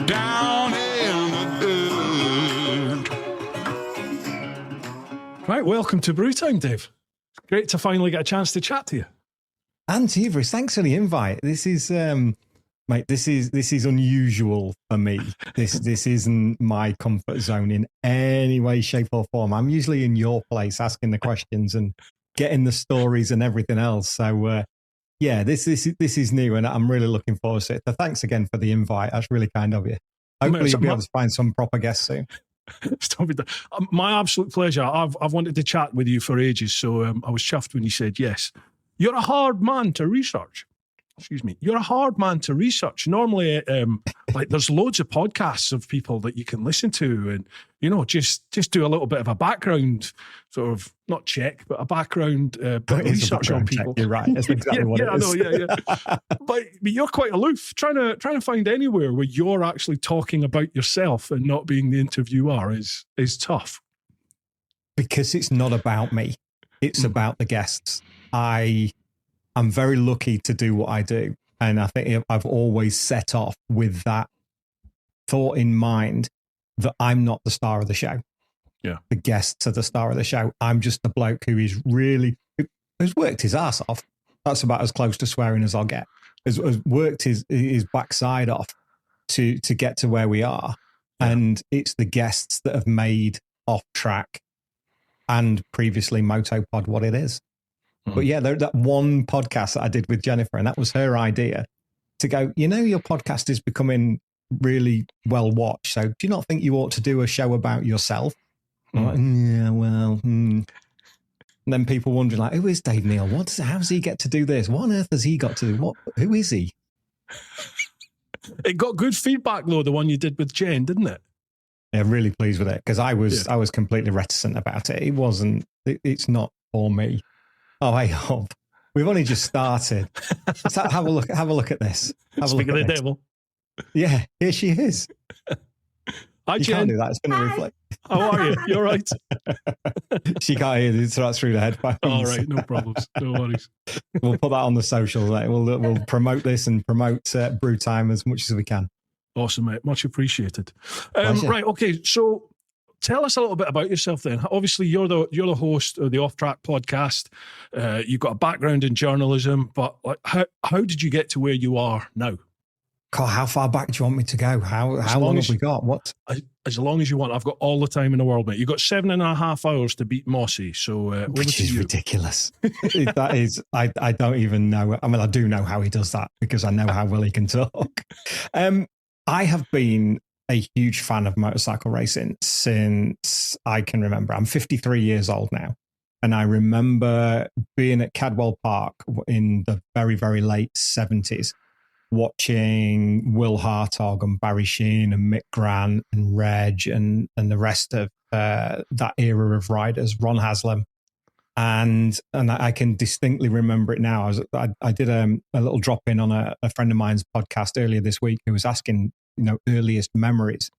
down in the dirt. Right, welcome to Bru Time, Dave. It's great to finally get a chance to chat to you. And Tivers, thanks for the invite. This is, mate, this is unusual for me. This isn't my comfort zone in any way, shape, or form. I'm usually in your place asking the questions and getting the stories and everything else. So, yeah, this is new, and I'm really looking forward to it. So thanks again for the invite. That's really kind of you. Hopefully, you'll be able to find some proper guests soon. My absolute pleasure. I've wanted to chat with you for ages, so I was chuffed when you said yes. You're a hard man to research. Excuse me. You're a hard man to research. Normally, like there's loads of podcasts of people that you can listen to, and just do a little bit of a background sort of not check, but a background research on people. Check. You're right. That's exactly what it is. I know. Yeah. But you're quite aloof. Trying to find anywhere where you're actually talking about yourself and not being the interviewer is tough. Because it's not about me. It's about the guests. I'm very lucky to do what I do. And I think I've always set off with that thought in mind that I'm not the star of the show. Yeah. The guests are the star of the show. I'm just the bloke who's worked his ass off. That's about as close to swearing as I'll get. Has worked his backside off to get to where we are. Yeah. And it's the guests that have made Off Track and previously Motopod what it is. But yeah, that one podcast that I did with Jennifer, and that was her idea to go, your podcast is becoming really well watched. So do you not think you ought to do a show about yourself? Like, yeah, well, And then people wondering like, who is Dave Neal? How does he get to do this? What on earth has he got to do? Who is he? It got good feedback though, the one you did with Jen, didn't it? Yeah, really pleased with it because I was completely reticent about it. It's not for me. Oh, I hope. We've only just started. Let's have a look at this. Speaking of the devil. Yeah, here she is. Hi, you Jen. Can't do that. It's going to reflect. How are you? You're right. She can't hear it. It's through the headphones. All right, no problems. No worries. We'll put that on the socials. We'll promote this and promote Bru Time as much as we can. Awesome, mate. Much appreciated. Right, okay. So tell us a little bit about yourself then. Obviously, you're the host of the Off Track podcast. You've got a background in journalism, but like, how did you get to where you are now? God, how far back do you want me to go? How long have we got? What? As long as you want. I've got all the time in the world, mate. You've got 7.5 hours to beat Mossy. So, which is ridiculous. That is, I don't even know. I mean, I do know how he does that because I know how well he can talk. I have been a huge fan of motorcycle racing since I can remember. I'm 53 years old now. And I remember being at Cadwell Park in the very, very late 70s, watching Will Hartog and Barry Sheen and Mick Grant and Reg and the rest of that era of riders, Ron Haslam. And I can distinctly remember it now. I did a little drop in on a friend of mine's podcast earlier this week who was asking, earliest memories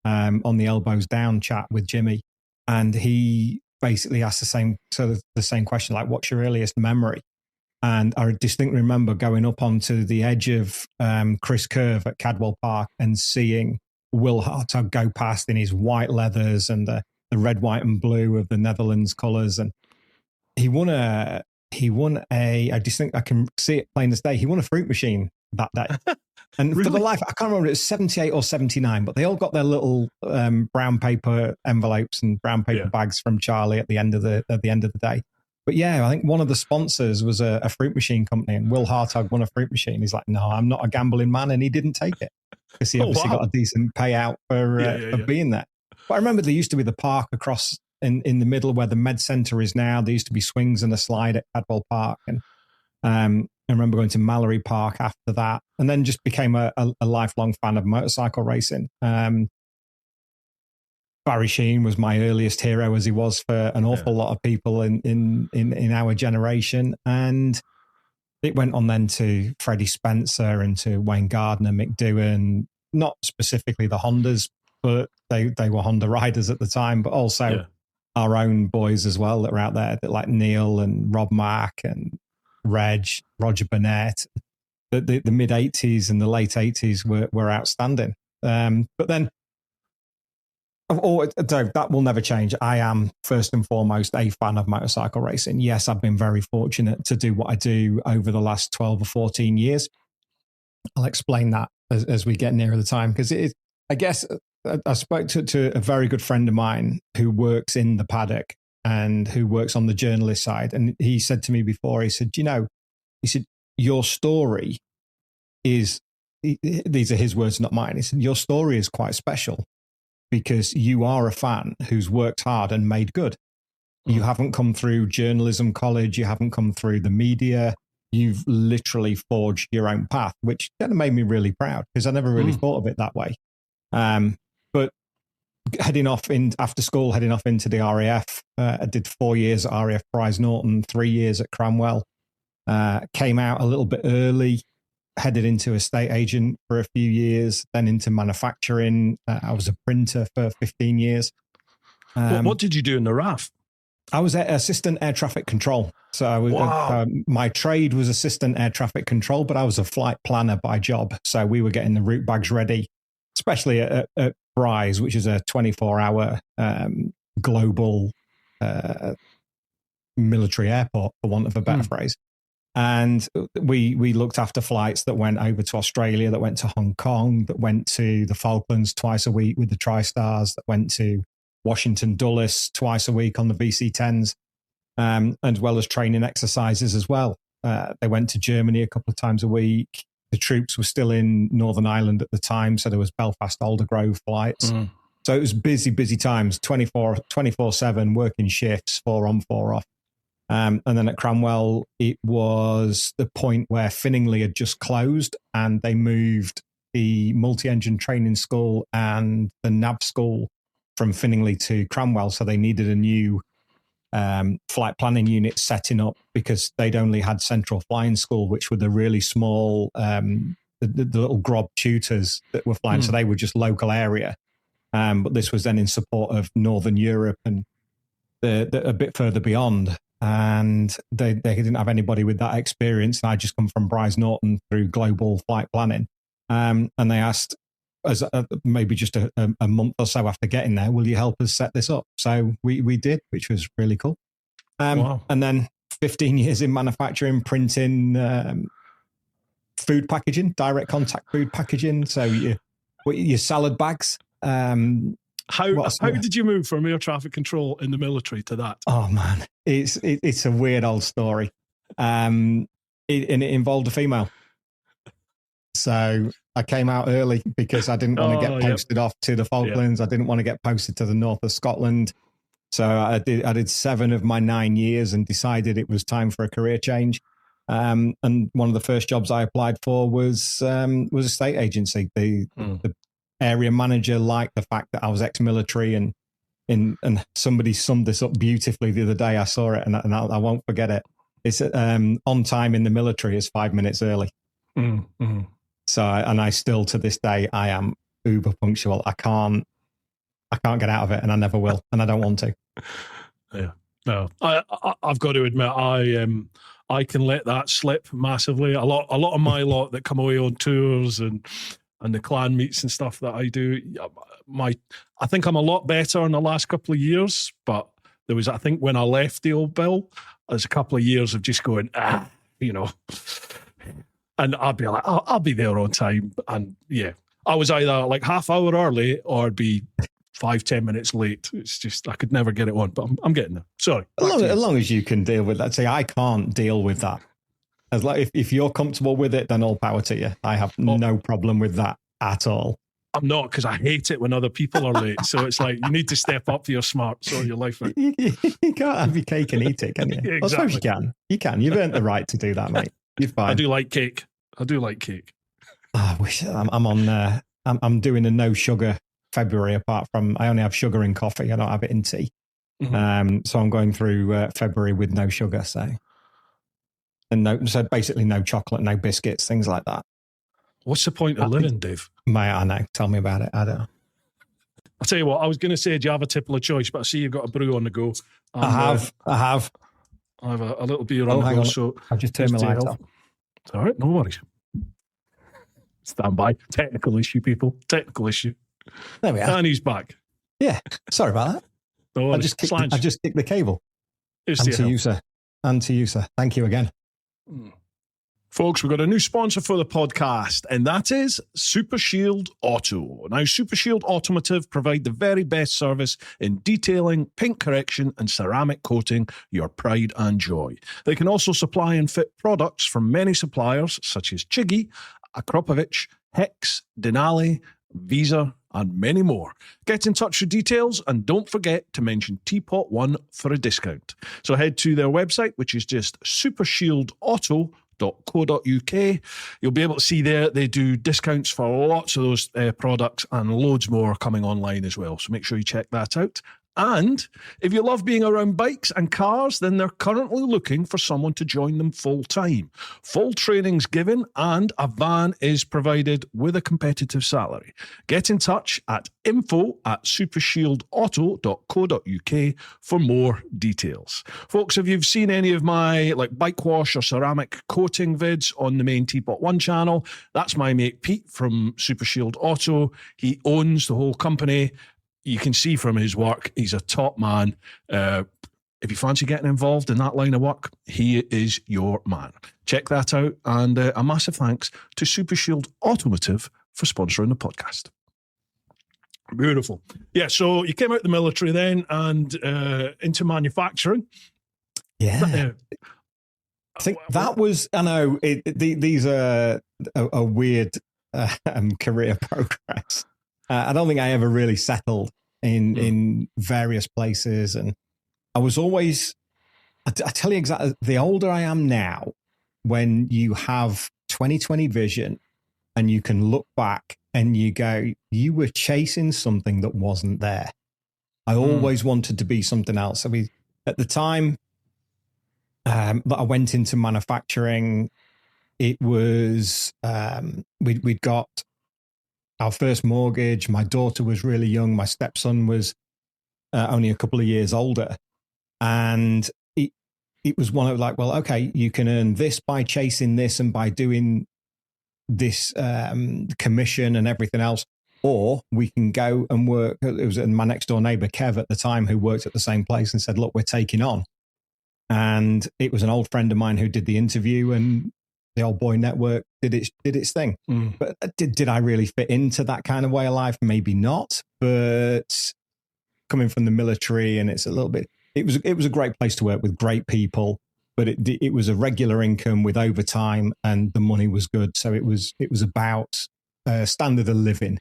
on the Elbows Down chat with Jimmy. And he basically asked the same question, like, what's your earliest memory? And I distinctly remember going up onto the edge of Chris Curve at Cadwell Park and seeing Will Hartog go past in his white leathers and the red, white and blue of the Netherlands colours. And he won I just think I can see it plain as day. He won a fruit machine that day. And really? For the life, I can't remember, it was 78 or 79, but they all got their little brown paper envelopes and brown paper bags from Charlie at the end of the day. But yeah, I think one of the sponsors was a fruit machine company, and Will Hartog won a fruit machine. He's like, no, I'm not a gambling man. And he didn't take it because he obviously got a decent payout for being there. But I remember there used to be the park across in the middle where the Med Centre is now. There used to be swings and a slide at Cadwell Park. And I remember going to Mallory Park after that, and then just became a lifelong fan of motorcycle racing. Barry Sheen was my earliest hero, as he was for an awful lot of people in our generation. And it went on then to Freddie Spencer and to Wayne Gardner, Mick Doohan, not specifically the Hondas, but they were Honda riders at the time, but also our own boys as well that were out there, like Neal and Rob Mack and Reg, Roger Burnett. The mid-'80s and the late 80s were outstanding. But then, Dave, that will never change. I am first and foremost a fan of motorcycle racing. Yes, I've been very fortunate to do what I do over the last 12 or 14 years. I'll explain that as we get nearer the time, because I guess I spoke to a very good friend of mine who works in the paddock and who works on the journalist side. And he said to me before, he said, your story is, these are his words, not mine. He said, your story is quite special because you are a fan who's worked hard and made good. You haven't come through journalism college. You haven't come through the media. You've literally forged your own path, which kind of made me really proud because I never really thought of it that way. But heading off after school, heading off into the RAF, I did 4 years at RAF Prize Norton, 3 years at Cranwell. Came out a little bit early, headed into estate agent for a few years, then into manufacturing. I was a printer for 15 years. What did you do in the RAF? I was assistant air traffic control. So I was, my trade was assistant air traffic control, but I was a flight planner by job. So we were getting the route bags ready, especially at Bryce, which is a 24-hour global military airport, for want of a better phrase. And we looked after flights that went over to Australia, that went to Hong Kong, that went to the Falklands twice a week with the TriStars, that went to Washington Dulles twice a week on the VC-10s, as well as training exercises as well. They went to Germany a couple of times a week. The troops were still in Northern Ireland at the time, so there was Belfast Aldergrove flights. So it was busy times, 24/7, working shifts, 4 on, 4 off. And then at Cranwell, it was the point where Finningley had just closed and they moved the multi-engine training school and the NAB school from Finningley to Cranwell. So they needed a new flight planning unit setting up because they'd only had Central Flying School, which were the really small, the little grob tutors that were flying. So they were just local area. But this was then in support of Northern Europe and a bit further beyond. And they didn't have anybody with that experience. And I just come from Bryce Norton through global flight planning. And they asked, as maybe just a month or so after getting there, will you help us set this up? So we did, which was really cool. Wow. And then 15 years in manufacturing, printing, food packaging, direct contact food packaging. So your salad bags. How did you move from air traffic control in the military to that? Oh man, it's a weird old story. And it involved a female. So I came out early because I didn't want to get posted off to the Falklands. I didn't want to get posted to the north of Scotland. So I did 7 of my 9 years and decided it was time for a career change. And one of the first jobs I applied for was a state agency. The area manager liked the fact that I was ex-military, and somebody summed this up beautifully the other day. I saw it and I won't forget it. It's on time in the military is 5 minutes early. So, and I still to this day, I am uber punctual. I can't get out of it, and I never will, and I don't want to. Yeah, no, I've got to admit, I can let that slip massively. A lot of my lot that come away on tours and the clan meets and stuff that I do, I think I'm a lot better in the last couple of years. But there was, I think, when I left the old Bill, there's a couple of years of just going, and I'd be like, I'll be there on time. And yeah, I was either like half hour early or I'd be 5-10 minutes late. It's just, I could never get it on, but I'm getting there. Sorry. As long as you can deal with that. See, I can't deal with that. As like if you're comfortable with it, then all power to you. I have no problem with that at all. I'm not, because I hate it when other people are late. So it's like, you need to step up to your smart, sort your life out. You can't have your cake and eat it, can you? Yeah, exactly. I suppose you can. You can. You've earned the right to do that, mate. You're fine. I do like cake. I wish I'm on. I'm doing a no sugar February. Apart from I only have sugar in coffee. I don't have it in tea. So I'm going through February with no sugar. So basically no chocolate, no biscuits, things like that. What's the point of living, Dave? Mate, I know. Tell me about it. I don't know. I'll tell you what, I was going to say, do you have a tipple of choice? But I see you've got a brew on the go. And, I have. I have a little beer on the go. So I've just turned my light off. All right, no worries. Stand by. Technical issue, people. Technical issue. There we are. And he's back. Yeah. Sorry about that. No, I just kicked the cable. And to you, sir. And to you, sir. Thank you again. Folks, we've got a new sponsor for the podcast, and that is Supershield Auto. Now, Supershield Automotive provide the very best service in detailing, paint correction, and ceramic coating, your pride and joy. They can also supply and fit products from many suppliers, such as Chiggy, Akropovich, Hex, Denali, Visa, and many more. Get in touch for details, and don't forget to mention TeapotOne for a discount. So head to their website, which is just supershieldauto.co.uk. You'll be able to see there they do discounts for lots of those products and loads more coming online as well. So make sure you check that out. And if you love being around bikes and cars, then they're currently looking for someone to join them full time. Full training's given and a van is provided with a competitive salary. Get in touch at info@supershieldauto.co.uk for more details. Folks, if you've seen any of my bike wash or ceramic coating vids on the main TeapotOne channel, that's my mate Pete from Supershield Auto. He owns the whole company. You can see from his work, he's a top man. If you fancy getting involved in that line of work, he is your man. Check that out. And a massive thanks to Supershield Automotive for sponsoring the podcast. Beautiful. Yeah, so you came out of the military then and into manufacturing. Yeah. I think that was, I know, these are a weird career progress. I don't think I ever really settled in various places. And I was always, I tell you exactly, the older I am now, when you have 20/20 vision and you can look back and you go, you were chasing something that wasn't there. I always wanted to be something else. I mean, at the time that I went into manufacturing, it was, we'd got our first mortgage. My daughter was really young. My stepson was only a couple of years older. And it was one of well, okay, you can earn this by chasing this and by doing this commission and everything else. Or we can go and work. It was my next door neighbor, Kev, at the time, who worked at the same place and said, look, we're taking on. And it was an old friend of mine who did the interview, and the Old Boy Network did its thing. But did I really fit into that kind of way of life? Maybe not. But coming from the military, and it's a little bit, it was a great place to work with great people, but it was a regular income with overtime, and the money was good. So it was about standard of living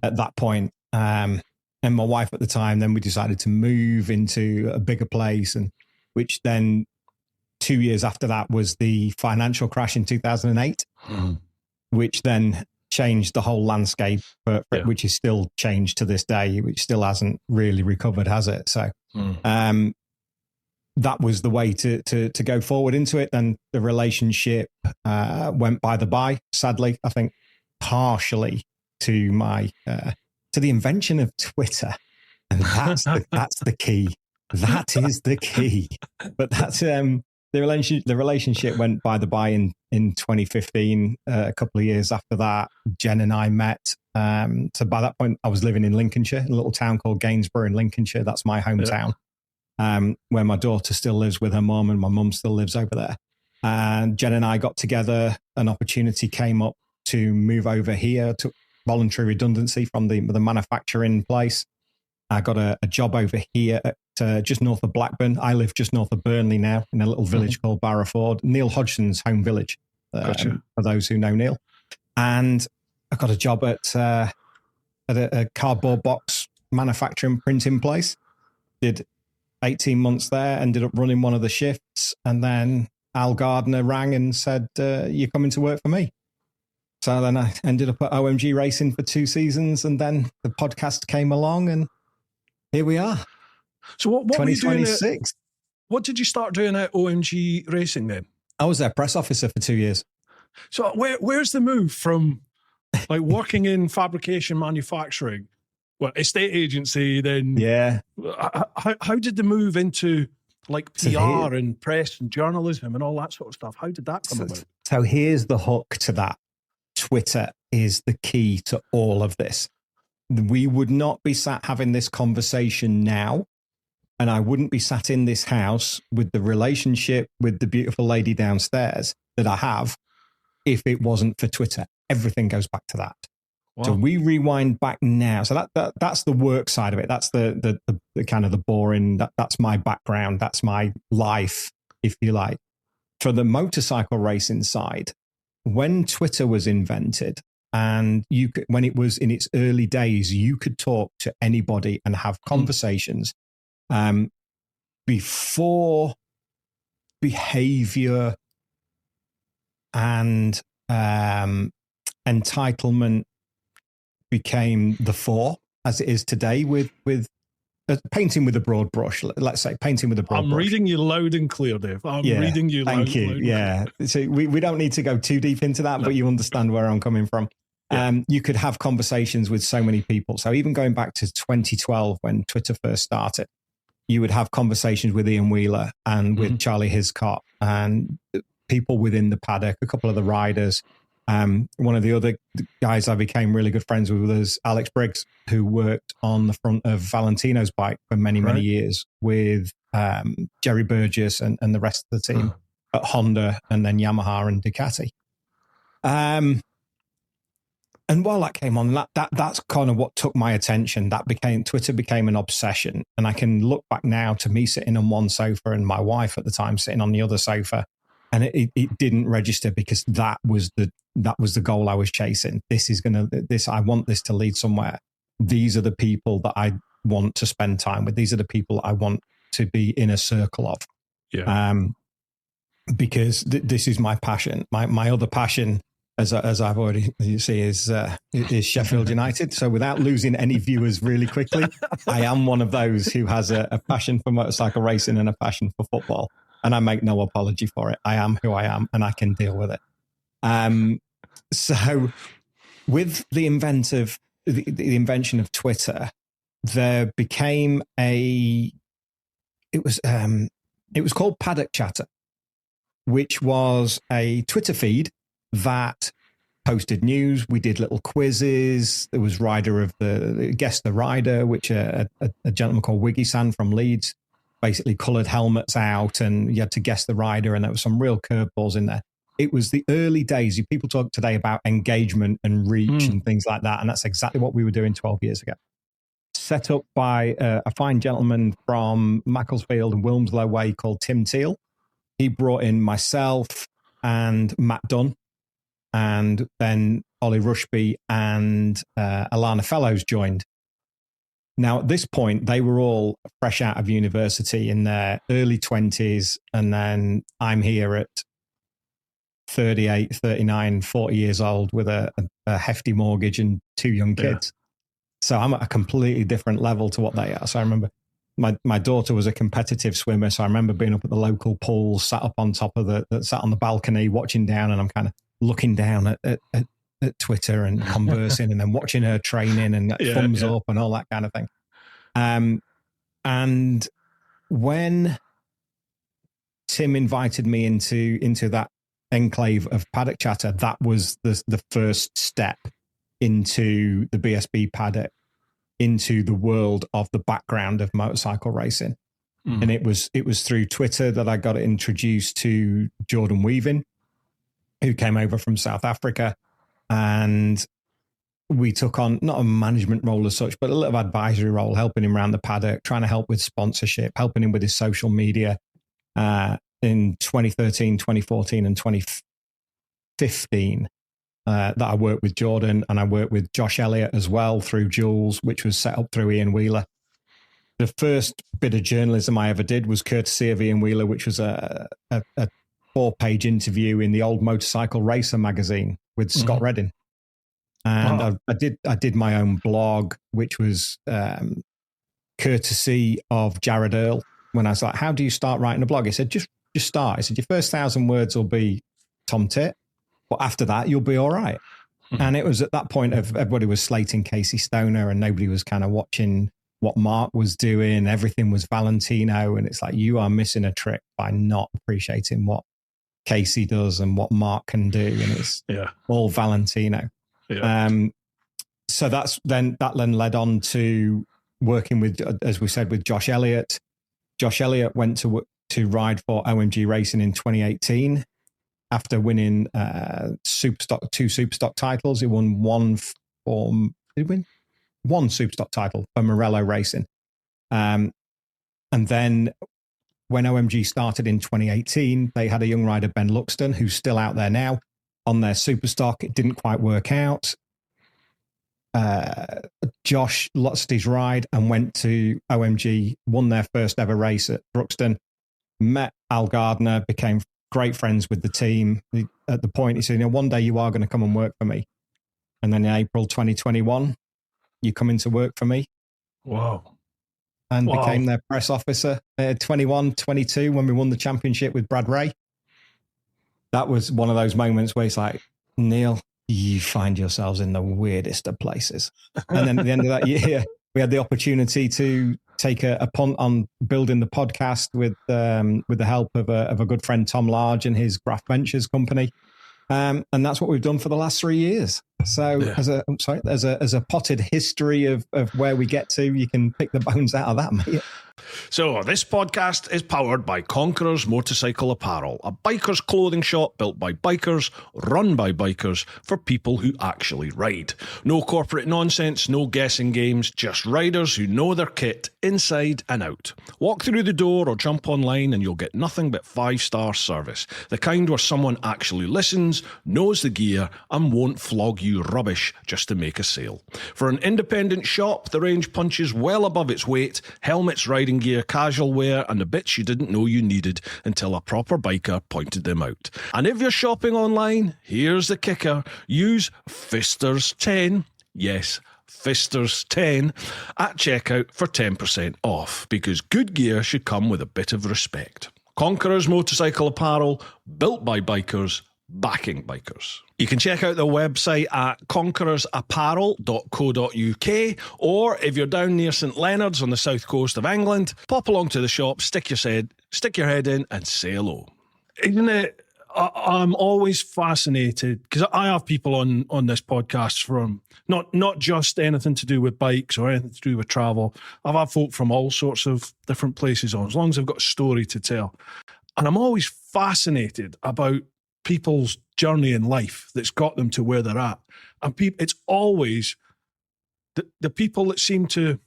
at that point. And my wife at the time, then we decided to move into a bigger place, and which then 2 years after that was the financial crash in 2008, which then changed the whole landscape, which is still changed to this day, which still hasn't really recovered, has it? So that was the way to go forward into it. Then the relationship went by the by, sadly, I think partially to my to the invention of Twitter. And that's the key. That is the key. But that's the relationship went by the by in 2015. A couple of years after that, Jen and I met. So by that point, I was living in Lincolnshire, a little town called Gainsborough in Lincolnshire. That's my hometown, where my daughter still lives with her mum, and my mum still lives over there. And Jen and I got together. An opportunity came up to move over here, took voluntary redundancy from the manufacturing place. I got a job over here at just north of Blackburn. I live just north of Burnley now, in a little village called Barrowford, Neal Hodgson's home village, Gotcha. for those who know Neal. And I got a job at a cardboard box manufacturing printing place. Did 18 months there, ended up running one of the shifts. And then Al Gardner rang and said, you're coming to work for me. So then I ended up at OMG Racing for 2 seasons, and then the podcast came along, and here we are. So what were you doing? 2026. What did you start doing at OMG Racing then? I was their press officer for 2 years. So where's the move from working in fabrication manufacturing, estate agency, then how did the move into PR and press and journalism and all that sort of stuff? How did that come about? So here's the hook to that. Twitter. is the key to all of this. We would not be sat having this conversation now, and I wouldn't be sat in this house with the relationship with the beautiful lady downstairs that I have if it wasn't for Twitter. Everything goes back to that. Wow. So we rewind back now. So that's the work side of it. That's the kind of the boring, that's my background. That's my life, if you like. For the motorcycle racing side, when Twitter was invented, and when it was in its early days, you could talk to anybody and have conversations before behavior and entitlement became the fore, as it is today with painting with a broad brush. Let's say painting with a broad brush. I'm reading you loud and clear, Dave. I'm reading you loud and clear. Thank you. Yeah. So we don't need to go too deep into that, but you understand where I'm coming from. Yeah. You could have conversations with so many people. So even going back to 2012, when Twitter first started, you would have conversations with Ian Wheeler and with Charlie Hiscott and people within the paddock, a couple of the riders. One of the other guys I became really good friends with was Alex Briggs, who worked on the front of Valentino's bike for many, many years with Jerry Burgess and the rest of the team at Honda and then Yamaha and Ducati. And while that came on, that's kind of what took my attention. Twitter became an obsession. And I can look back now to me sitting on one sofa and my wife at the time sitting on the other sofa. And it didn't register because that was the goal I was chasing. I want this to lead somewhere. These are the people that I want to spend time with. These are the people I want to be in a circle of. Yeah. Because this is my passion. My other passion, as I've already see, is Sheffield United. So without losing any viewers really quickly, I am one of those who has a passion for motorcycle racing and a passion for football. And I make no apology for it. I am who I am, and I can deal with it. So, with the invention of Twitter, there became it was called Paddock Chatter, which was a Twitter feed that posted news. We did little quizzes. There was Guess the Rider, which a gentleman called Wiggy San from Leeds basically coloured helmets out, and you had to guess the rider, and there was some real curveballs in there. It was the early days. People talk today about engagement and reach and things like that, and that's exactly what we were doing 12 years ago. Set up by a fine gentleman from Macclesfield and Wilmslow Way called Tim Teal. He brought in myself and Matt Dunn, and then Ollie Rushby and Alana Fellows joined. Now, at this point, they were all fresh out of university in their early 20s. And then I'm here at 38, 39, 40 years old with a hefty mortgage and 2 young kids. Yeah. So I'm at a completely different level to what they are. So I remember my daughter was a competitive swimmer. So I remember being up at the local pool, sat up on top of sat on the balcony, watching down, and I'm kind of looking down at Twitter and conversing and then watching her training and thumbs up and all that kind of thing. And when Tim invited me into that enclave of Paddock Chatter, that was the first step into the BSB paddock, into the world of the background of motorcycle racing. And it was through Twitter that I got introduced to Jordan Weaving, who came over from South Africa, and we took on not a management role as such, but a little advisory role, helping him around the paddock, trying to help with sponsorship, helping him with his social media in 2013, 2014, and 2015. That I worked with Jordan, and I worked with Josh Elliott as well through Jules, which was set up through Ian Wheeler. The first bit of journalism I ever did was courtesy of Ian Wheeler, which was a 4-page interview in the Old Motorcycle Racer magazine with Scott Redding. And I did my own blog, which was courtesy of Jared Earl. When I was like, how do you start writing a blog? He said, just start. He said, your first 1,000 words will be Tom Tit, but after that, you'll be all right. And it was at that point of everybody was slating Casey Stoner and nobody was kind of watching what Mark was doing. Everything was Valentino. And it's like, you are missing a trick by not appreciating what Casey does and what Mark can do. And it's all Valentino. Yeah. So that then led on to working with, as we said, with Josh Elliott. Josh Elliott went to ride for OMG Racing in 2018 after winning two Superstock titles. He won one Superstock title for Morello Racing. And then when OMG started in 2018, they had a young rider, Ben Luxton, who's still out there now on their Superstock. It didn't quite work out. Josh lost his ride and went to OMG, won their first ever race at Brookston, met Al Gardner, became great friends with the team. At the point, he said, one day you are going to come and work for me. And then in April 2021, you come into work for me. Wow. And became their press officer at 21, 22 when we won the championship with Brad Ray. That was one of those moments where it's like, Neal, you find yourselves in the weirdest of places. And then at the end of that year, we had the opportunity to take a punt on building the podcast with the help of a good friend, Tom Large, and his Graph Ventures company. And that's what we've done for the last 3 years. So as a potted history of where we get to, you can pick the bones out of that, mate. So this podcast is powered by Conqueror's Motorcycle Apparel, a biker's clothing shop built by bikers, run by bikers, for people who actually ride. No corporate nonsense, no guessing games, just riders who know their kit inside and out. Walk through the door or jump online and you'll get nothing but 5-star service. The kind where someone actually listens, knows the gear, and won't flog you rubbish just to make a sale. For an independent shop, the range punches well above its weight: helmets, riding gear, casual wear, and the bits you didn't know you needed until a proper biker pointed them out. And if you're shopping online, here's the kicker: use Fisters10, yes, Fisters10, at checkout for 10% off, because good gear should come with a bit of respect. Conqueror's Motorcycle Apparel, built by bikers, backing bikers. You can check out the website at conquerorsapparel.co.uk, or if you're down near St Leonard's on the south coast of England, pop along to the shop, stick your head in and say hello. Isn't it? I'm always fascinated, because I have people on this podcast from not just anything to do with bikes or anything to do with travel. I've had folk from all sorts of different places on, as long as they've got a story to tell. And I'm always fascinated about people's journey in life that's got them to where they're at. And it's always the people that seem to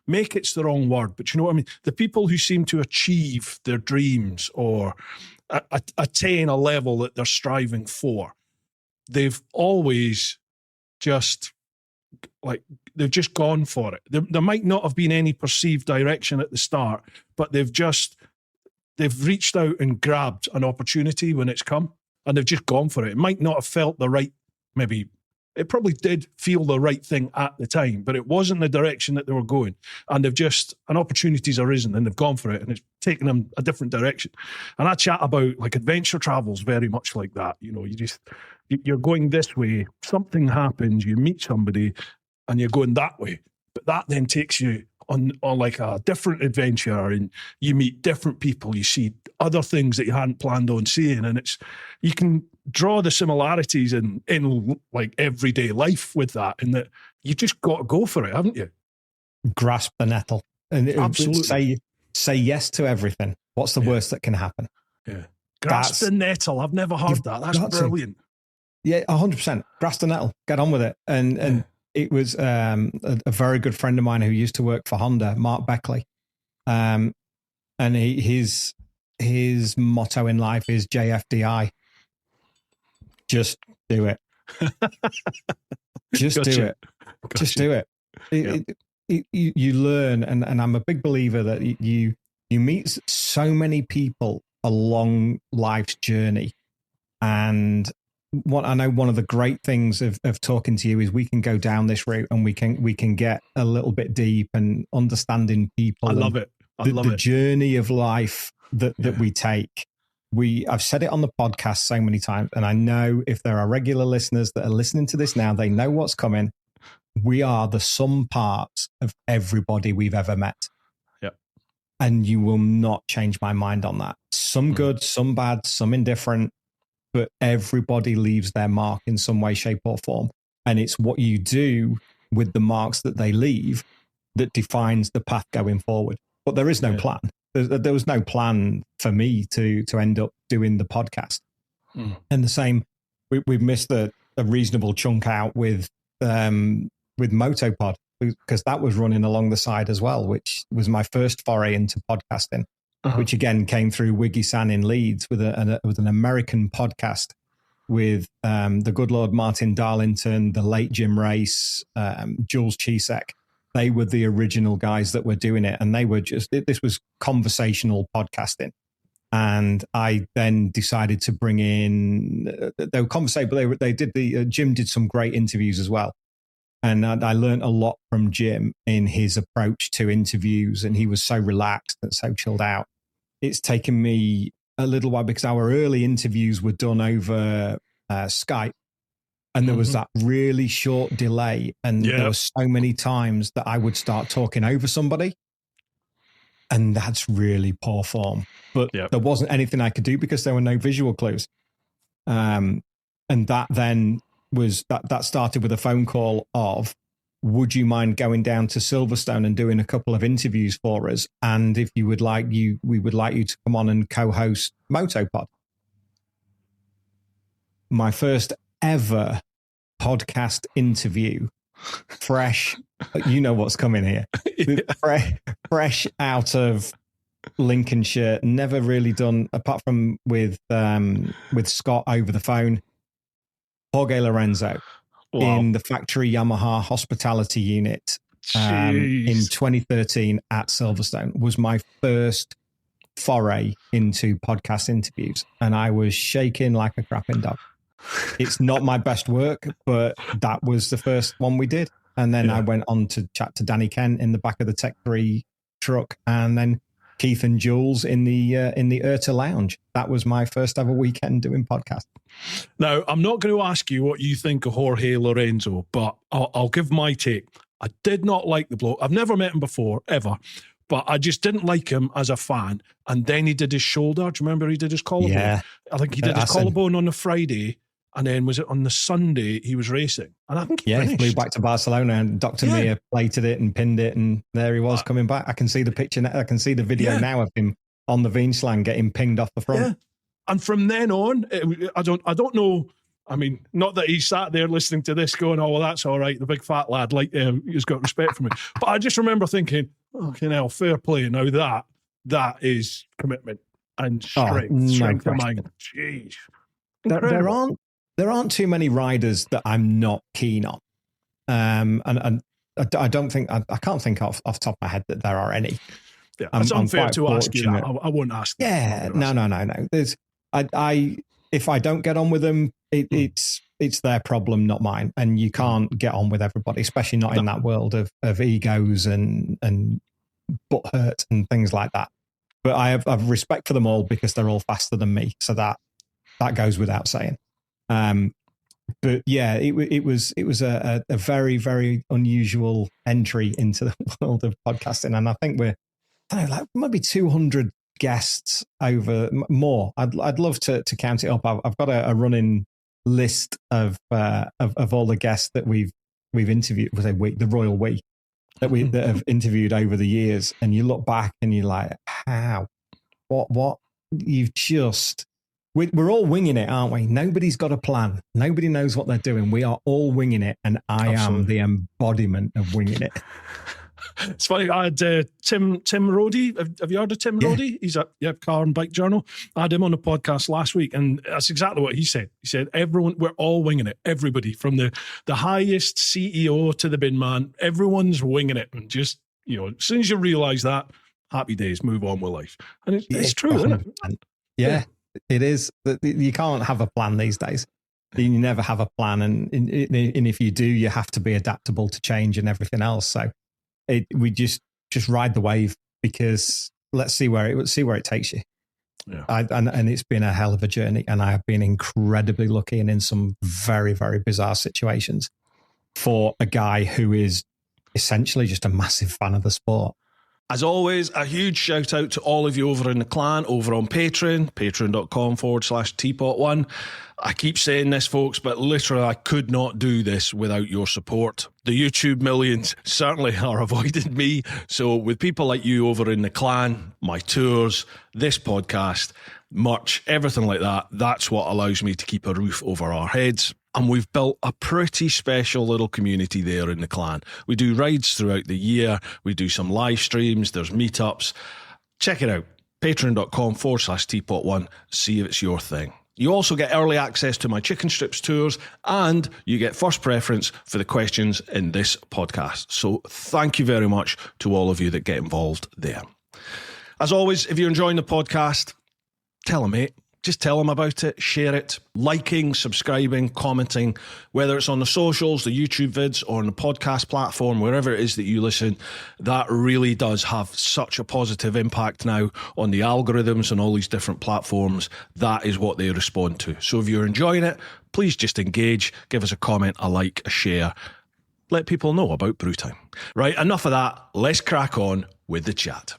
make it's the wrong word, but you know what I mean? The people who seem to achieve their dreams or attain a level that they're striving for. They've always just they've just gone for it. There might not have been any perceived direction at the start, but they've reached out and grabbed an opportunity when it's come, and they've just gone for it. It might not have felt the right, maybe it probably did feel the right thing at the time, but it wasn't the direction that they were going. And an opportunity's arisen and they've gone for it, and it's taken them a different direction. And I chat about adventure travels very much like that. You know, you're going this way, something happens, you meet somebody and you're going that way, but that then takes you on like a different adventure, and you meet different people, you see other things that you hadn't planned on seeing, and you can draw the similarities in like everyday life with that, and that you just got to go for it, haven't you? Grasp the nettle and absolutely say yes to everything. What's the worst that can happen? Yeah, grasp the nettle. I've never heard that. That's brilliant. Yeah, 100%. Grasp the nettle. Get on with it. And it was a very good friend of mine who used to work for Honda, Mark Beckley. And his motto in life is JFDI. Just do it. Just do it. Just do it. You learn, and I'm a big believer that you meet so many people along life's journey. And I know one of the great things of talking to you is we can go down this route and we can get a little bit deep and understanding people. I love it. The journey of life that we take. I've said it on the podcast so many times, and I know if there are regular listeners that are listening to this now, they know what's coming. We are the sum parts of everybody we've ever met. Yep. And you will not change my mind on that. Some good, some bad, some indifferent, but everybody leaves their mark in some way, shape, or form. And it's what you do with the marks that they leave that defines the path going forward. But there is no plan. There was no plan for me to end up doing the podcast. And the same, we've missed a reasonable chunk out with Motopod, because that was running along the side as well, which was my first foray into podcasting, which again came through Wiggy-san in Leeds with an American podcast with the good Lord Martin Darlington, the late Jim Race, Jules Chisek. They were the original guys that were doing it, and they were this was conversational podcasting. And I then decided to bring in, they were conversational, but Jim did some great interviews as well. And I learned a lot from Jim in his approach to interviews, and he was so relaxed and so chilled out. It's taken me a little while because our early interviews were done over Skype, and there was that really short delay. And there were so many times that I would start talking over somebody, and that's really poor form. But there wasn't anything I could do because there were no visual clues. And that then was that started with a phone call of, would you mind going down to Silverstone and doing a couple of interviews for us? And if you would like, we would like you to come on and co-host Motopod. My first ever podcast interview, fresh, you know what's coming here, fresh out of Lincolnshire, never really done, apart from with Scott over the phone, Jorge Lorenzo. Wow. In the factory Yamaha hospitality unit in 2013 at Silverstone was my first foray into podcast interviews. And I was shaking like a crapping dog. It's not my best work, but that was the first one we did. And then I went on to chat to Danny Kent in the back of the Tech 3 truck, and then Keith and Jules in the Erta Lounge. That was my first ever weekend doing podcast. Now, I'm not going to ask you what you think of Jorge Lorenzo, but I'll give my take. I did not like the bloke. I've never met him before, ever, but I just didn't like him as a fan. And then he did his shoulder. Do you remember he did his collarbone? Yeah. I think he did his collarbone on the Friday, and then was it on the Sunday he was racing? And I think he finished. Flew back to Barcelona, and Dr. Mia plated it and pinned it, and there he was coming back. I can see the picture. I can see the video now of him on the Veenslang getting pinged off the front. Yeah. And from then on, I don't know. I mean, not that he sat there listening to this going, oh, well, that's all right. The big fat lad, he's got respect for me. But I just remember thinking, okay, now fair play. Now that is commitment and strength of mind. Jeez. There aren't too many riders that I'm not keen on. And I don't think, I can't think off the top of my head that there are any. Yeah, it's unfair to ask you that. I won't ask. Yeah, no. If I don't get on with them, it's their problem, not mine. And you can't get on with everybody, especially not in that world of egos and butt hurt and things like that. But I have respect for them all because they're all faster than me. So that goes without saying. But yeah, it was a very, very unusual entry into the world of podcasting. And I think we're, maybe 200 guests over more. I'd love to count it up. I've got a running list of all the guests that we've interviewed. The royal we that have interviewed over the years. And you look back and you're like, how? What? You've just. We're all winging it, aren't we? Nobody's got a plan. Nobody knows what they're doing. We are all winging it, and I am the embodiment of winging it. It's funny. I had Tim Rodey. Have you heard of Tim Rodey? He's at Car and Bike Journal. I had him on the podcast last week, and that's exactly what he said. He said, we're all winging it. Everybody, from the highest CEO to the bin man, everyone's winging it. And just, as soon as you realise that, happy days, move on with life. And it's true, isn't it? Yeah. It is. You can't have a plan these days. You never have a plan, and if you do, you have to be adaptable to change and everything else. So we just ride the wave, because let's see where it takes you. Yeah. And it's been a hell of a journey, and I have been incredibly lucky and in some very, very bizarre situations for a guy who is essentially just a massive fan of the sport. As always, a huge shout out to all of you over in the clan, over on Patreon, patreon.com/TeapotOne. I keep saying this, folks, but literally I could not do this without your support. The YouTube millions certainly are avoiding me. So with people like you over in the clan, my tours, this podcast, merch, everything like that, that's what allows me to keep a roof over our heads. And we've built a pretty special little community there in the clan. We do rides throughout the year. We do some live streams. There's meetups. Check it out. Patreon.com/TeapotOne. See if it's your thing. You also get early access to my chicken strips tours, and you get first preference for the questions in this podcast. So thank you very much to all of you that get involved there. As always, if you're enjoying the podcast, tell a mate. Just tell them about it, share it, liking, subscribing, commenting, whether it's on the socials, the YouTube vids, or on the podcast platform, wherever it is that you listen. That really does have such a positive impact now on the algorithms and all these different platforms. That is what they respond to. So if you're enjoying it, please just engage, give us a comment, a like, a share. Let people know about Bru Time. Right, enough of that. Let's crack on with the chat.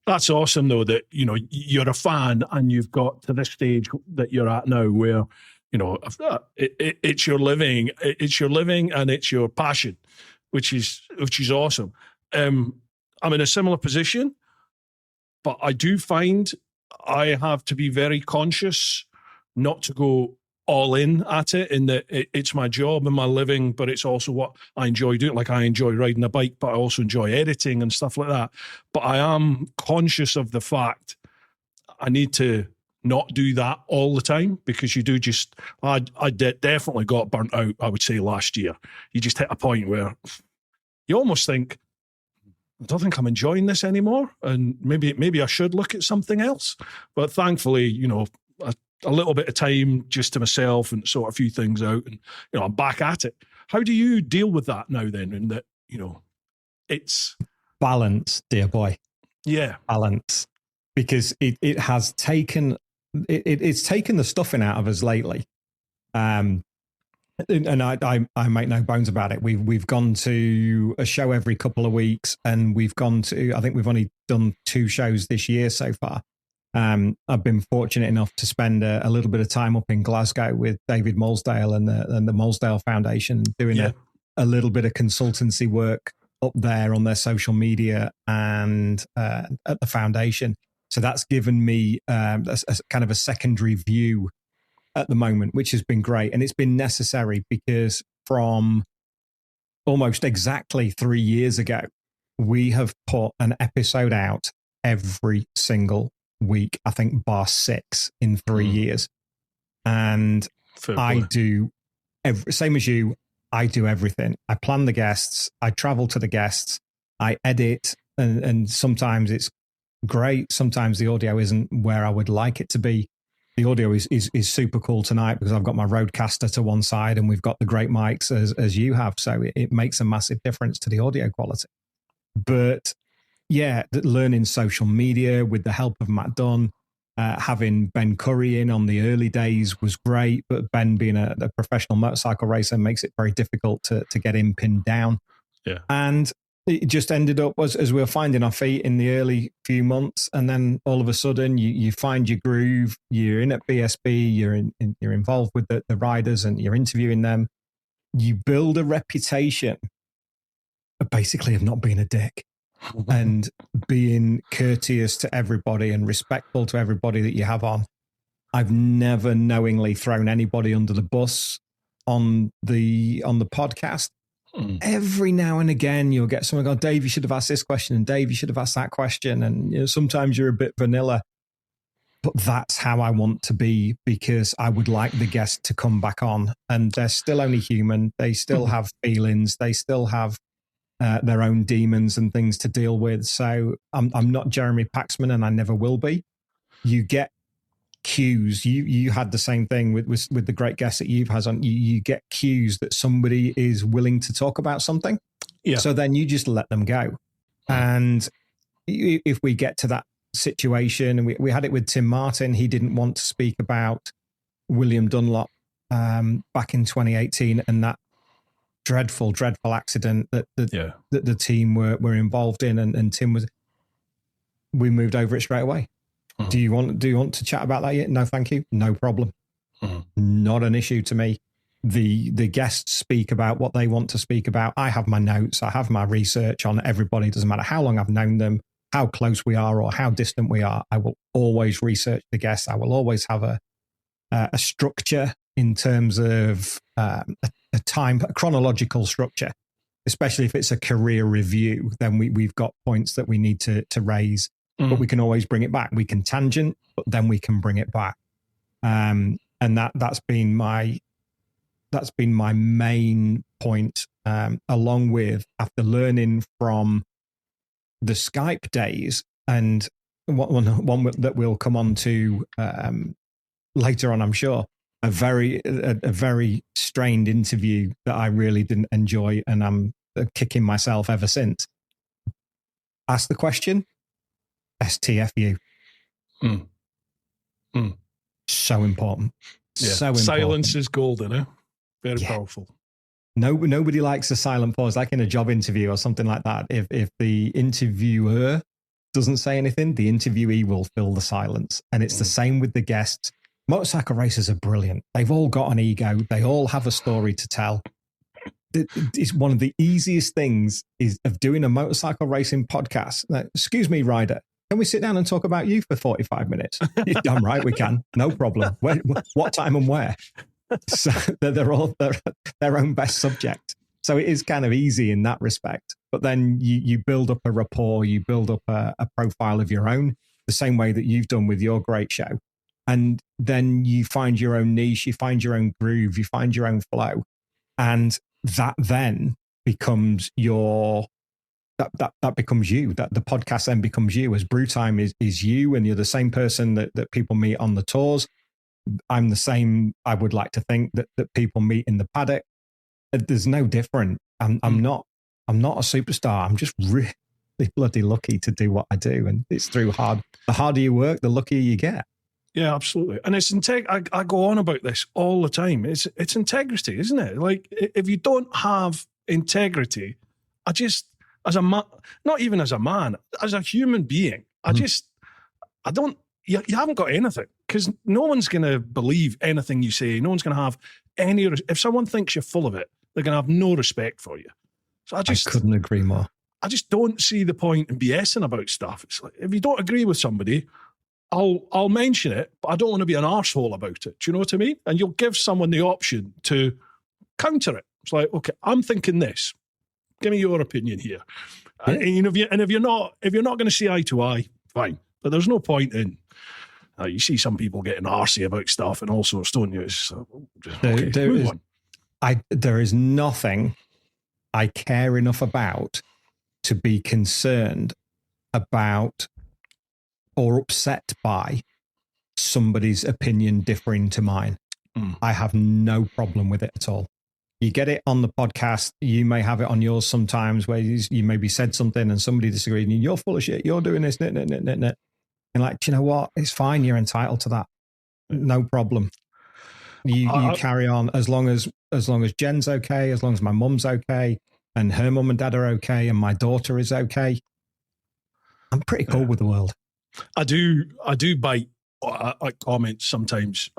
That's awesome, though, that, you know, you're a fan and you've got to this stage that you're at now where, you know, it's your living and it's your passion, which is awesome. I'm in a similar position, but I do find I have to be very conscious not to go all in at it, in that it's my job and my living, but it's also what I enjoy doing. Like, I enjoy riding a bike, but I also enjoy editing and stuff like that. But I am conscious of the fact I need to not do that all the time, because you do just, I definitely got burnt out, I would say, last year. You just hit a point where you almost think, I don't think I'm enjoying this anymore, and maybe I should look at something else. But thankfully, you know, a little bit of time just to myself and sort a few things out, and, you know, I'm back at it. How do you deal with that now then? And that, you know, it's balance, dear boy. Yeah. Balance. Because it has taken, it's taken the stuffing out of us lately. And I make no bones about it. We've gone to a show every couple of weeks, and I think we've only done 2 shows this year so far. I've been fortunate enough to spend a little bit of time up in Glasgow with David Molesdale and the Molesdale Foundation, doing a little bit of consultancy work up there on their social media and at the foundation. So that's given me a kind of a secondary view at the moment, which has been great. And it's been necessary, because from almost exactly 3 years ago, we have put an episode out every single week, I think bar 6 in 3 years. And I do same as you. I do everything. I plan the guests, I travel to the guests, I edit, and sometimes it's great, sometimes the audio isn't where I would like it to be. The audio is super cool tonight because I've got my Rodecaster to one side and we've got the great mics as you have, so it makes a massive difference to the audio quality. But yeah, learning social media with the help of Matt Dunn, having Ben Curry in on the early days was great, but Ben being a professional motorcycle racer makes it very difficult to get him pinned down. Yeah. And it just ended up as we were finding our feet in the early few months, and then all of a sudden you find your groove, you're in at BSB, you're involved with the riders and you're interviewing them. You build a reputation basically of not being a dick. And being courteous to everybody and respectful to everybody that you have on. I've never knowingly thrown anybody under the bus on the podcast. Every now and again, you'll get someone go, Dave, you should have asked this question, and Dave, you should have asked that question. And you know, sometimes you're a bit vanilla, but that's how I want to be, because I would like the guest to come back on, and they're still only human. They still have feelings. They still have their own demons and things to deal with. So I'm not Jeremy Paxman, and I never will be. You get cues. You had the same thing with the great guests that you've had on. You get cues that somebody is willing to talk about something. Yeah. So then you just let them go. And if we get to that situation, and we had it with Tim Martin, he didn't want to speak about William Dunlop back in 2018 and that dreadful accident that the team were involved in, and Tim was, we moved over it straight away. Mhm. Do you want to chat about that yet? No, thank you. No problem. Mhm. Not an issue to me. The guests speak about what they want to speak about. I have my notes. I have my research on everybody. It doesn't matter how long I've known them, how close we are, or how distant we are. I will always research the guests. I will always have a structure in terms of a chronological structure, especially if it's a career review. Then we've got points that we need to raise, but we can always bring it back. We can tangent, but then we can bring it back. And that's been my main point, along with, after learning from the Skype days, and one that we'll come on to later on, I'm sure, a very strained interview that I really didn't enjoy, and I'm kicking myself ever since. Ask the question, STFU. So important. Yeah. So important. Silence is golden, eh? Very powerful. Nobody likes a silent pause, like in a job interview or something like that. If the interviewer doesn't say anything, the interviewee will fill the silence. And it's the same with the guests. Motorcycle racers are brilliant. They've all got an ego. They all have a story to tell. It's one of the easiest things of doing a motorcycle racing podcast. Excuse me, Ryder, can we sit down and talk about you for 45 minutes? You're damn right we can. No problem. What time and where? So they're all their own best subject. So it is kind of easy in that respect. But then you build up a rapport, you build up a profile of your own, the same way that you've done with your great show. And then you find your own niche, you find your own groove, you find your own flow. And that then becomes that becomes you. That the podcast then becomes you. As Bru Time is you, and you're the same person that people meet on the tours. I'm the same, I would like to think, that people meet in the paddock. There's no different. I'm not a superstar. I'm just really bloody lucky to do what I do. And it's through the harder you work, the luckier you get. Yeah, absolutely. And it's I go on about this all the time. It's integrity, isn't it? Like, if you don't have integrity, as a man, not even as a man, as a human being, I don't, you haven't got anything, because no one's going to believe anything you say. No one's going to have if someone thinks you're full of it, they're going to have no respect for you. So I couldn't agree more. I just don't see the point in BSing about stuff. It's like, if you don't agree with somebody, I'll mention it, but I don't want to be an arsehole about it. Do you know what I mean? And you'll give someone the option to counter it. It's like, okay, I'm thinking this. Give me your opinion here. Yeah. And if you're not going to see eye to eye, fine. But there's no point in. You see some people getting arsey about stuff and all sorts, don't you? Move on. There is nothing I care enough about to be concerned about or upset by somebody's opinion differing to mine. I have no problem with it at all. You get it on the podcast. You may have it on yours sometimes where you maybe said something and somebody disagreed and you're full of shit. You're doing this. And like, do you know what? It's fine. You're entitled to that. No problem. You carry on as long as Jen's okay, as long as my mum's okay and her mum and dad are okay and my daughter is okay. I'm pretty cool with the world. I do bite comments sometimes.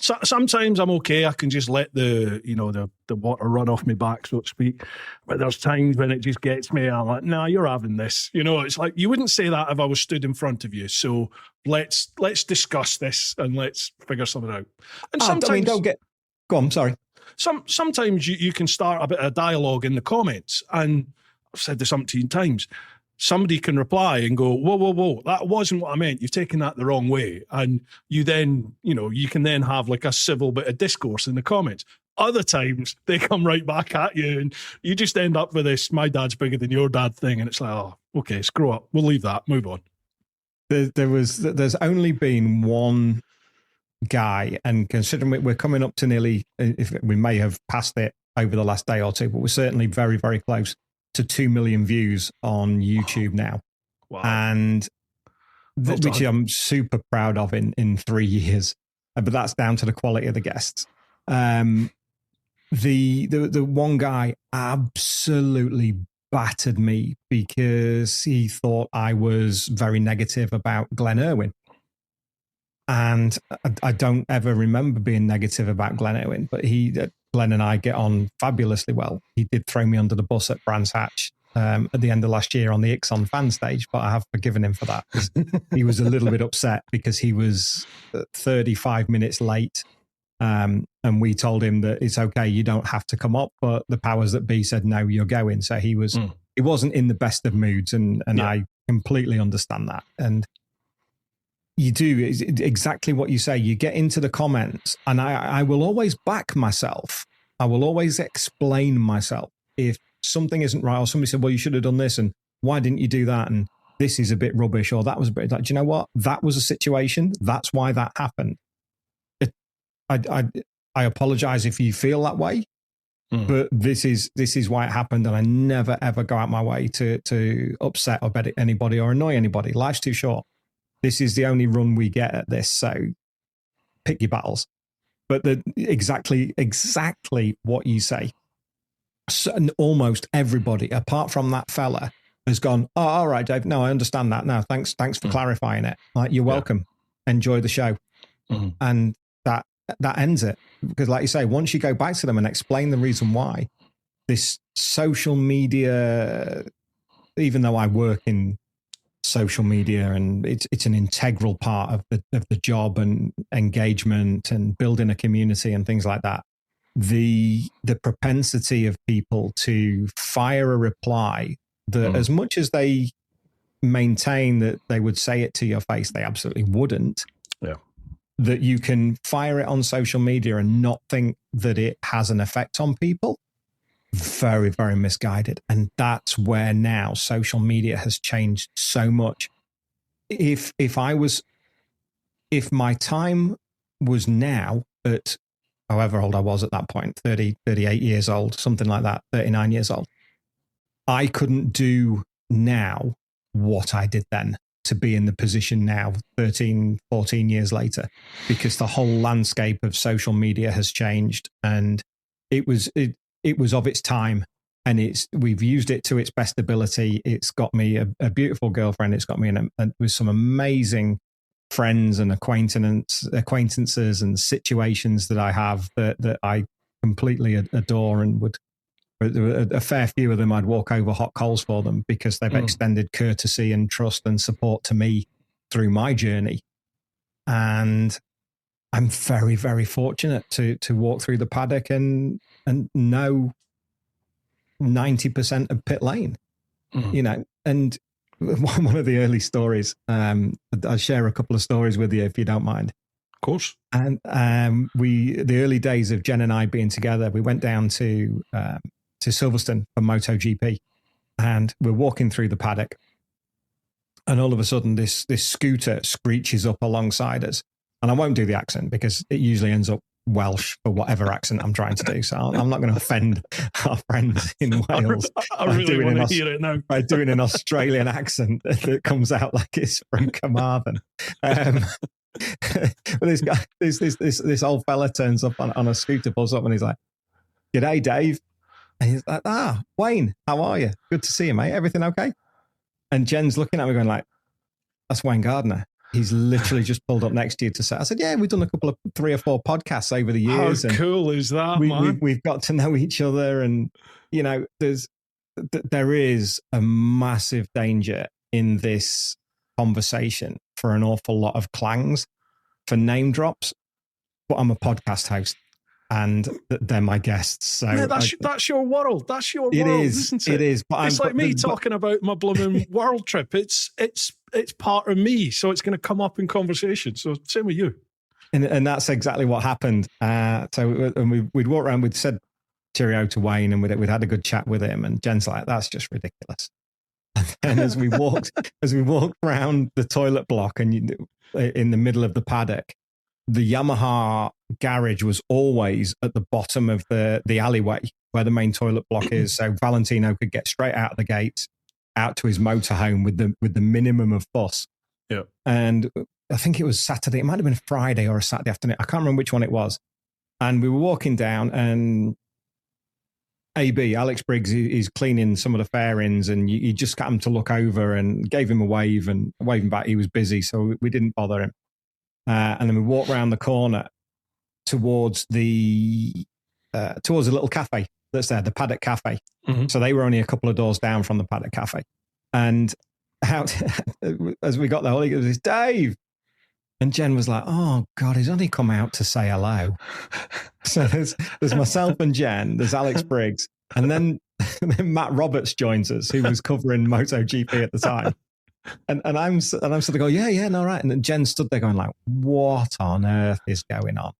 Sometimes I'm okay. I can just let the water run off my back, so to speak. But there's times when it just gets me. I'm like, nah, you're having this. It's like, you wouldn't say that if I was stood in front of you. So let's discuss this and let's figure something out. And sometimes, go on. Sorry. Sometimes you can start a bit of dialogue in the comments, and I've said this umpteen times. Somebody can reply and go, whoa, that wasn't what I meant. You've taken that the wrong way. And you then, you can then have like a civil bit of discourse in the comments. Other times they come right back at you and you just end up with this, my dad's bigger than your dad thing. And it's like, oh, okay, screw up. We'll leave that. Move on. There's only been one guy, and considering we're coming up to nearly, if we may have passed it over the last day or two, but we're certainly very, very close to 2 million views on YouTube now. Wow. And which I'm super proud of in 3 years. But that's down to the quality of the guests. The one guy absolutely battered me because he thought I was very negative about Glenn Irwin. And I don't ever remember being negative about Glenn Irwin, but Glenn and I get on fabulously well. He did throw me under the bus at Brands Hatch at the end of last year on the Ixon fan stage, but I have forgiven him for that. He was a little bit upset because he was 35 minutes late. And we told him that it's okay, you don't have to come up, but the powers that be said, no, you're going. So he wasn't in the best of moods, and I completely understand that. And you do exactly what you say. You get into the comments, and I will always back myself. I will always explain myself. If something isn't right, or somebody said, well, you should have done this, and why didn't you do that? And this is a bit rubbish, or that was a bit like, do you know what? That was a situation. That's why that happened. I apologize if you feel that way, but this is why it happened. And I never, ever go out my way to upset or bet anybody or annoy anybody. Life's too short. This is the only run we get at this. So pick your battles. But exactly what you say. So, and almost everybody, apart from that fella, has gone, oh, all right, Dave. No, I understand that. No, thanks for clarifying it. Like, you're welcome. Enjoy the show. And that ends it. Because like you say, once you go back to them and explain the reason why, this social media, even though I work in social media and it's an integral part of the job and engagement and building a community and things like that, the propensity of people to fire a reply that as much as they maintain that they would say it to your face, they absolutely wouldn't. Yeah. That you can fire it on social media and not think that it has an effect on people. Very, very misguided. And that's where now social media has changed so much. If my time was now at however old I was at that point, 30, 38 years old, something like that, 39 years old, I couldn't do now what I did then to be in the position now, 13, 14 years later, because the whole landscape of social media has changed, and it was of its time, and we've used it to its best ability. It's got me a beautiful girlfriend. It's got me with some amazing friends and acquaintances and situations that I have that I completely adore, and would. A fair few of them, I'd walk over hot coals for them because they've extended courtesy and trust and support to me through my journey. And I'm very, very fortunate to walk through the paddock and know 90% of pit lane, you know. And one of the early stories, I'll share a couple of stories with you if you don't mind. Of course. And the early days of Jen and I being together, we went down to Silverstone for MotoGP, and we're walking through the paddock, and all of a sudden this scooter screeches up alongside us. And I won't do the accent because it usually ends up Welsh for whatever accent I'm trying to do. So I'm not going to offend our friends in Wales. I really want to hear it now. By doing an Australian accent that comes out like it's from Carmarthen. But this old fella turns up on a scooter, pulls up, and he's like, "G'day, Dave." And he's like, Wayne, how are you? Good to see you, mate. Everything okay? And Jen's looking at me going like, that's Wayne Gardner. He's literally just pulled up next to you to say, I said, yeah, we've done a couple of 3 or 4 podcasts over the years. How cool is that, man? We've got to know each other. And, you know, there is a massive danger in this conversation for an awful lot of clangs, for name drops. But I'm a podcast host. And they're my guests. So yeah, that's your world. That's your world, isn't it? It is. But it's like me talking about my blooming world trip. It's part of me, so it's going to come up in conversation. So same with you. And that's exactly what happened. We'd walk around. We'd said cheerio to Wayne, and we'd had a good chat with him. And Jen's like, "That's just ridiculous." And then as we walked around the toilet block and in the middle of the paddock, the Yamaha garage was always at the bottom of the alleyway where the main toilet block is. So Valentino could get straight out of the gates, out to his motorhome with the minimum of fuss. Yeah. And I think it was Saturday. It might have been Friday or a Saturday afternoon. I can't remember which one it was. And we were walking down, and AB, Alex Briggs, is cleaning some of the fairings, and you just got him to look over and gave him a wave and waving back. He was busy, so we didn't bother him. And then we walked around the corner towards the little cafe that's there, the Paddock Cafe. Mm-hmm. So they were only a couple of doors down from the Paddock Cafe. And as we got there, all he goes, Dave. And Jen was like, oh, God, he's only come out to say hello. So there's myself and Jen, there's Alex Briggs, and then Matt Roberts joins us, who was covering MotoGP at the time. And I'm sort of going, yeah, no, right. And then Jen stood there going like, what on earth is going on?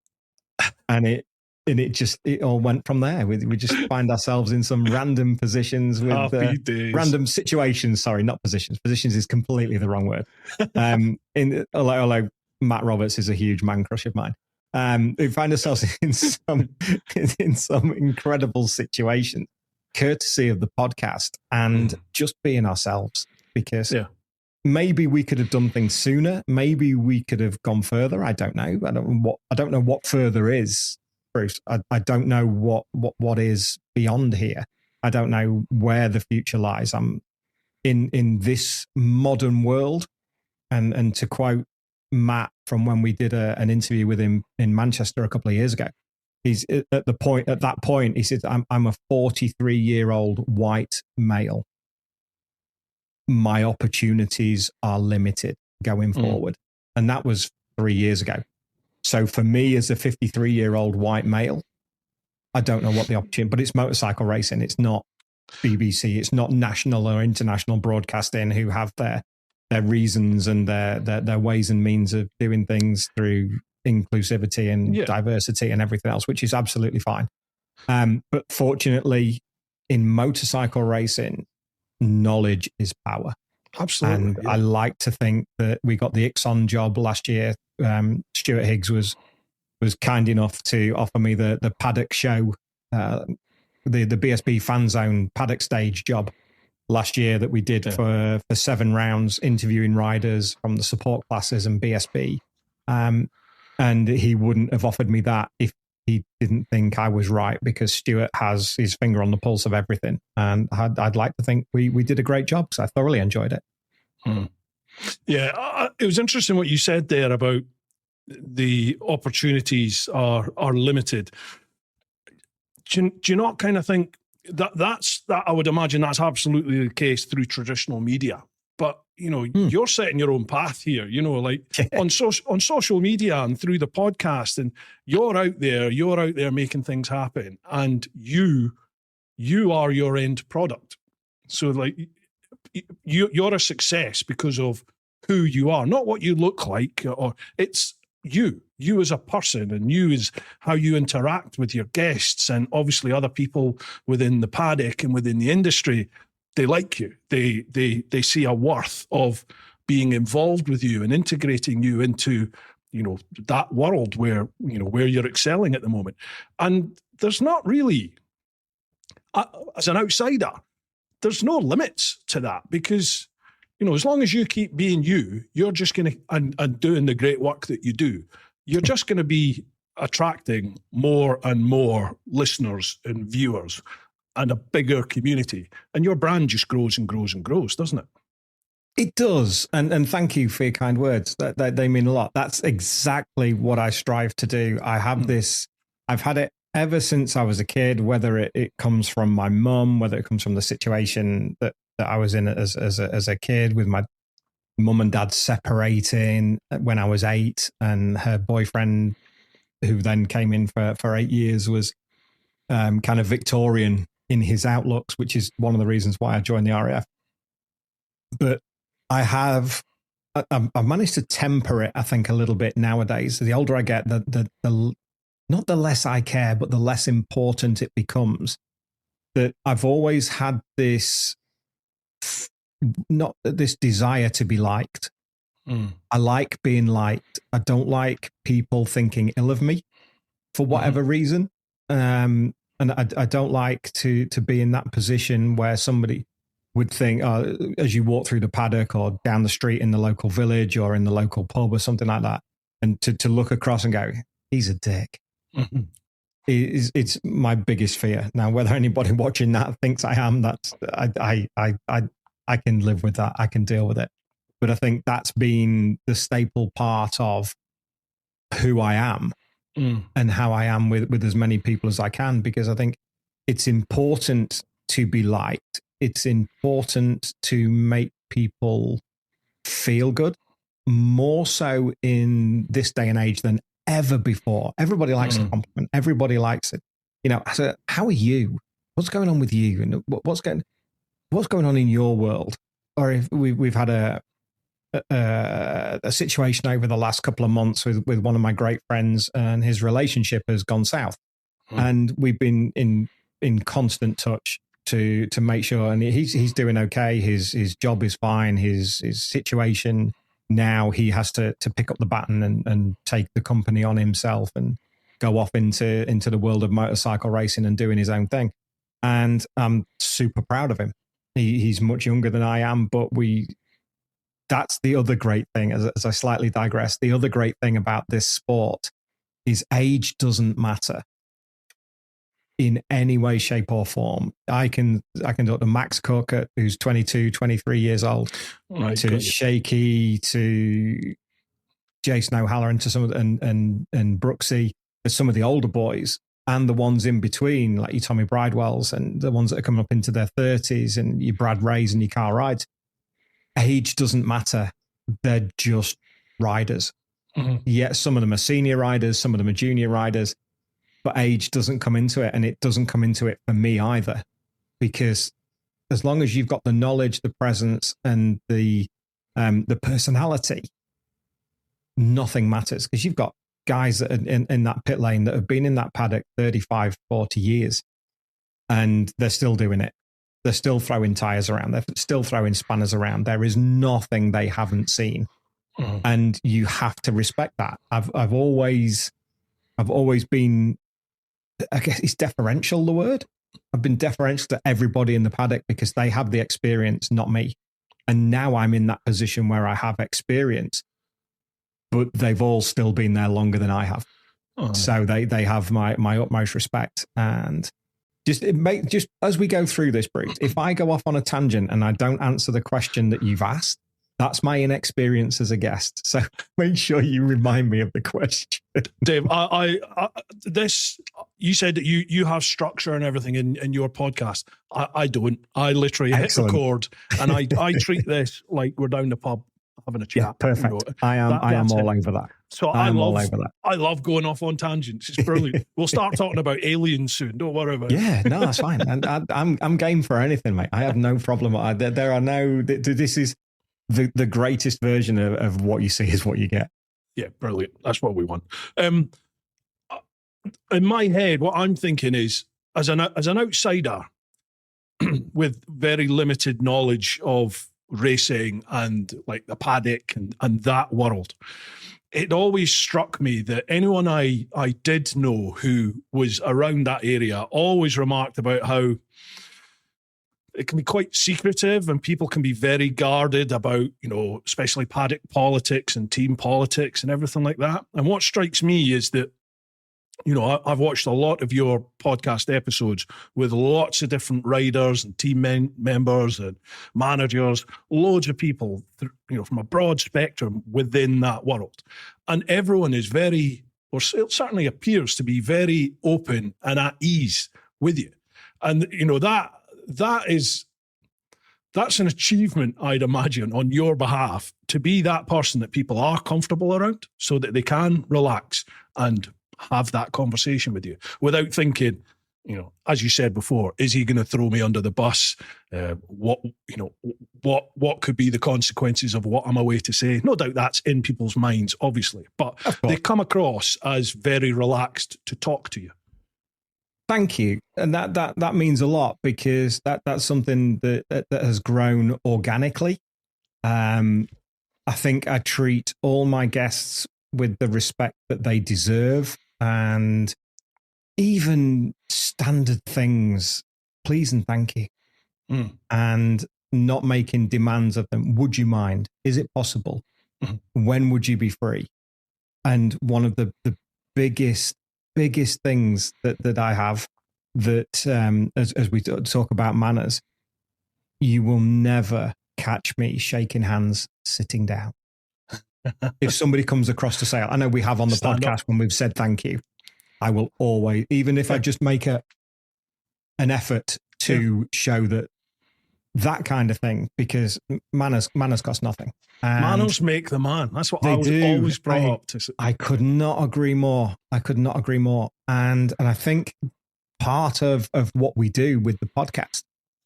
And it all went from there. We just find ourselves in some random positions with random situations. Sorry, not positions. Positions is completely the wrong word. Although Matt Roberts is a huge man crush of mine. We find ourselves in some incredible situations, courtesy of the podcast and just being ourselves. Because maybe we could have done things sooner. Maybe we could have gone further. I don't know. I don't know what further is, Bruce. I don't know what is beyond here. I don't know where the future lies. I'm in this modern world, and to quote Matt from when we did an interview with him in Manchester a couple of years ago, he's at that point he said, I'm a 43-year-old white male. My opportunities are limited going forward. And that was 3 years ago. So for me as a 53-year-old white male, I don't know what the opportunity, but it's motorcycle racing. It's not BBC. It's not national or international broadcasting who have their reasons and their ways and means of doing things through inclusivity and diversity and everything else, which is absolutely fine. But fortunately, in motorcycle racing, knowledge is power. Absolutely. And I like to think that we got the Ixon job last year. Stuart Higgs was kind enough to offer me the Paddock show, the BSB fan zone Paddock stage job last year that we did for 7 rounds, interviewing riders from the support classes and BSB. And he wouldn't have offered me that if he didn't think I was right, because Stuart has his finger on the pulse of everything. And I'd like to think we did a great job, because I thoroughly enjoyed it. Yeah, it was interesting what you said there about the opportunities are limited. Do you not kind of think that I would imagine that's absolutely the case through traditional media? But, you're setting your own path here, like on social media and through the podcast, and you're out there making things happen, and you are your end product. So like you're a success because of who you are, not what you look like, or it's you as a person, and you is how you interact with your guests, and obviously other people within the paddock and within the industry. They like you. They see a worth of being involved with you and integrating you into, that world where you're excelling at the moment. And there's not really, as an outsider, there's no limits to that, because, as long as you keep being you're just going to, and doing the great work that you do, you're just going to be attracting more and more listeners and viewers and a bigger community, and your brand just grows and grows and grows, doesn't it? It does. And thank you for your kind words. That they mean a lot. That's exactly what I strive to do. I have this, I've had it ever since I was a kid, whether it comes from my mum, whether it comes from the situation that I was in as a kid, with my mum and dad separating when I was 8, and her boyfriend, who then came in for 8 years, was kind of Victorian in his outlooks, which is one of the reasons why I joined the RAF. But I've managed to temper it, I think, a little bit nowadays. The older I get, the not the less I care, but the less important it becomes. That I've always had this desire to be liked. I like being liked. I don't like people thinking ill of me for whatever reason. And I don't like to be in that position where somebody would think, as you walk through the paddock or down the street in the local village or in the local pub or something like that, and to look across and go, he's a dick. it's my biggest fear. Now, whether anybody watching that thinks I am, I can live with that. I can deal with it. But I think that's been the staple part of who I am and how I am with as many people as I can, because I think it's important to be liked. It's important to make people feel good, more so in this day and age than ever before. Everybody likes a compliment. Everybody likes it. You know, so how are you? What's going on with you? And what's going on in your world? Or if we've had a situation over the last couple of months with one of my great friends, and his relationship has gone south, and we've been in constant touch to make sure, and he's doing okay. His job is fine. His situation now, he has to pick up the baton and take the company on himself and go off into the world of motorcycle racing and doing his own thing. And I'm super proud of him. He's much younger than I am, but that's the other great thing, as I slightly digress. The other great thing about this sport is age doesn't matter in any way, shape or form. I can talk to Max Cook, who's 22, 23 years old, right, to Shaky, to Jason O'Halloran, to some of and Brooksy, to some of the older boys, and the ones in between, like your Tommy Bridewells and the ones that are coming up into their 30s, and your Brad Rays and your Carl Rides. Age doesn't matter. They're just riders. Yet some of them are senior riders, some of them are junior riders, but age doesn't come into it, and it doesn't come into it for me either, because as long as you've got the knowledge, the presence, and the personality, nothing matters, because you've got guys that are in that pit lane that have been in that paddock 35, 40 years, and they're still doing it. They're still throwing tires around. They're still throwing spanners around. There is nothing they haven't seen, and you have to respect that. I've always been, I guess it's deferential, the word. I've been deferential to everybody in the paddock because they have the experience, not me. And now I'm in that position where I have experience, but they've all still been there longer than I have. So they have my utmost respect. And just as we go through this, Bruce, if I go off on a tangent and I don't answer the question that you've asked, that's my inexperience as a guest. So make sure you remind me of the question. Dave, this, you said that you have structure and everything in your podcast. I don't. I literally hit record, and I treat this like we're down the pub having a chat. Yeah, perfect. You know, I am all over that. So I love going off on tangents. It's brilliant. We'll start talking about aliens soon. Don't worry about it. Yeah, no, that's fine. And I'm game for anything, mate. I have no problem. There are no. This is the greatest version of what you see is what you get. Yeah, brilliant. That's what we want. In my head, what I'm thinking is, as an outsider with very limited knowledge of racing and like the paddock and that world, it always struck me that anyone I did know who was around that area always remarked about how it can be quite secretive and people can be very guarded about, you know, especially paddock politics and team politics and everything like that. And what strikes me is that, you know, I've watched a lot of your podcast episodes with lots of different riders and team members and managers, loads of people, you know, from a broad spectrum within that world. And everyone is very, or certainly appears to be very open and at ease with you. And, you know, that's an achievement, I'd imagine, on your behalf, to be that person that people are comfortable around so that they can relax and have that conversation with you without thinking, you know, as you said before, is he going to throw me under the bus? What could be the consequences of what I'm away to say? No doubt that's in people's minds, obviously, but they come across as very relaxed to talk to you. Thank you. And that means a lot, because that's something that has grown organically. I think I treat all my guests with the respect that they deserve, and even standard things, please and thank you, and not making demands of them. Would you mind? Is it possible? When would you be free? And one of the biggest biggest things that I have that, as we talk about manners, you will never catch me shaking hands sitting down. If somebody comes across to say, I know we have on the podcast when we've said thank you, I will always, even if I just make an effort to show that kind of thing, because manners cost nothing. And manners make the man. That's what I was always brought up to. I could not agree more. And I think part of what we do with the podcast,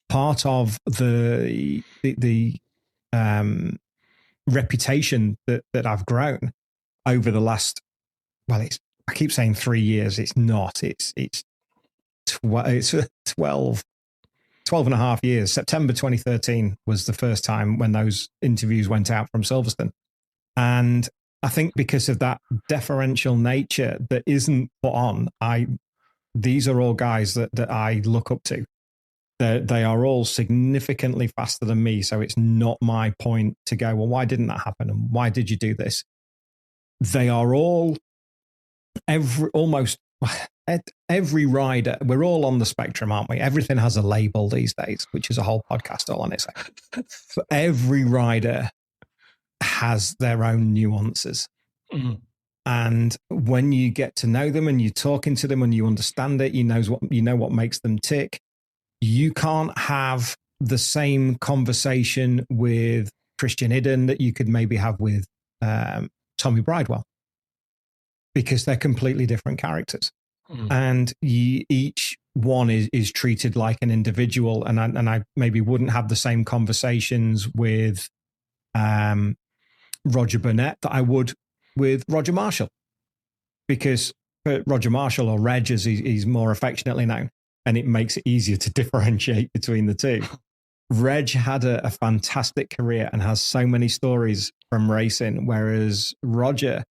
part of the reputation that I've grown over the last, I keep saying 3 years. It's not. It's 12 and a half years. September 2013 was the first time when those interviews went out from Silverstone. And I think because of that deferential nature that isn't put on, these are all guys that I look up to. They are all significantly faster than me. So it's not my point to go, well, why didn't that happen? And why did you do this? They are all almost every rider, we're all on the spectrum, aren't we? Everything has a label these days, which is a whole podcast all on its own. So every rider has their own nuances. Mm-hmm. And when you get to know them and you're talking to them and you understand it, you know what makes them tick. You can't have the same conversation with Christian Hidden that you could maybe have with Tommy Bridewell, because they're completely different characters. And each one is treated like an individual, and I maybe wouldn't have the same conversations with Roger Burnett that I would with Roger Marshall, because Roger Marshall, or Reg as he's more affectionately known, and it makes it easier to differentiate between the two. Reg had a fantastic career and has so many stories from racing, whereas Roger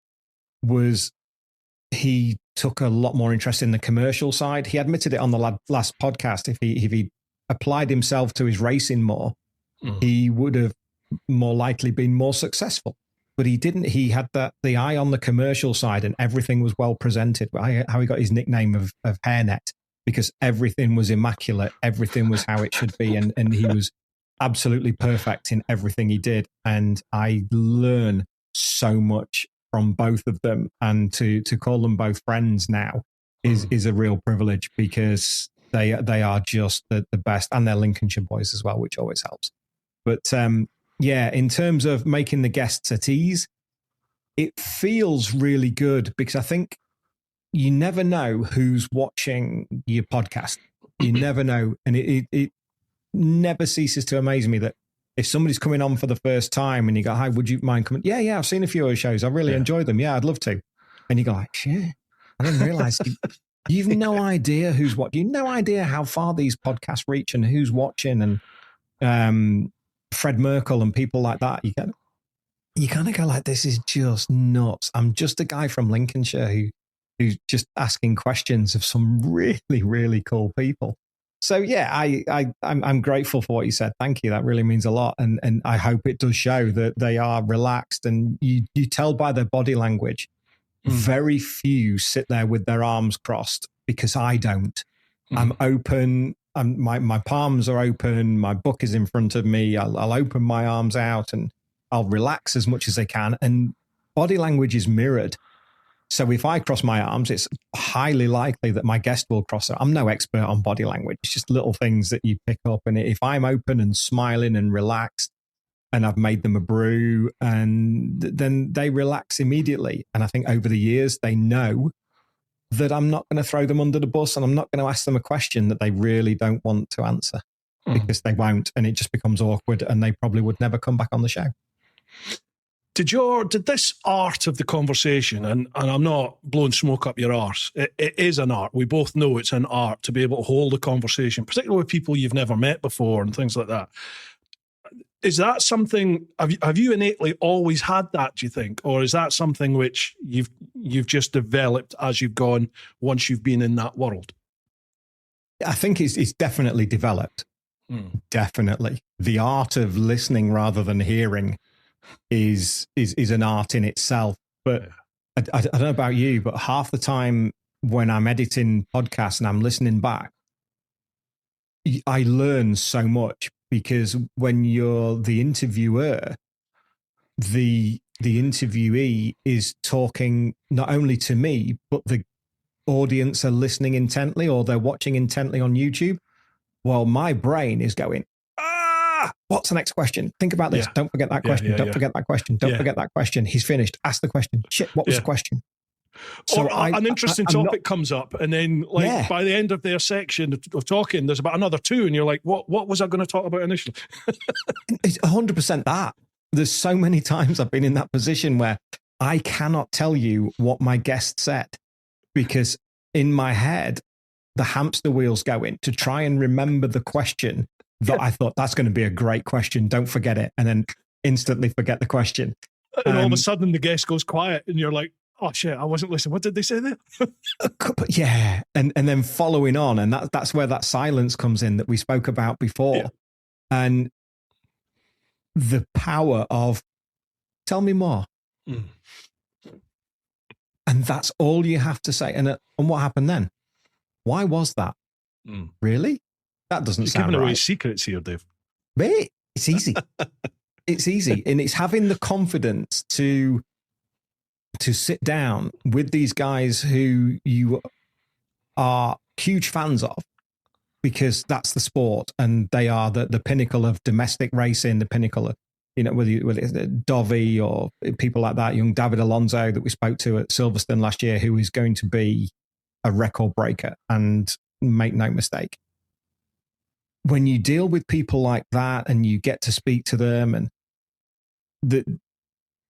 he took a lot more interest in the commercial side. He admitted it on the last podcast. If he applied himself to his racing more, he would have more likely been more successful. But he didn't. He had the eye on the commercial side, and everything was well presented. How he got his nickname of Hairnet, because everything was immaculate. Everything was how it should be. And he was absolutely perfect in everything he did. And I learn so much from both of them, and to call them both friends now is a real privilege, because they are just the best, and they're Lincolnshire boys as well, which always helps. But in terms of making the guests at ease, it feels really good, because I think you never know who's watching your podcast. You never know. And it never ceases to amaze me that if somebody's coming on for the first time and you go, hi, would you mind coming? Yeah, I've seen a few of your shows. I really enjoyed them. Yeah, I'd love to. And you go like, shit, I didn't realize you've no idea who's watching. You've no idea how far these podcasts reach and who's watching. And Fred Merkel and people like that. You kind of go like, this is just nuts. I'm just a guy from Lincolnshire who's just asking questions of some really, really cool people. So yeah, I'm grateful for what you said. Thank you. That really means a lot. And I hope it does show that they are relaxed, and you tell by their body language. Very few sit there with their arms crossed, because I don't. I'm open. My palms are open. My book is in front of me. I'll open my arms out and I'll relax as much as I can. And body language is mirrored. So if I cross my arms, it's highly likely that my guest will cross it. I'm no expert on body language. It's just little things that you pick up. And if I'm open and smiling and relaxed, and I've made them a brew, and then they relax immediately. And I think over the years, they know that I'm not going to throw them under the bus, and I'm not going to ask them a question that they really don't want to answer, because they won't. And it just becomes awkward, and they probably would never come back on the show. Did this art of the conversation, and I'm not blowing smoke up your arse, it is an art. We both know it's an art to be able to hold a conversation, particularly with people you've never met before and things like that. Is that something, have you innately always had that, do you think? Or is that something which you've just developed as you've gone, once you've been in that world? I think it's definitely developed. Definitely. The art of listening rather than hearing is an art in itself. But I don't know about you, but half the time when I'm editing podcasts and I'm listening back, I learn so much, because when you're the interviewer, the interviewee is talking not only to me, but the audience are listening intently, or they're watching intently on YouTube. Well, my brain is going, what's the next question? Think about this. Yeah. Don't forget that question. Don't forget that question. Don't forget that question. He's finished. Ask the question. Shit, what was the question? So or an interesting topic comes up, and then by the end of their section of talking, there's about another 2, and you're like, what was I going to talk about initially? It's 100% that. There's so many times I've been in that position where I cannot tell you what my guest said, because in my head, the hamster wheel's going to try and remember the question that I thought, that's going to be a great question. Don't forget it. And then instantly forget the question. And all of a sudden the guest goes quiet and you're like, oh shit, I wasn't listening. What did they say there? Yeah. And then following on, and that's where that silence comes in that we spoke about before. Yeah. And the power of, tell me more. Mm. And that's all you have to say. And what happened then? Why was that? Mm. Really? That doesn't sound right. You're giving away secrets here, Dave. Mate, it's easy. It's easy. And it's having the confidence to sit down with these guys who you are huge fans of, because that's the sport, and they are the pinnacle of domestic racing, the pinnacle of, whether it's Dovey or people like that, young David Alonso that we spoke to at Silverstone last year, who is going to be a record breaker, and make no mistake. When you deal with people like that and you get to speak to them, and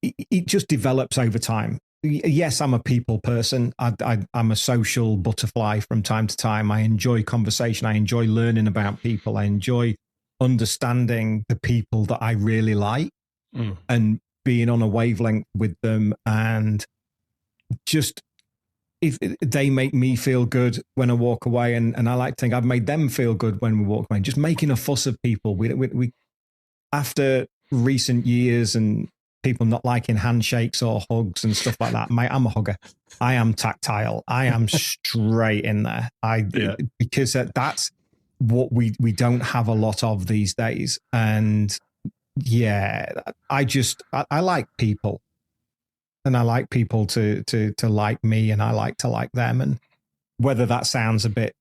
it just develops over time. Yes, I'm a people person. I'm a social butterfly from time to time. I enjoy conversation. I enjoy learning about people. I enjoy understanding the people that I really like and being on a wavelength with them. And just, if they make me feel good when I walk away, and I like to think I've made them feel good when we walk away. Just making a fuss of people. We after recent years and people not liking handshakes or hugs and stuff like that, mate, I'm a hugger. I am tactile. I am straight in there. Because that's what we don't have a lot of these days. And I like people. And I like people to like me, and I like to like them. And whether that sounds a bit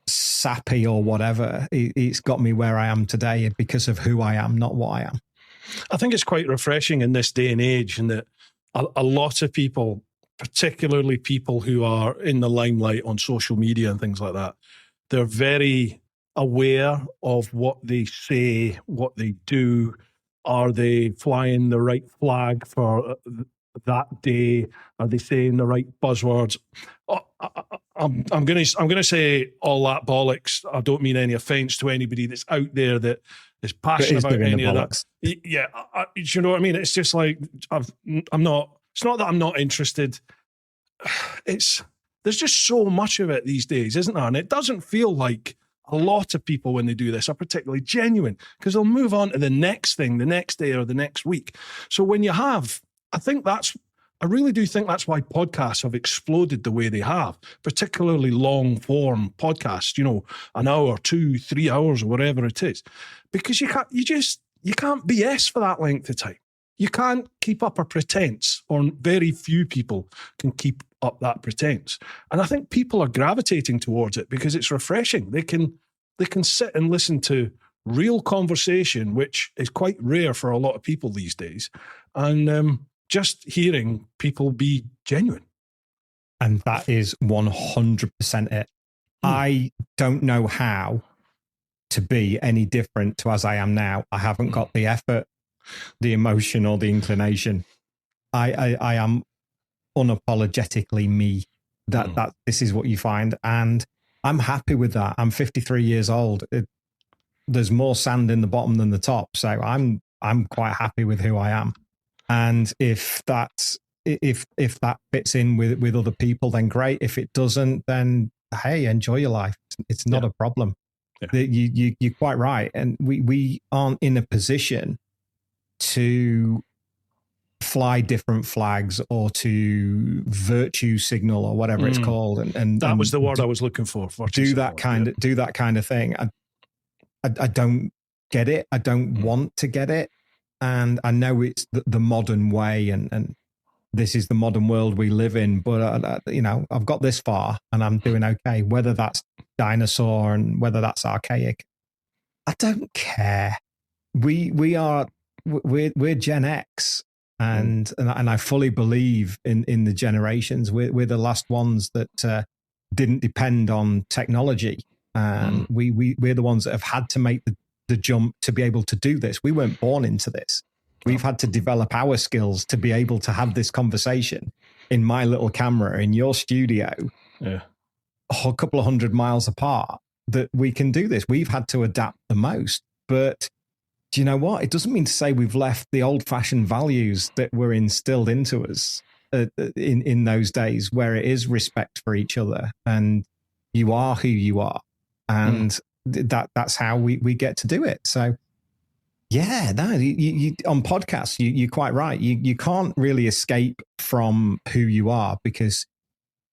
sappy or whatever, it's got me where I am today because of who I am, not what I am. I think it's quite refreshing in this day and age, and that a lot of people, particularly people who are in the limelight on social media and things like that, they're very aware of what they say, what they do. Are they flying the right flag for that day? Are they saying the right buzzwords? I'm gonna say all that bollocks. I don't mean any offence to anybody that's out there that is passionate about any of that. Yeah, you know what I mean? It's just like I'm not. It's not that I'm not interested. There's just so much of it these days, isn't there? And it doesn't feel like a lot of people, when they do this, are particularly genuine, because they'll move on to the next thing the next day or the next week. So when you have, I really do think that's why podcasts have exploded the way they have, particularly long form podcasts, an hour, 2, 3 hours or whatever it is, because you can't BS for that length of time. You can't keep up a pretense, or very few people can keep up that pretense. And I think people are gravitating towards it because it's refreshing. They can sit and listen to real conversation, which is quite rare for a lot of people these days. And just hearing people be genuine. And that is 100% it. I don't know how to be any different to as I am now. I haven't got the effort, the emotion, or the inclination. I am unapologetically me. That this is what you find, and I'm happy with that. I'm 53 years old. There's more sand in the bottom than the top, so I'm quite happy with who I am. And if that fits in with other people, then great. If it doesn't, then hey, enjoy your life. It's not a problem. Yeah. You're quite right, and we aren't in a position to fly different flags or to virtue signal or whatever it's called. And that was the word I was looking for. Do that kind of thing. I don't get it. I don't want to get it. And I know it's the modern way and this is the modern world we live in, but I've got this far and I'm doing okay. Whether that's dinosaur and whether that's archaic, I don't care. We're Gen X, and I fully believe in the generations. We're the last ones that didn't depend on technology, and we're the ones that have had to make the jump to be able to do this. We weren't born into this. We've had to develop our skills to be able to have this conversation in my little camera in your studio, a couple of 100 miles apart, that we can do this. We've had to adapt the most. But do you know what? It doesn't mean to say we've left the old-fashioned values that were instilled into us in those days, where it is respect for each other and you are who you are. And that's how we get to do it. So, yeah, no, you on podcasts, you're quite right. You can't really escape from who you are, because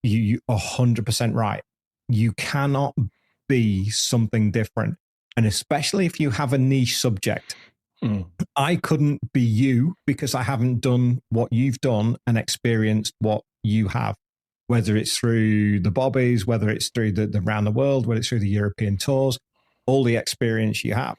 you 100% right. You cannot be something different. And especially if you have a niche subject. I couldn't be you because I haven't done what you've done and experienced what you have, whether it's through the bobbies, whether it's through the round the world, whether it's through the European tours, all the experience you have.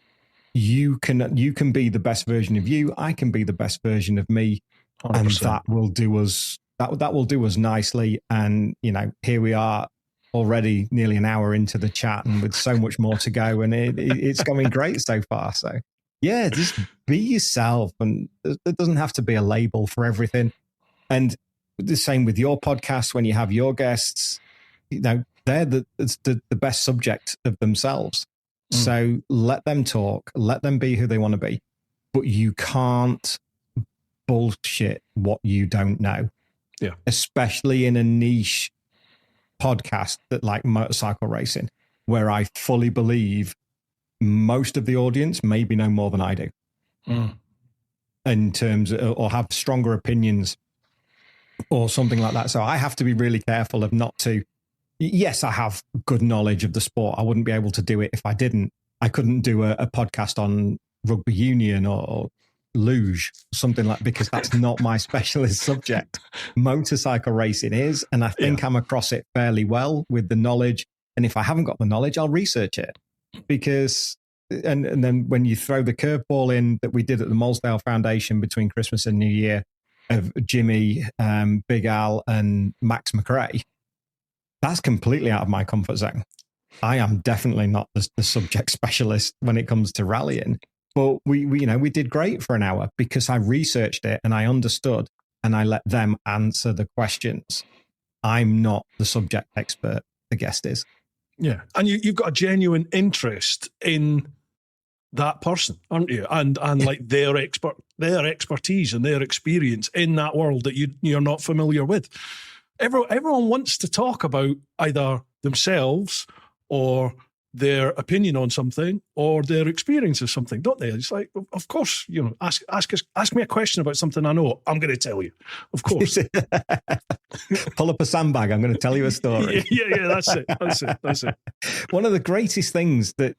You can be the best version of you. I can be the best version of me, 100%. And that will do us. That will do us nicely. And here we are, already nearly an hour into the chat, and with so much more to go, and it's going great so far. So yeah, just be yourself, and there doesn't have to be a label for everything. And the same with your podcast when you have your guests. They're the best subject of themselves. So let them talk, let them be who they want to be, but you can't bullshit what you don't know. Yeah. Especially in a niche podcast that like motorcycle racing, where I fully believe most of the audience maybe know more than I do in terms of, or have stronger opinions or something like that. So I have to be really careful of not to. Yes, I have good knowledge of the sport. I wouldn't be able to do it if I didn't. I couldn't do a podcast on rugby union or luge, something like, because that's not my specialist subject. Motorcycle racing is, and I think I'm across it fairly well with the knowledge. And if I haven't got the knowledge, I'll research it. Because, and then when you throw the curveball in that we did at the Molesdale Foundation between Christmas and New Year of Jimmy, Big Al, and Max McRae, that's completely out of my comfort zone. I am definitely not the subject specialist when it comes to rallying, but we did great for an hour because I researched it and I understood, and I let them answer the questions. I'm not the subject expert. The guest is. Yeah, and you've got a genuine interest in that person, aren't you? And like their expertise and their experience in that world that you're not familiar with. Everyone wants to talk about either themselves or their opinion on something or their experience of something, don't they? It's like, of course, ask me a question about something I know. I'm going to tell you, of course. Pull up a sandbag. I'm going to tell you a story. Yeah. That's it. One of the greatest things that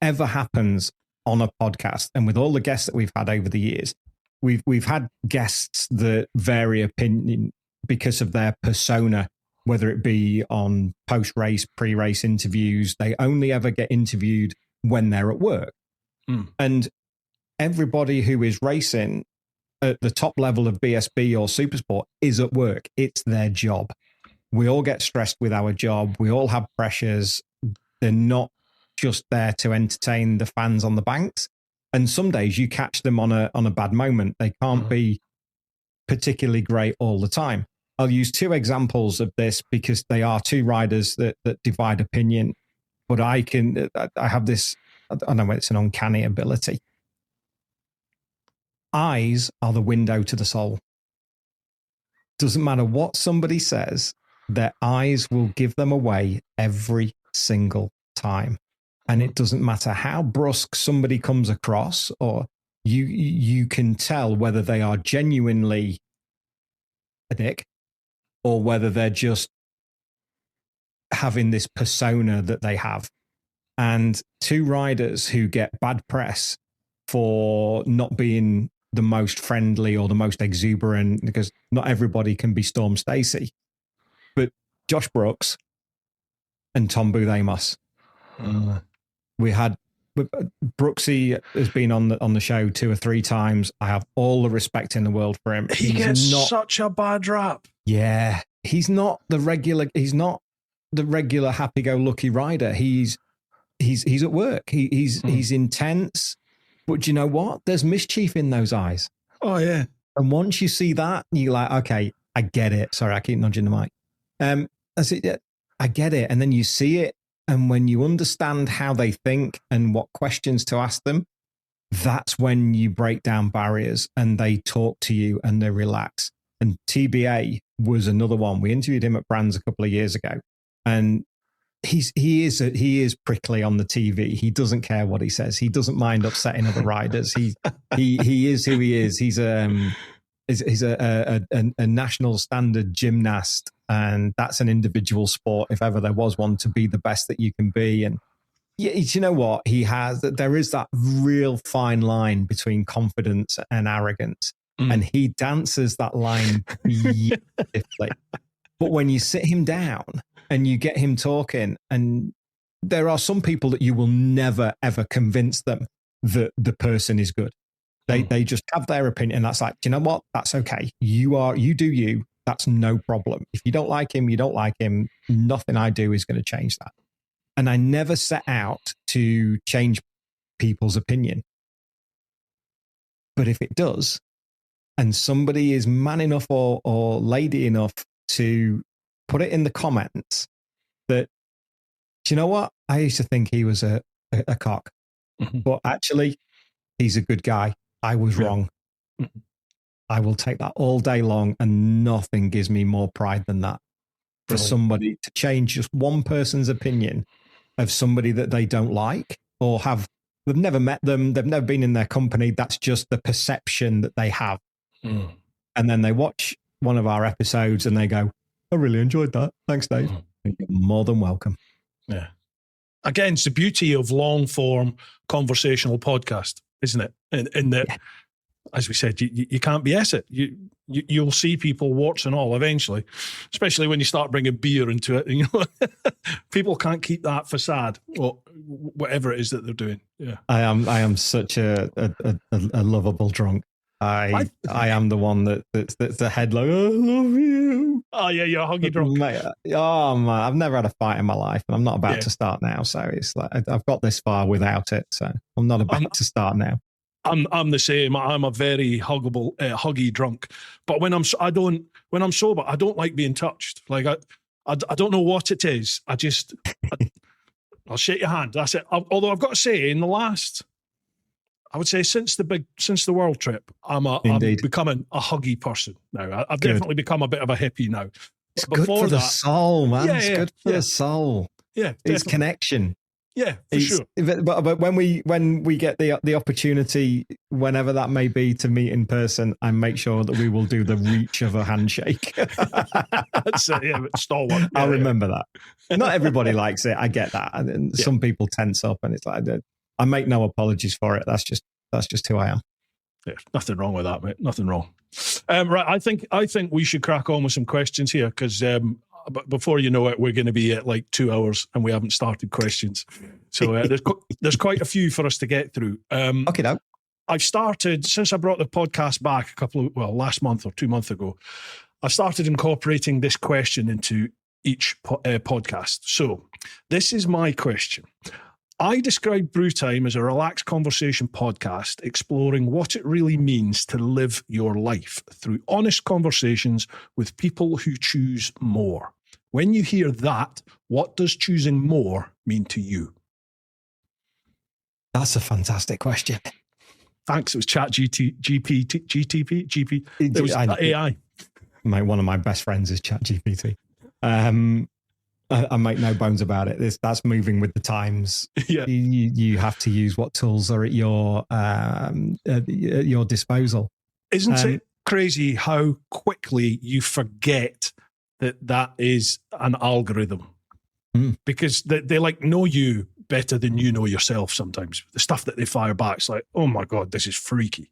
ever happens on a podcast, and with all the guests that we've had over the years, we've had guests that vary opinion because of their persona, whether it be on post-race, pre-race interviews. They only ever get interviewed when they're at work. And everybody who is racing at the top level of BSB or Supersport is at work. It's their job. We all get stressed with our job. We all have pressures. They're not just there to entertain the fans on the banks. And some days you catch them on a bad moment. They can't be particularly great all the time. I'll use two examples of this because they are two riders that divide opinion, but I have this, I don't know, it's an uncanny ability. Eyes are the window to the soul. Doesn't matter what somebody says, their eyes will give them away every single time. And it doesn't matter how brusque somebody comes across or you can tell whether they are genuinely a dick or whether they're just having this persona that they have. And two riders who get bad press for not being the most friendly or the most exuberant, because not everybody can be Storm Stacey, but Josh Brooks and Tom Booth-Amos. We had Brooksy has been on the show 2 or 3 times. I have all the respect in the world for him. He gets such a bad rap. Yeah, he's not the regular happy-go-lucky rider. He's at work. He's intense. But you know what? There's mischief in those eyes. Oh yeah. And once you see that, you're like, okay, I get it. Sorry, I keep nudging the mic. I get it. And then you see it. And when you understand how they think and what questions to ask them, that's when you break down barriers and they talk to you and they relax. And TBA was another one. We interviewed him at Brands a couple of years ago, and he is prickly on the TV. He doesn't care what he says. He doesn't mind upsetting other riders. He is who he is. He's a national standard gymnast, and that's an individual sport, if ever there was one, to be the best that you can be. And you know what? There is that real fine line between confidence and arrogance, and he dances that line beautifully. But when you sit him down and you get him talking, and there are some people that you will never, ever convince them that the person is good. They just have their opinion. And that's like, do you know what? That's okay. You do you. That's no problem. If you don't like him, you don't like him. Nothing I do is going to change that. And I never set out to change people's opinion. But if it does, and somebody is man enough or lady enough to put it in the comments that, do you know what? I used to think he was a cock, but actually he's a good guy. I was wrong. I will take that all day long, and nothing gives me more pride than that. For somebody to change just one person's opinion of somebody that they don't like or they've never met them, they've never been in their company. That's just the perception that they have. And then they watch one of our episodes and they go, I really enjoyed that. Thanks, Dave. You're more than welcome. Yeah. Again, it's the beauty of long form conversational podcast, isn't it? In that, as we said, you can't BS it. You'll see people, warts and all, eventually, especially when you start bringing beer into it. You know, people can't keep that facade or whatever it is that they're doing. Yeah, I am such a lovable drunk. I am the one that's the headline. I love you. Oh yeah, you're a huggy drunk. Mate, oh man, I've never had a fight in my life, and I'm not about to start now. So it's like I've got this far without it. So I'm not about to start now. I'm the same. I'm a very huggable, huggy drunk. But when I'm sober, I don't like being touched. Like I don't know what it is. I'll shake your hand. That's it. Although I've got to say, in the last, I would say since the world trip, I'm becoming a huggy person now. I've definitely become a bit of a hippie now. It's good for the soul, man. Yeah, it's good for the soul. Yeah, definitely. It's connection. Yeah, for sure. But when we get the opportunity, whenever that may be, to meet in person, I make sure that we will do the reach of a handshake. That's it. Yeah, stalwart. Yeah, I'll remember that. Not everybody likes it. I get that, and some people tense up, and it's like I make no apologies for it. That's just who I am. Yeah, nothing wrong with that, mate. Nothing wrong. Right, I think we should crack on with some questions here because. But before you know it, we're going to be at like 2 hours and we haven't started questions. So there's quite a few for us to get through. Okay, now. I've started, since I brought the podcast back last month or 2 months ago, I started incorporating this question into each podcast. So this is my question. I describe Bru Time as a relaxed conversation podcast exploring what it really means to live your life through honest conversations with people who choose more. When you hear that, what does choosing more mean to you? That's a fantastic question. Thanks. It was GP. It was AI. One of my best friends is ChatGPT. I make no bones about it. That's moving with the times. Yeah. You have to use what tools are at your disposal. Isn't it crazy how quickly you forget that is an algorithm? Because they like know you better than you know yourself sometimes. The stuff that they fire back, it's like, oh my God, this is freaky.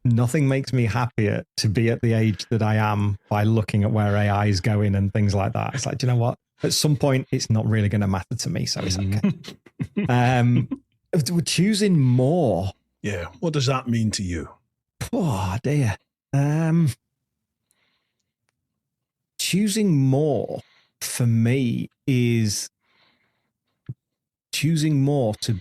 Nothing makes me happier to be at the age that I am by looking at where AI is going and things like that. It's like, do you know what? At some point, it's not really going to matter to me, so it's okay. We're choosing more. Yeah. What does that mean to you? Oh, dear. Choosing more for me is choosing more to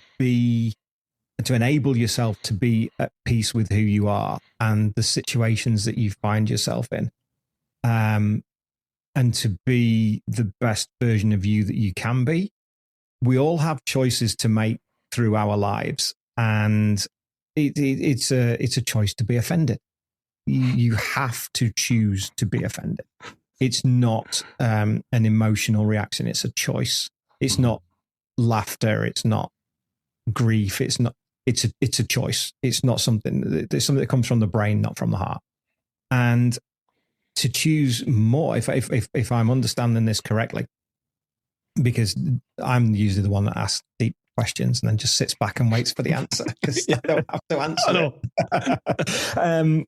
enable yourself to be at peace with who you are and the situations that you find yourself in, and to be the best version of you that you can be. We all have choices to make through our lives, and it's a choice to be offended. You have to choose to be offended. It's not an emotional reaction. It's a choice. It's not laughter. It's not grief. It's not. It's a choice. It's not something. It's something that comes from the brain, not from the heart. And to choose more, if I'm understanding this correctly, because I'm usually the one that asks deep questions and then just sits back and waits for the answer because I don't have to answer it.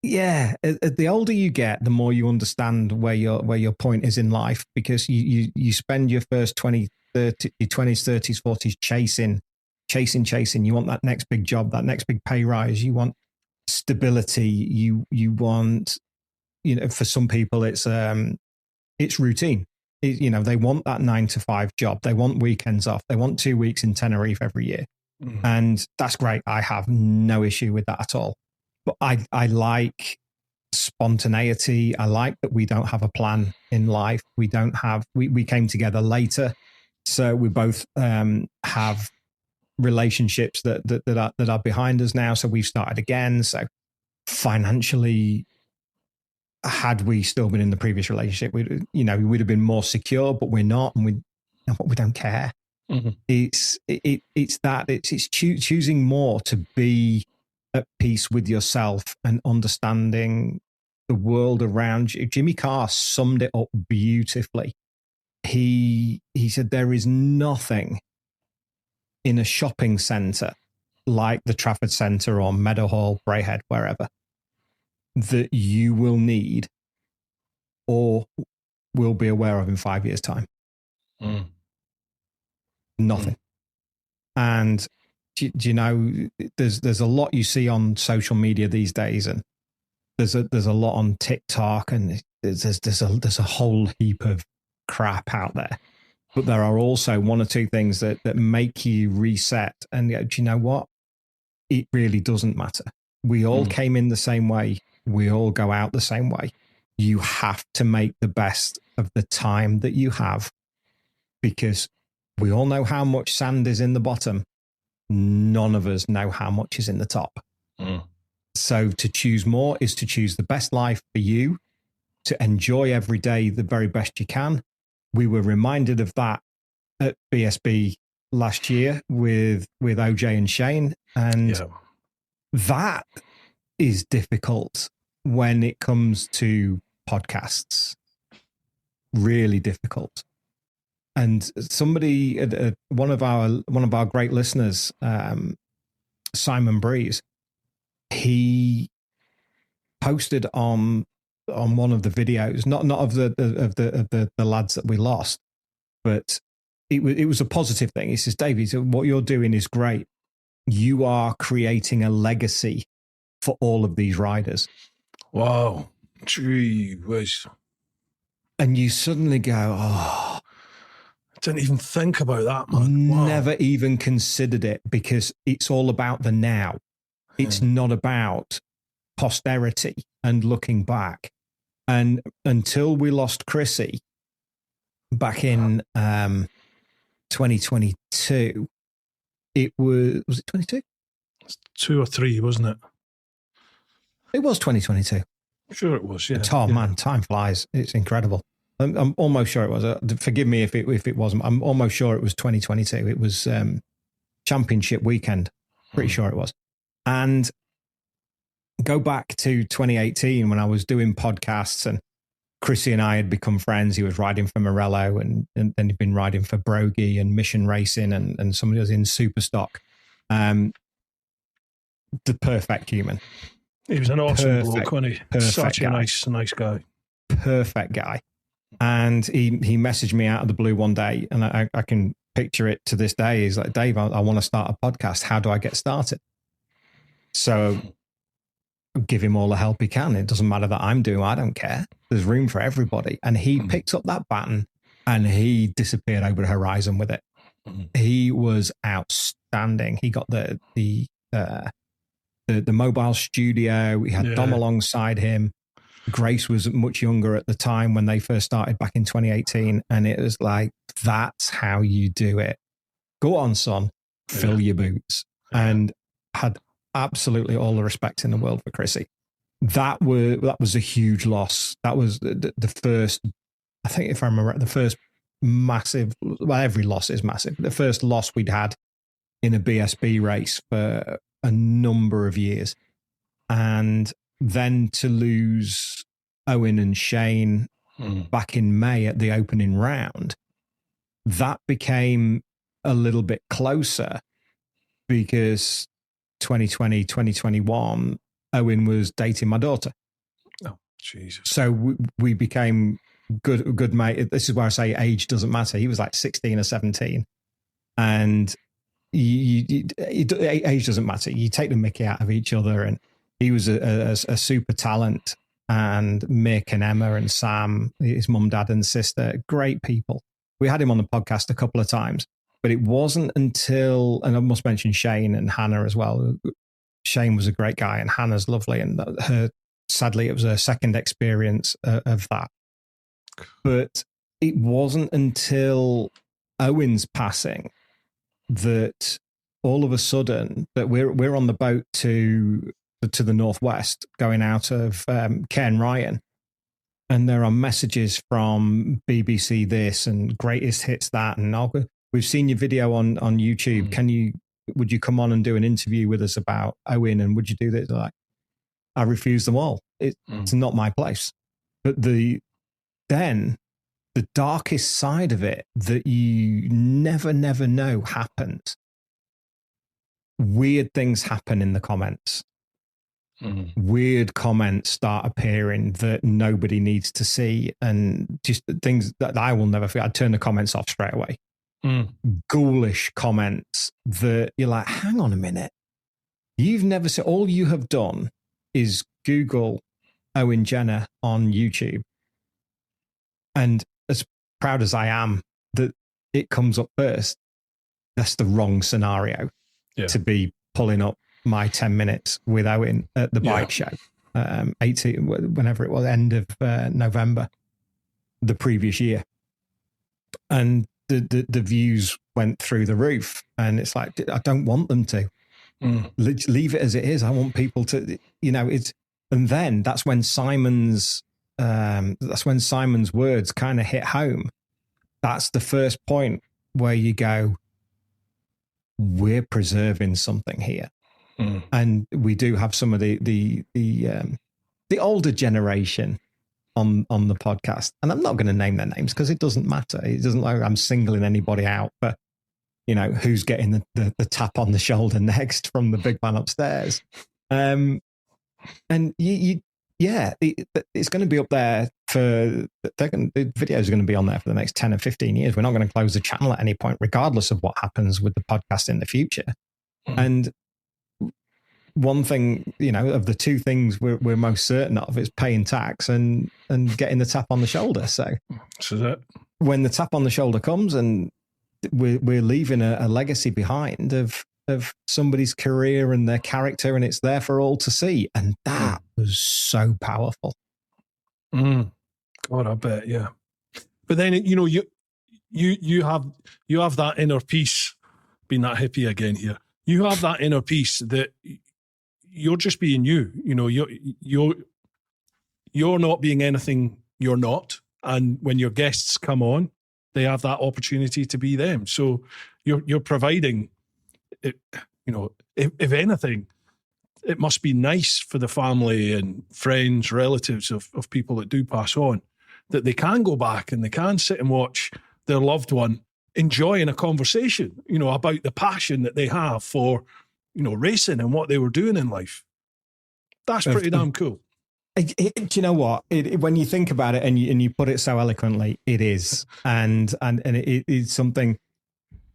Yeah, the older you get, the more you understand where your point is in life, because you spend your first 20s, 30s, 40s chasing. You want that next big job, that next big pay rise. You want stability. You want, for some people it's routine. They want that 9 to 5 job. They want weekends off. They want 2 weeks in Tenerife every year. And that's great. I have no issue with that at all. But I like spontaneity. I like that we don't have a plan in life. We came together later. So we both have relationships that are behind us now. So we've started again. So financially, had we still been in the previous relationship, we would have been more secure, but we're not, and we don't care. It's choosing more to be at peace with yourself and understanding the world around you. Jimmy Carr summed it up beautifully. He said there is nothing in a shopping centre like the Trafford Centre or Meadowhall, Braehead, wherever, that you will need or will be aware of in 5 years' time. Nothing. And do you know, there's a lot you see on social media these days, and there's a lot on TikTok, and there's a whole heap of crap out there. But there are also one or two things that make you reset. And do you know what? It really doesn't matter. We all came in the same way. We all go out the same way. You have to make the best of the time that you have, because we all know how much sand is in the bottom. None of us know how much is in the top. So to choose more is to choose the best life for you, to enjoy every day the very best you can. We were reminded of that at BSB last year with OJ and Shane. And that is difficult when it comes to podcasts. Really difficult. And somebody, one of our great listeners, Simon Breeze, he posted on one of the videos, not of the lads that we lost, but it was a positive thing. He says, Davey, what you're doing is great. You are creating a legacy for all of these riders. Wow. Gee whiz. And you suddenly go, oh, didn't even think about that, man. Wow. Never even considered it, because it's all about the now. It's not about posterity and looking back. And until we lost Chrissy back in 2022, it was it 22? 2 or 3, wasn't it? It was 2022. Sure it was, yeah. Man, time flies. It's incredible. I'm almost sure it was. Forgive me if it wasn't. I'm almost sure it was 2022. It was championship weekend. Pretty sure it was. And go back to 2018 when I was doing podcasts and Chrissy and I had become friends. He was riding for Morello and then he'd been riding for Brogy and Mission Racing and somebody was in Superstock. The perfect human. He was an awesome bloke, wasn't he? Such a guy. nice guy. Perfect guy. And he messaged me out of the blue one day, and I can picture it to this day. He's like, Dave, I want to start a podcast. How do I get started? So give him all the help he can. It doesn't matter that I'm doing. I don't care. There's room for everybody. And he picked up that baton and he disappeared over the horizon with it. He was outstanding. He got the mobile studio. He had Dom alongside him. Grace was much younger at the time when they first started back in 2018. And it was like, that's how you do it. Go on, son, fill your boots. And had absolutely all the respect in the world for Chrissy. That was a huge loss. That was the first, I think if I remember, the first massive, well, every loss is massive. The first loss we'd had in a BSB race for a number of years. And then to lose Owen and Shane back in May at the opening round, that became a little bit closer because 2020, 2021, Owen was dating my daughter. Oh, Jesus. So we became good mate. This is where I say age doesn't matter. He was like 16 or 17. And age doesn't matter. You take the mickey out of each other. And he was a super talent. And Mick and Emma and Sam, his mum, dad and sister, great people. We had him on the podcast a couple of times. But it wasn't until, and I must mention Shane and Hannah as well. Shane was a great guy and Hannah's lovely. And sadly, it was her second experience of that. But it wasn't until Owen's passing that all of a sudden that we're on the boat to the northwest going out of Ken Ryan. And there are messages from BBC this and Greatest Hits that. And we've seen your video on YouTube. Would you come on and do an interview with us about Owen? And would you do this? Like, I refuse them all. It's not my place. But then the darkest side of it that you never know happens. Weird things happen in the comments. Weird comments start appearing that nobody needs to see. And just things that I will never forget. I'd turn the comments off straight away. Ghoulish comments that you're like, hang on a minute. You've never seen, all you have done is Google Owen Jenner on YouTube. And as proud as I am that it comes up first, that's the wrong scenario to be pulling up my 10 minutes with Owen at the bike show, 18, whenever it was, end of November, the previous year. And the views went through the roof, and it's like, I don't want them to. Leave it as it is. I want people to, it's, and then that's when Simon's words kind of hit home. That's the first point where you go, we're preserving something here. And we do have some of the older generation on the podcast, and I'm not going to name their names because it doesn't matter. It doesn't like I'm singling anybody out, but who's getting the tap on the shoulder next from the big man upstairs. And it's going to be up there the videos are going to be on there for the next 10 or 15 years. We're not going to close the channel at any point, regardless of what happens with the podcast in the future. And one thing, of the two things we're most certain of is paying tax and getting the tap on the shoulder. So that when the tap on the shoulder comes, and we're leaving a legacy behind of somebody's career and their character, and it's there for all to see. And that was so powerful. God, I bet, yeah. But then you have that inner peace. Being that hippie again here, you have that inner peace that you're just being you. You're not being anything you're not. And when your guests come on, they have that opportunity to be them. So you're providing, if anything, it must be nice for the family and friends, relatives of people that do pass on, that they can go back and they can sit and watch their loved one enjoying a conversation, about the passion that they have for, racing and what they were doing in life. That's pretty damn cool. Do you know what? When you think about it and you put it so eloquently, it is, and it is something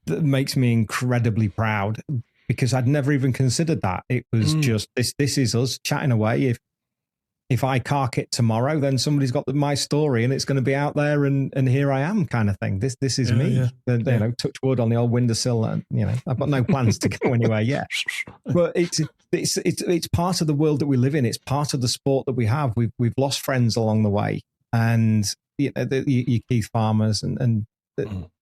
that makes me incredibly proud, because I'd never even considered that. It was just this is us chatting away. If I cark it tomorrow, then somebody's got my story and it's going to be out there, and here I am, kind of thing. This is me. Yeah. Touch wood on the old windowsill, and I've got no plans to go anywhere yet. But it's part of the world that we live in. It's part of the sport that we have. We've lost friends along the way, and your Keith Farmers and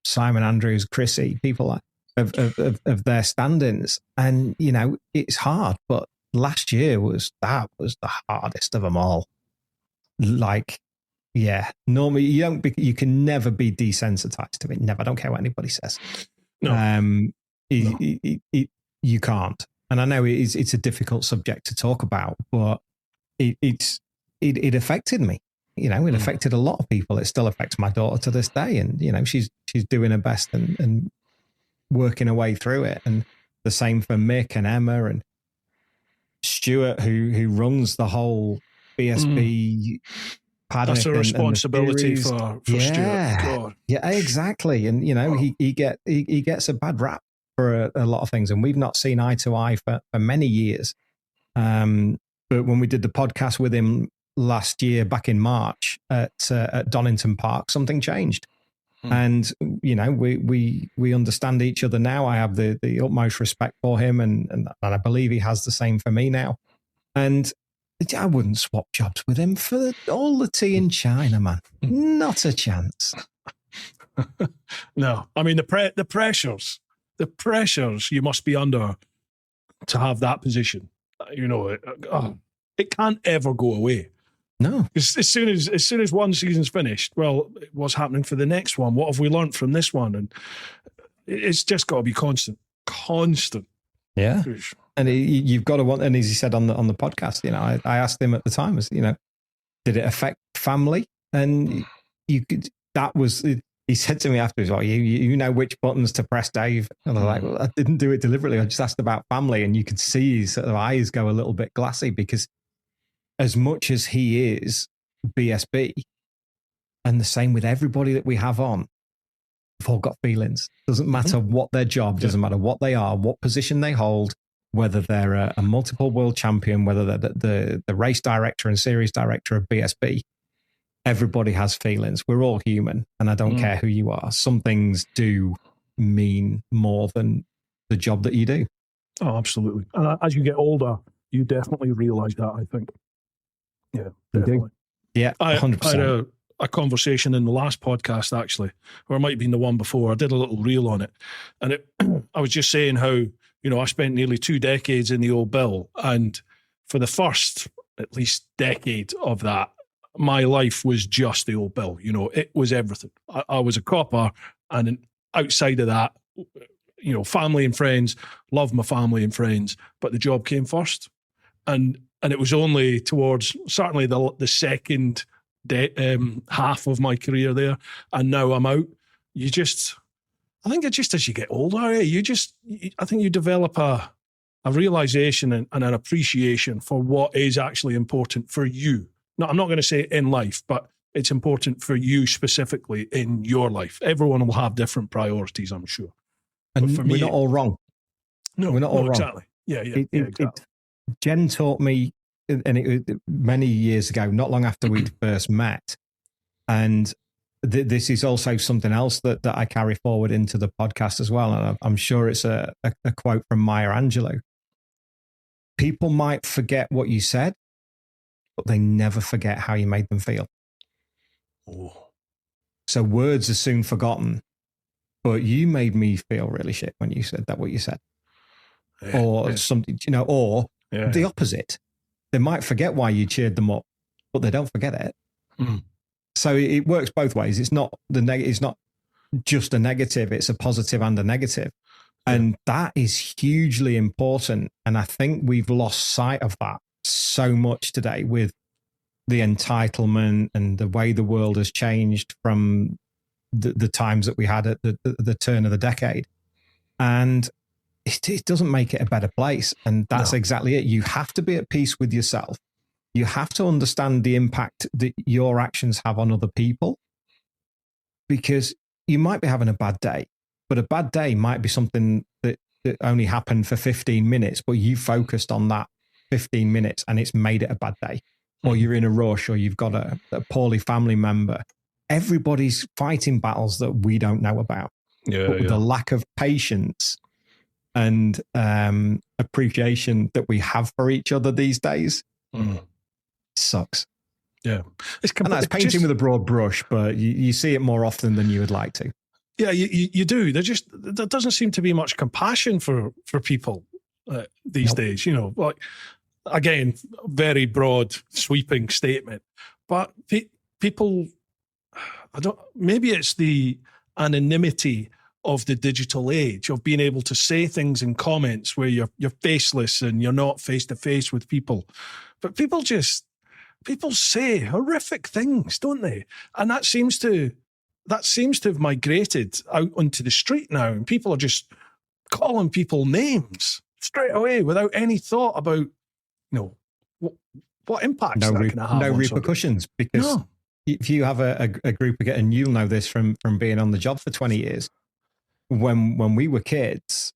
Simon Andrews, Chrissy, people like of their stand-ins, and it's hard, but last year was the hardest of them all. Normally you can never be desensitized to it. Never. I don't care what anybody says. No. You can't. And I know it's a difficult subject to talk about, but it affected me. It affected a lot of people. It still affects my daughter to this day, and she's doing her best and working her way through it. And the same for Mick and Emma and Stuart, who runs the whole BSB Paddock. That's a responsibility for Stuart. God. Yeah, exactly. And he gets a bad rap for a lot of things, and we've not seen eye to eye for many years. But when we did the podcast with him last year, back in March at Donington Park, something changed. And we understand each other now. I have the utmost respect for him, and I believe he has the same for me now. And I wouldn't swap jobs with him for all the tea in China, man. Not a chance. No, I mean the pressures you must be under to have that position. It can't ever go away. No, as soon as one season's finished, well, what's happening for the next one? What have we learned from this one? And it's just got to be constant. Yeah, and you've got to want. And as he said on the podcast, I asked him at the time, did it affect family? And you could. That was. He said to me afterwards, "Well, you know which buttons to press, Dave." And I'm like, "Well, I didn't do it deliberately. I just asked about family." And you could see his sort of eyes go a little bit glassy, because as much as he is BSB, and the same with everybody that we have on, we've all got feelings. Doesn't matter what their job, doesn't matter what they are, what position they hold, whether they're a multiple world champion, whether they're the race director and series director of BSB. Everybody has feelings. We're all human, and I don't care who you are. Some things do mean more than the job that you do. Oh, absolutely. And as you get older, you definitely realise that, I think. Yeah, definitely. Yeah, 100%. I had a conversation in the last podcast, actually, or it might have been the one before. I did a little reel on it. And I was just saying how, I spent nearly 2 decades in the old Bill. And for the first, at least, decade of that, my life was just the old Bill. It was everything. I was a copper, and outside of that, family and friends, love my family and friends, but the job came first. And it was only towards certainly the second half of my career there, and now I'm out. I think it's just as you get older, I think you develop a realization and an appreciation for what is actually important for you. No, I'm not going to say in life, but it's important for you specifically in your life. Everyone will have different priorities, I'm sure. And for me, we're not all wrong. No, we're not all wrong. Exactly. Yeah, exactly. Jen taught me, and many years ago, not long after we'd first met, and this is also something else that I carry forward into the podcast as well, and I'm sure it's a quote from Maya Angelou. People might forget what you said, but they never forget how you made them feel. Oh. So words are soon forgotten, but you made me feel really shit when you said that, what you said. Something, or the opposite. They might forget why you cheered them up, but they don't forget it. So it works both ways. It's not it's not just a negative, it's a positive and a negative. And that is hugely important. And I think we've lost sight of that so much today with the entitlement and the way the world has changed from the times that we had at the turn of the decade. And it doesn't make it a better place. And that's exactly it. You have to be at peace with yourself. You have to understand the impact that your actions have on other people, because you might be having a bad day, but a bad day might be something that only happened for 15 minutes, but you focused on that 15 minutes and it's made it a bad day. Or you're in a rush, or you've got a poorly family member. Everybody's fighting battles that we don't know about. But with the lack of patience and appreciation that we have for each other these days, it sucks. Yeah. And that's painting with a broad brush, but you see it more often than you would like to. Yeah, you do. There doesn't seem to be much compassion for people these days, you know, like, again, very broad sweeping statement, but people, maybe it's the anonymity of the digital age, of being able to say things in comments where you're faceless and you're not face to face with people. But people say horrific things, don't they? And that seems to have migrated out onto the street now, and people are just calling people names straight away without any thought about, you know, what impact that can have. No repercussions, because if you have a group of, and you'll know this from being on the job for 20 years, when we were kids,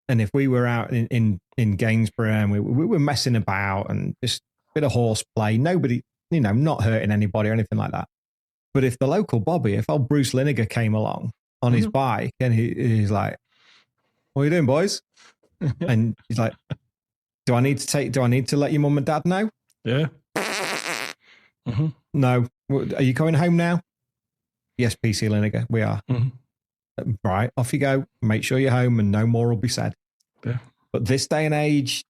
and if we were out in Gainsborough and we were messing about and just a bit of horseplay, nobody, you know, not hurting anybody or anything like that. But if the local Bobby, if old Bruce Lineker came along on his bike and he's like, "What are you doing, boys?" And he's like, Do I need to let your mum and dad know? Yeah. No. Are you going home now? Yes, PC Lineker, we are. Right, off you go. Make sure you're home and no more will be said. Yeah. But this day and age,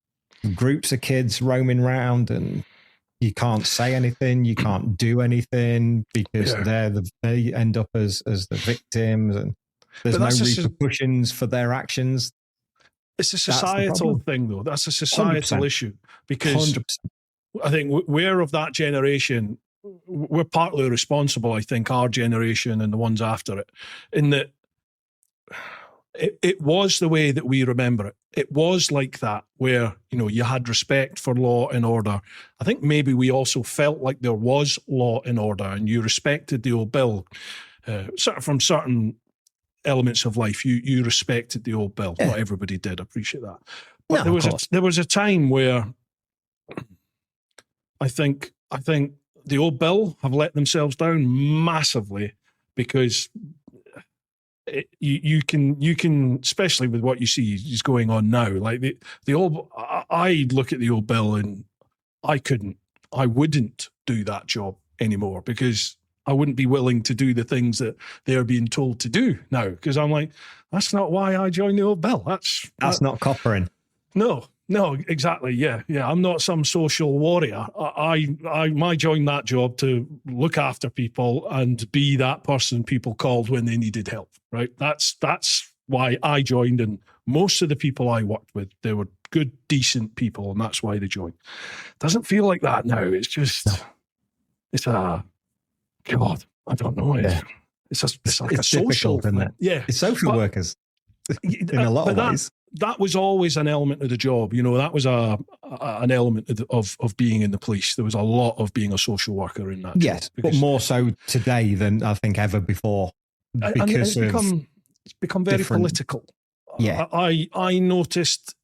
groups of kids roaming around and you can't say anything, you can't do anything because they end up as the victims, and there's no repercussions for their actions. It's a societal thing, though. That's a societal 100%. Issue, because 100%. I think we're of that generation. We're partly responsible, I think, our generation and the ones after it, in that it was the way that we remember it. It was like that, where, you know, you had respect for law and order. I think maybe we also felt like there was law and order, and you respected the old bill. From certain elements of life, you respected the old bill. Not everybody did. I appreciate that. But there was a time where I think the old bill have let themselves down massively, because you can, especially with what you see is going on now. Like the old, I look at the old bill and I wouldn't do that job anymore, because I wouldn't be willing to do the things that they're being told to do now, because I'm like, that's not why I joined the old bill. That's not coppering. No, exactly. Yeah. I'm not some social warrior. I joined that job to look after people and be that person people called when they needed help. Right. That's why I joined, and most of the people I worked with, they were good, decent people, and that's why they joined. Doesn't feel like that now. It's just, it's a God. I don't know. It's like a social thing. Yeah, it's social workers in a lot of ways. That was always an element of the job. You know, that was an element of being in the police. There was a lot of being a social worker in that. Yes, job, but more so today than I think ever before. Because it's become very political. Yeah, I noticed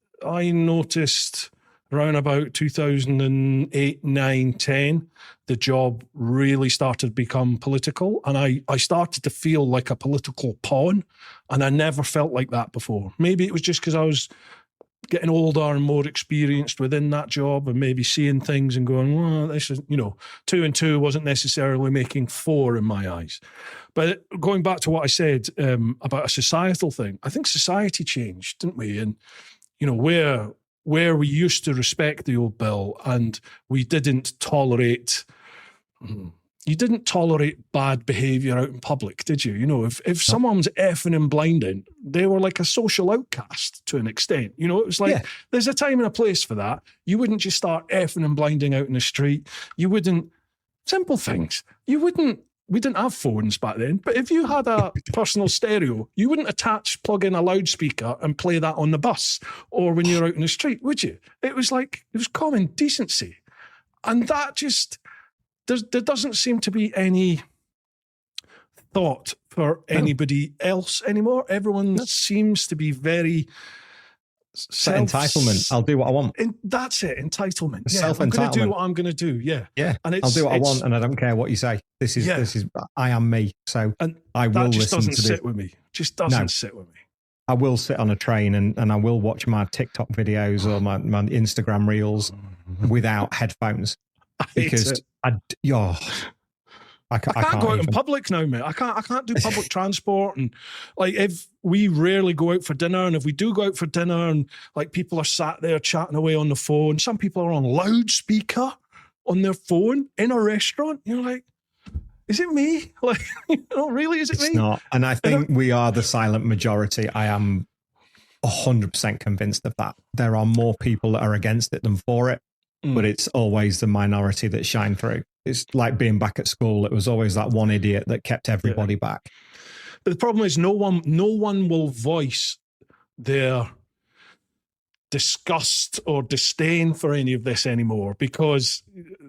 around about 2008, 9, 10, the job really started to become political, and I started to feel like a political pawn, and I never felt like that before. Maybe it was just because I was getting older and more experienced within that job, and maybe seeing things and going, well, this is, 2 and 2 wasn't necessarily making 4 in my eyes. But going back to what I said about a societal thing, I think society changed, didn't we? And, where we used to respect the old bill and we didn't tolerate you didn't tolerate bad behaviour out in public, did you? You know, if someone was effing and blinding, they were like a social outcast to an extent. You know, it was like, there's a time and a place for that. You wouldn't just start effing and blinding out in the street. You wouldn't, simple things. We didn't have phones back then, but if you had a personal stereo, you wouldn't plug in a loudspeaker and play that on the bus or when you're out in the street, would you? It was common decency. And that just, there doesn't seem to be any thought for anybody else anymore. Everyone seems to be very entitlement. I'll do what I want. That's it, entitlement. Self-entitlement. I'm going to do what I'm going to do. Yeah. And I'll do what I want, and I don't care what you say. This is. I am me. So I will listen to this. That just doesn't sit with me. Just doesn't sit with me. I will sit on a train and I will watch my TikTok videos or my Instagram reels without headphones because I can't go out in public now, mate. I can't do public transport, and like if we rarely go out for dinner, and if we do go out for dinner, and like people are sat there chatting away on the phone, some people are on loudspeaker on their phone in a restaurant. You're like, is it me? Like, really, is it me? It's not, and I think we are the silent majority. I am 100% convinced of that. There are more people that are against it than for it. But it's always the minority that shine through. It's like being back at school. It was always that one idiot that kept everybody back. But the problem is no one will voice their disgust or disdain for any of this anymore, because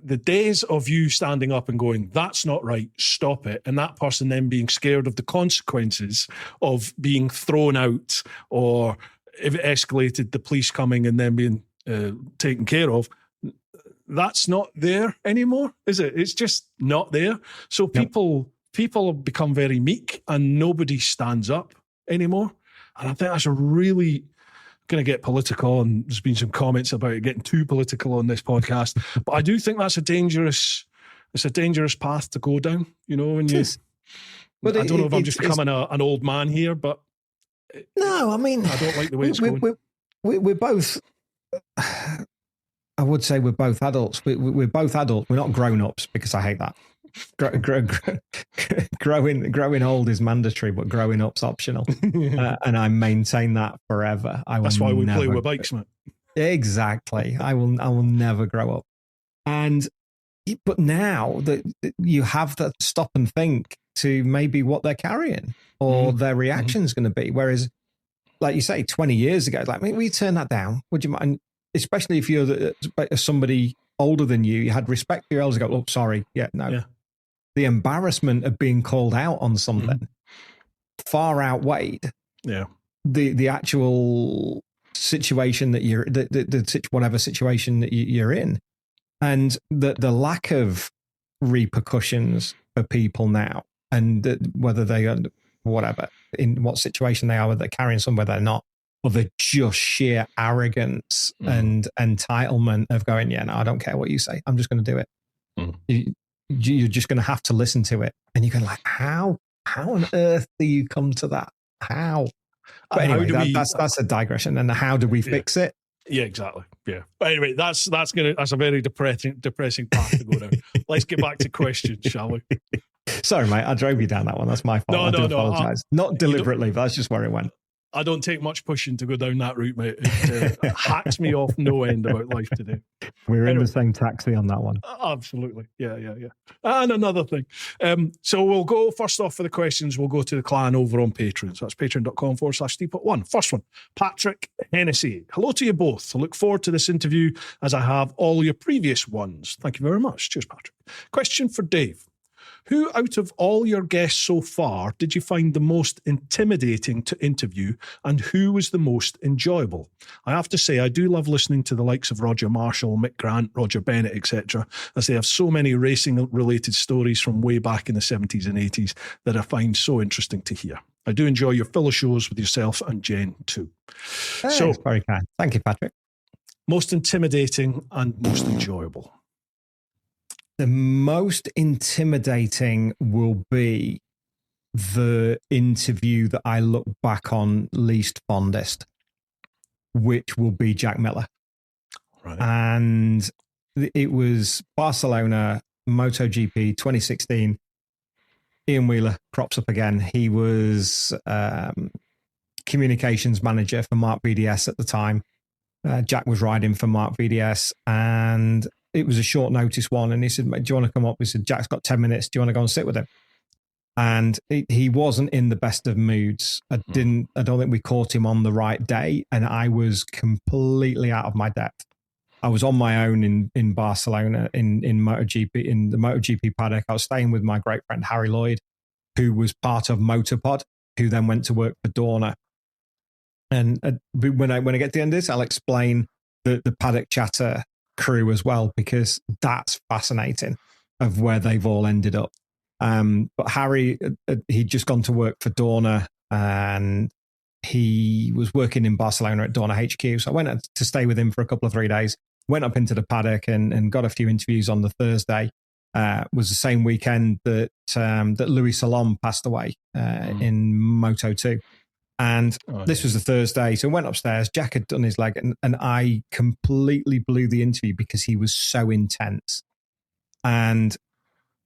the days of you standing up and going, that's not right, stop it, and that person then being scared of the consequences of being thrown out, or if it escalated, the police coming and then being taken care of, that's not there anymore, is it? It's just not there. So people become very meek and nobody stands up anymore. And I think that's really going to get political, and there's been some comments about it getting too political on this podcast. But I do think that's a dangerous path to go down, you know, when you... But I don't know if I'm just becoming an old man here, but... No, I mean... I don't like the way it's going. We're both... I would say we're both adults. We're both adults. We're not grown-ups, because I hate that. Growing old is mandatory, but growing up's optional. And I maintain that forever. That's why we play with bikes, mate. Exactly. I will never grow up. But now that you have that stop and think to maybe what they're carrying or their reaction's going to be. Whereas, like you say, 20 years ago, like, we turn that down. Would you mind? Especially if you're somebody older than you, you had respect for your elders. Go, oh, sorry, no. Yeah. The embarrassment of being called out on something far outweighed the actual situation that you're whatever situation that you're in, and the lack of repercussions for people now, and whether they are whatever in what situation they are, whether they're carrying somewhere they're not. Or the just sheer arrogance and entitlement of going, no, I don't care what you say. I'm just going to do it. You're just going to have to listen to it. And you're going like, how on earth do you come to that? How? But anyway, that's a digression. And how do we fix it? Yeah, exactly. Yeah. But anyway, that's a very depressing path to go down. Let's get back to questions, shall we? Sorry, mate. I drove you down that one. That's my fault. I apologize. Not deliberately, but that's just where it went. I don't take much pushing to go down that route, mate. It hacks me off no end about life today. We're in the same taxi on that one. Absolutely. Yeah. And another thing. So we'll go, first off for the questions, we'll go to the clan over on Patreon. So that's patreon.com/TeapotOne. First one, Patrick Hennessy. Hello to you both. I look forward to this interview as I have all your previous ones. Thank you very much. Cheers, Patrick. Question for Dave. Who out of all your guests so far did you find the most intimidating to interview, and who was the most enjoyable? I have to say, I do love listening to the likes of Roger Marshall, Mick Grant, Roger Bennett, etc., as they have so many racing-related stories from way back in the 70s and 80s that I find so interesting to hear. I do enjoy your fellow shows with yourself and Jen too. So, very kind. Thank you, Patrick. Most intimidating and most enjoyable. The most intimidating will be the interview that I look back on least fondest, which will be Jack Miller. Right. And it was Barcelona MotoGP 2016. Ian Wheeler crops up again. He was communications manager for Mark VDS at the time. Jack was riding for Mark VDS, and it was a short notice one. And he said, "Do you want to come up?" He said, "Jack's got 10 minutes. Do you want to go and sit with him?" And he wasn't in the best of moods. I don't think we caught him on the right day, and I was completely out of my depth. I was on my own in Barcelona in MotoGP, in the MotoGP paddock. I was staying with my great friend Harry Lloyd, who was part of Motorpod, who then went to work for Dorna. And when I get to the end of this, I'll explain the Paddock Chatter crew as well, because that's fascinating of where they've all ended up. But Harry, he'd just gone to work for Dorna, and he was working in Barcelona at Dorna HQ. So I went to stay with him for a couple of 3 days, went up into the paddock and got a few interviews on the Thursday. Was the same weekend that Louis Salom passed away in Moto 2. And this was the Thursday. So I went upstairs. Jack had done his leg, and I completely blew the interview because he was so intense. And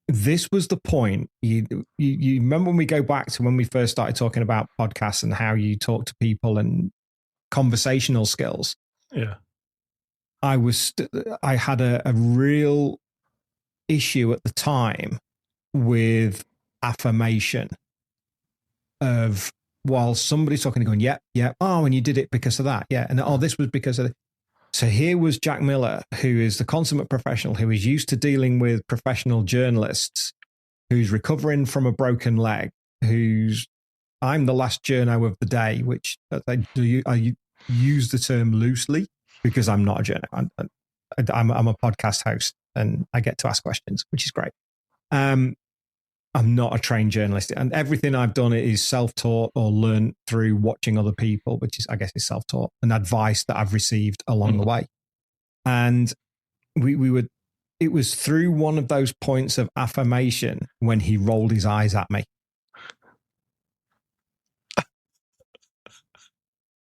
this was the point. You remember when we go back to when we first started talking about podcasts and how you talk to people and conversational skills? Yeah. I had a real issue at the time with affirmation of, while somebody's talking and going, yeah, oh, and you did it because of that. Yeah. And this was because of it. So here was Jack Miller, who is the consummate professional, who is used to dealing with professional journalists, who's recovering from a broken leg, I'm the last journo of the day, which I use the term loosely because I'm not a journo. I'm a podcast host and I get to ask questions, which is great. I'm not a trained journalist, and everything I've done is self-taught or learned through watching other people, which is, I guess, is self-taught, and advice that I've received along the way. And it was through one of those points of affirmation when he rolled his eyes at me.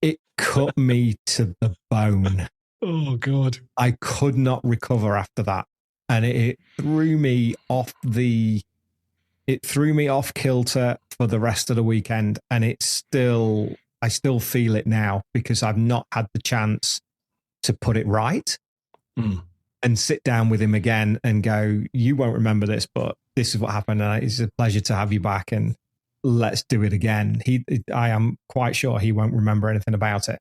It cut me to the bone. Oh God. I could not recover after that. And it threw me off kilter for the rest of the weekend. And I still feel it now because I've not had the chance to put it right and sit down with him again and go, you won't remember this, but this is what happened. And it's a pleasure to have you back and let's do it again. I am quite sure he won't remember anything about it.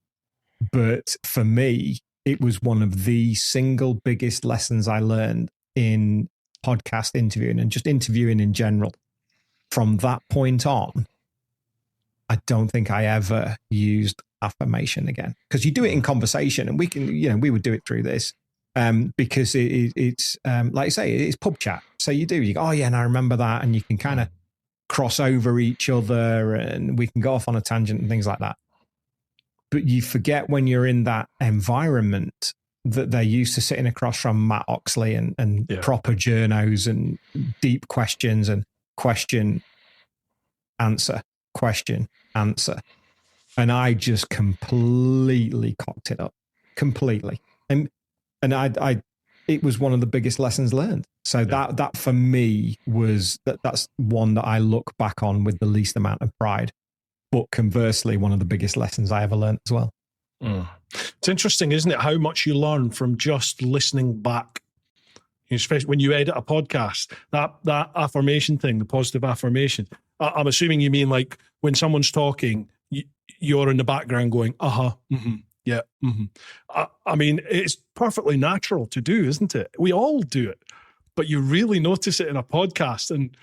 But for me, it was one of the single biggest lessons I learned in podcast interviewing and just interviewing in general. From that point on, I don't think I ever used affirmation again, because you do it in conversation, and we would do it through this because it's like I say, it's pub chat. So you go, oh yeah, and I remember that, and you can kind of cross over each other, and we can go off on a tangent and things like that. But you forget when you're in that environment that they're used to sitting across from Matt Oxley and proper journos and deep questions and question, answer. And I just completely cocked it up, completely. And it was one of the biggest lessons learned. So that for me that's one that I look back on with the least amount of pride, but conversely, one of the biggest lessons I ever learned as well. It's interesting, isn't it, how much you learn from just listening back, especially when you edit a podcast. That affirmation thing, the positive affirmation, I'm assuming you mean like when someone's talking, you're in the background going, yeah, I mean, it's perfectly natural to do, isn't it? We all do it, but you really notice it in a podcast. And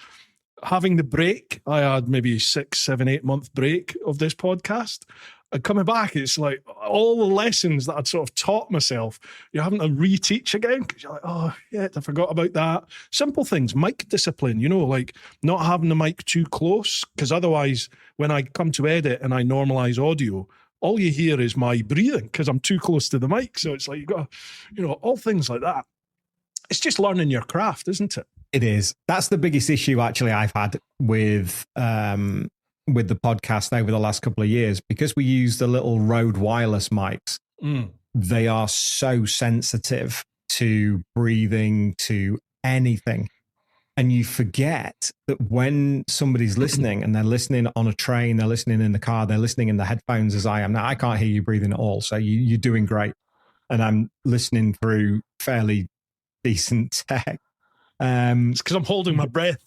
having the break, I had maybe 6, 7, 8 month break of this podcast. And coming back, it's like all the lessons that I'd sort of taught myself, you're having to reteach again because you're like, oh, yeah, I forgot about that. Simple things, mic discipline, like not having the mic too close, because otherwise, when I come to edit and I normalize audio, all you hear is my breathing because I'm too close to the mic. So it's like you got to, all things like that. It's just learning your craft, isn't it? It is. That's the biggest issue actually I've had with the podcast over the last couple of years, because we use the little Rode wireless mics. They are so sensitive to breathing, to anything. And you forget that when somebody's listening and they're listening on a train, they're listening in the car, they're listening in the headphones as I am. Now, I can't hear you breathing at all. So you're doing great. And I'm listening through fairly decent tech. It's because I'm holding my breath.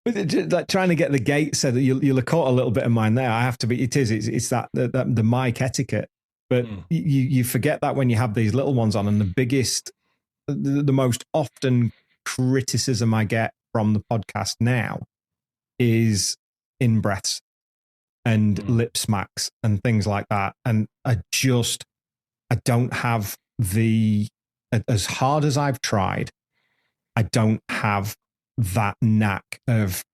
But like trying to get the gate so that you'll have caught a little bit of mine there. I have to be, it's that the mic etiquette. But you forget that when you have these little ones on, and the most often criticism I get from the podcast now is in breaths and lip smacks and things like that. And I don't have as hard as I've tried, I don't have that knack of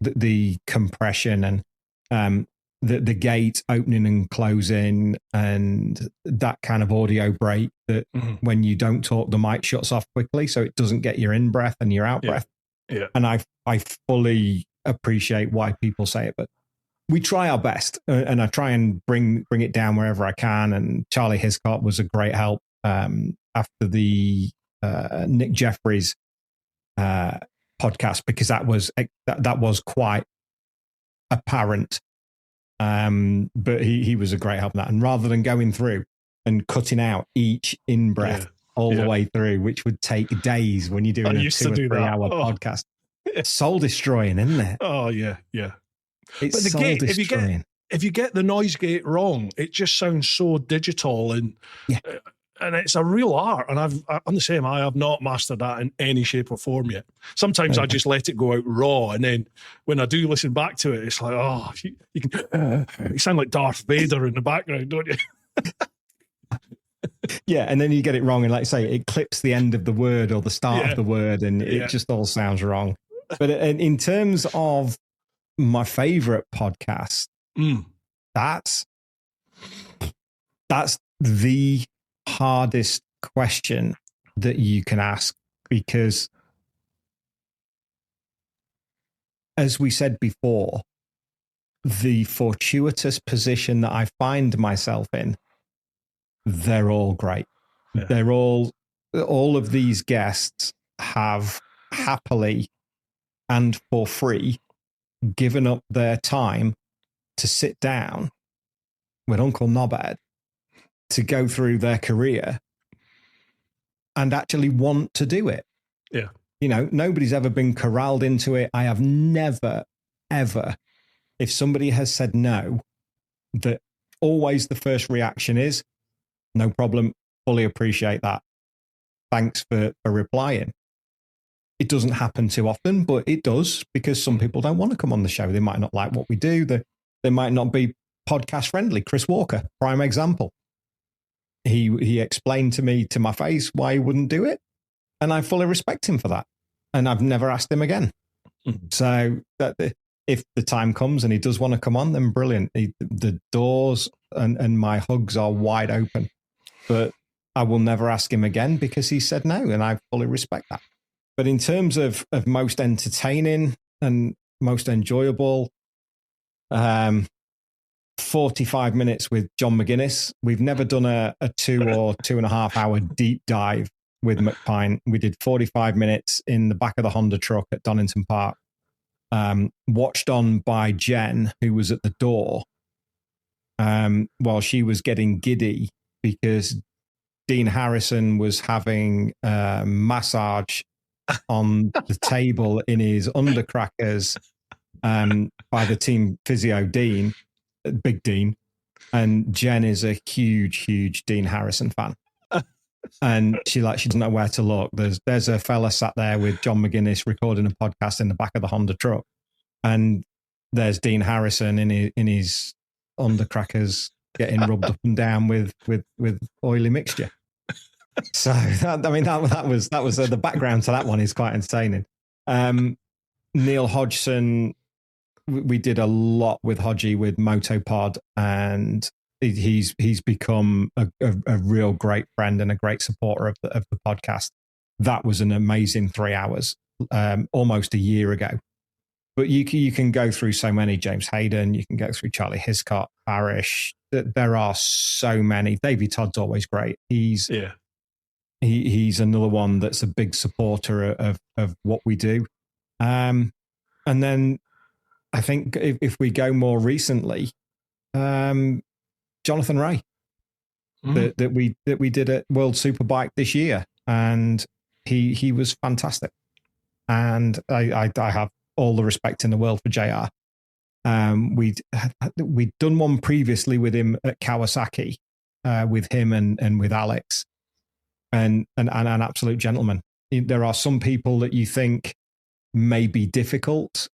the compression and the gate opening and closing and that kind of audio break that when you don't talk, the mic shuts off quickly, so it doesn't get your in breath and your out breath. Yeah. And I fully appreciate why people say it, but we try our best, and I try and bring it down wherever I can. And Charlie Hiscott was a great help after the Nick Jeffries podcast, because that was quite apparent. But he was a great help in that. And rather than going through and cutting out each in-breath all the way through, which would take days when you're doing a 2 or 3 hour podcast, it's soul destroying, isn't it? Oh, yeah. It's soul destroying. If you get the noise gate wrong, it just sounds so digital, and it's a real art. And I'm the same. I have not mastered that in any shape or form yet. Sometimes I just let it go out raw, and then when I do listen back to it, it's like, oh, you can. You sound like Darth Vader in the background, don't you? Yeah, and then you get it wrong, and like I say, it clips the end of the word or the start of the word, and it just all sounds wrong. But in terms of my favorite podcast, that's the hardest question that you can ask, because as we said before, the fortuitous position that I find myself in, they're all great. They're all of these guests have happily and for free given up their time to sit down with Uncle Knobhead to go through their career and actually want to do it. Yeah. You know, nobody's ever been corralled into it. I have never, ever, if somebody has said no, that always the first reaction is, no problem, fully appreciate that. Thanks for replying. It doesn't happen too often, but it does, because some people don't want to come on the show. They might not like what we do. They might not be podcast friendly. Chris Walker, prime example. He explained to me to my face why he wouldn't do it, and I fully respect him for that. And I've never asked him again. So that if the time comes and he does want to come on, then brilliant. The doors and my hugs are wide open. But I will never ask him again because he said no, and I fully respect that. But in terms of most entertaining and most enjoyable, 45 minutes with John McGuinness. We've never done a 2 or 2.5 hour deep dive with McPine. We did 45 minutes in the back of the Honda truck at Donington Park, watched on by Jen, who was at the door, while she was getting giddy because Dean Harrison was having a massage on the table in his undercrackers by the team physio Dean, Big Dean. And Jen is a huge Dean Harrison fan. And she doesn't know where to look. There's a fella sat there with John McGuinness recording a podcast in the back of the Honda truck. And there's Dean Harrison in his undercrackers getting rubbed up and down with oily mixture. So that was the background to that one is quite entertaining. Neal Hodgson, we did a lot with Hodgie with Motopod, and he's become a real great friend and a great supporter of the podcast. That was an amazing 3 hours, almost a year ago. But you can go through so many. James Hayden, you can go through Charlie Hiscott, Parrish. There are so many. Davey Todd's always great. He's He's another one that's a big supporter of what we do. And then I think if we go more recently, Jonathan Ray, that we did at World Superbike this year, and he was fantastic. And I have all the respect in the world for JR. We'd done one previously with him at Kawasaki, with him and with Alex, and an absolute gentleman. There are some people that you think may be difficult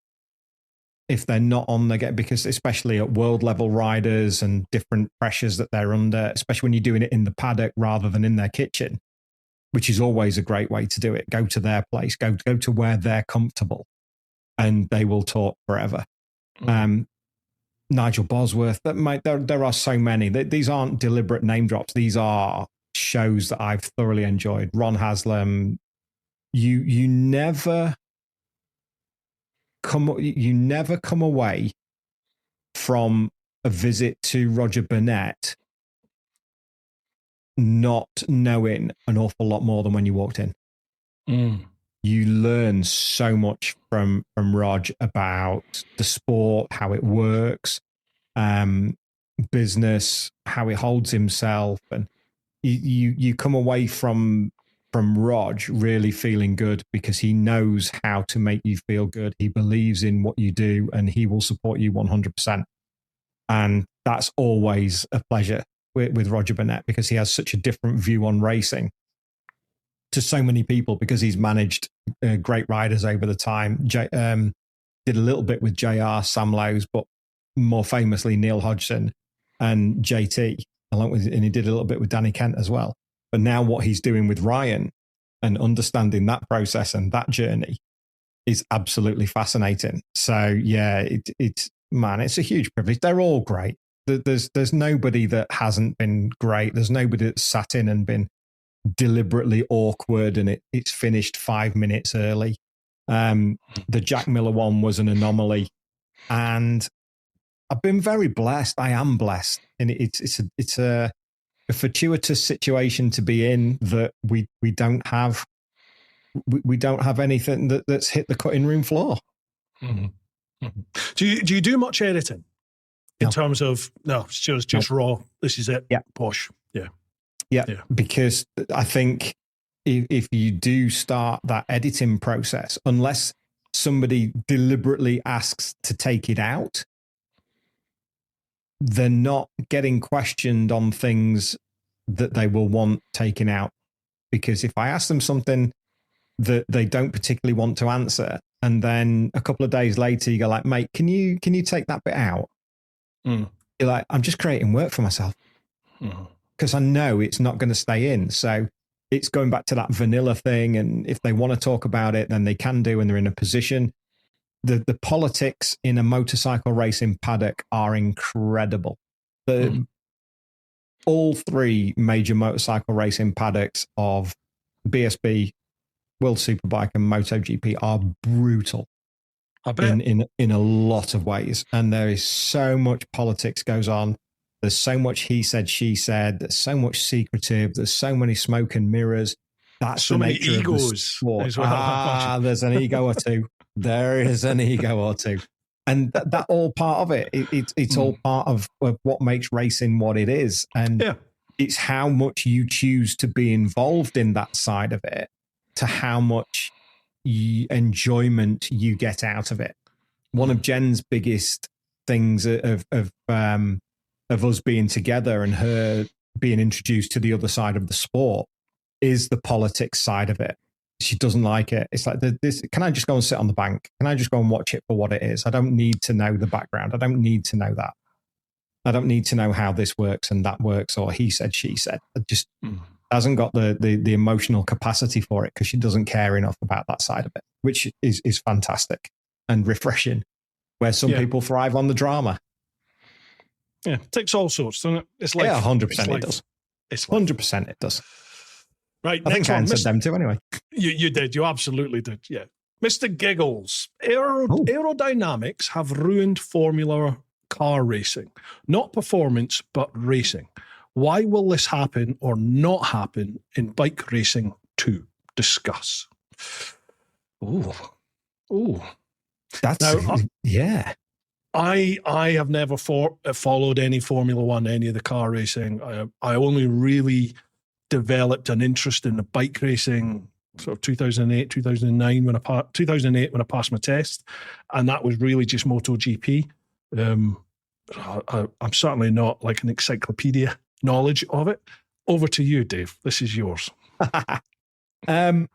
if they're not on the get, because especially at world level riders and different pressures that they're under, especially when you're doing it in the paddock rather than in their kitchen, which is always a great way to do it. Go to their place, go to where they're comfortable, and they will talk forever. Nigel Bosworth, there are so many. These aren't deliberate name drops. These are shows that I've thoroughly enjoyed. Ron Haslam, you never come away from a visit to Roger Burnett not knowing an awful lot more than when you walked in. You learn so much from Rog about the sport, how it works, business, how he holds himself, and you come away from Rog really feeling good because he knows how to make you feel good. He believes in what you do, and he will support you 100%. And that's always a pleasure with Roger Burnett, because he has such a different view on racing to so many people, because he's managed great riders over the time. Did a little bit with JR, Sam Lowes, but more famously Neal Hodgson and JT, and he did a little bit with Danny Kent as well. But now what he's doing with Ryan and understanding that process and that journey is absolutely fascinating. So yeah, it's a huge privilege. They're all great. There's nobody that hasn't been great. There's nobody that's sat in and been deliberately awkward and it's finished 5 minutes early. The Jack Miller one was an anomaly, and I've been very blessed. I am blessed, and it's a fortuitous situation to be in, that we don't have anything that's hit the cutting room floor. Do you do much editing in terms of it's just raw? This is it. Yeah, posh. Yeah, because I think if you do start that editing process, unless somebody deliberately asks to take it out, they're not getting questioned on things that they will want taken out. Because if I ask them something that they don't particularly want to answer, and then a couple of days later you go like, mate, can you take that bit out? You're like, I'm just creating work for myself. Because I know it's not going to stay in. So it's going back to that vanilla thing. And if they want to talk about it, then they can do, and they're in a position. The politics in a motorcycle racing paddock are incredible. All three major motorcycle racing paddocks of BSB, World Superbike, and MotoGP are brutal. I bet. In a lot of ways. And there is so much politics goes on. There's so much he said, she said. There's so much secretive. There's so many smoke and mirrors. That's so the many nature egos of the sport. as well. There's an ego or two. There is an ego or two. And that all part of it. It's all part of what makes racing what it is. And it's how much you choose to be involved in that side of it, to how much enjoyment you get out of it. One of Jen's biggest things of us being together and her being introduced to the other side of the sport is the politics side of it. She doesn't like it. It's like, this. Can I just go and sit on the bank? Can I just go and watch it for what it is? I don't need to know the background. I don't need to know that. I don't need to know how this works and that works, or he said, she said. It just hasn't got the emotional capacity for it, because she doesn't care enough about that side of it, which is fantastic and refreshing, where some people thrive on the drama. Yeah, it takes all sorts, doesn't it? It's like 100% it does. It's 100% it does. Right, I think I answered them too anyway. You did. You absolutely did. Yeah. Mr. Giggles, aerodynamics have ruined Formula car racing. Not performance, but racing. Why will this happen or not happen in bike racing too? Discuss. Oh. That's Now, yeah. I have never followed any Formula One, any of the car racing. I only really developed an interest in the bike racing sort of 2008, 2009 2008 when I passed my test, and that was really just MotoGP. I'm certainly not like an encyclopedia knowledge of it. Over to you, Dave. This is yours. I'm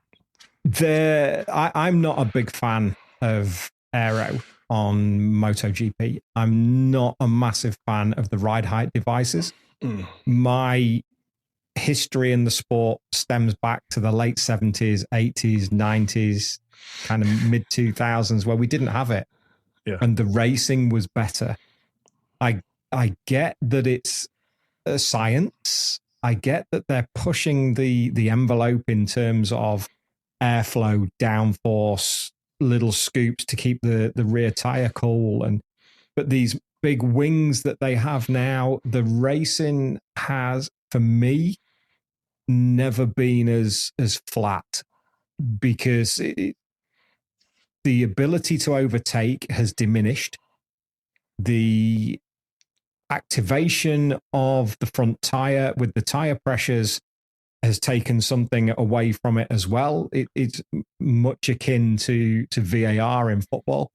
not a big fan of aero on MotoGP. I'm not a massive fan of the ride height devices. My history in the sport stems back to the late 70s, 80s, 90s, kind of mid 2000s, where we didn't have it. Yeah. And the racing was better. I get that it's a science. I get that they're pushing the envelope in terms of airflow, downforce, little scoops to keep the rear tire cool. But these big wings that they have now, the racing has, for me, never been as flat, because the ability to overtake has diminished. The activation of the front tire with the tire pressures has taken something away from it as well. It's much akin to VAR in football,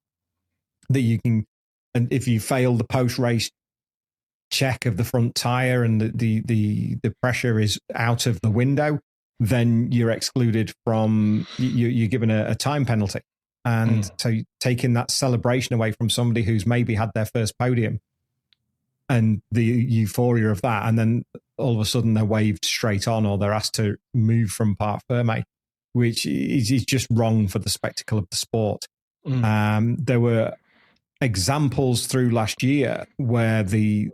that you can, and if you fail the post-race check of the front tire and the pressure is out of the window, then you're excluded from, you're given a time penalty. And so taking that celebration away from somebody who's maybe had their first podium and the euphoria of that, and then all of a sudden they're waved straight on, or they're asked to move from part ferme, which is just wrong for the spectacle of the sport. There were examples through last year where the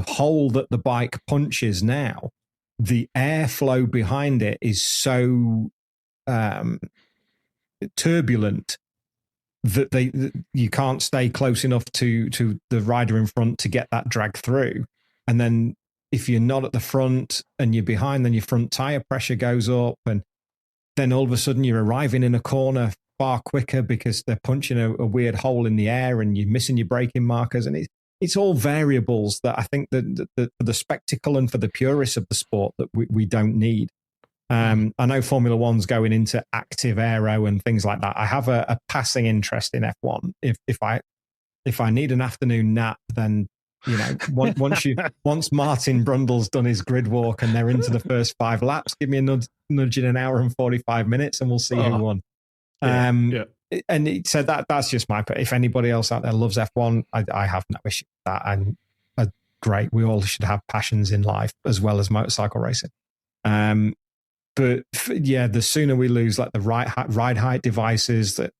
hole that the bike punches now, the airflow behind it is so turbulent that you can't stay close enough to the rider in front to get that drag through. And then if you're not at the front and you're behind, then your front tire pressure goes up, and then all of a sudden you're arriving in a corner far quicker because they're punching a weird hole in the air and you're missing your braking markers. And it's all variables that I think that for the spectacle and for the purists of the sport that we don't need. I know Formula One's going into active aero and things like that. I have a passing interest in F1. If I need an afternoon nap, then once Martin Brundle's done his grid walk and they're into the first 5 laps, give me a nudge in an hour and 45 minutes, and we'll see who won. And it said that's just my. If anybody else out there loves F1, I have no issue with that. And great, we all should have passions in life as well as motorcycle racing. But the sooner we lose like the ride height devices that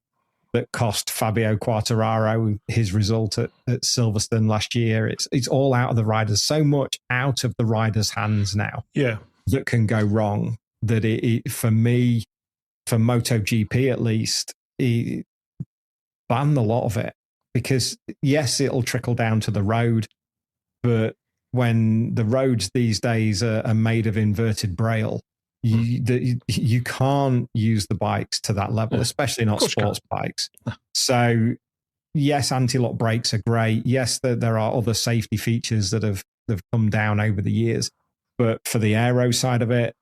cost Fabio Quartararo his result at Silverstone last year, it's all out of the riders, so much out of the riders' hands now. Yeah, that can go wrong. That it for me, for MotoGP at least, ban a lot of it, because yes, it'll trickle down to the road, but when the roads these days are made of inverted braille, you can't use the bikes to that level, especially not sports bikes. So yes, anti-lock brakes are great. Yes, there are other safety features that have come down over the years, but for the aero side of it,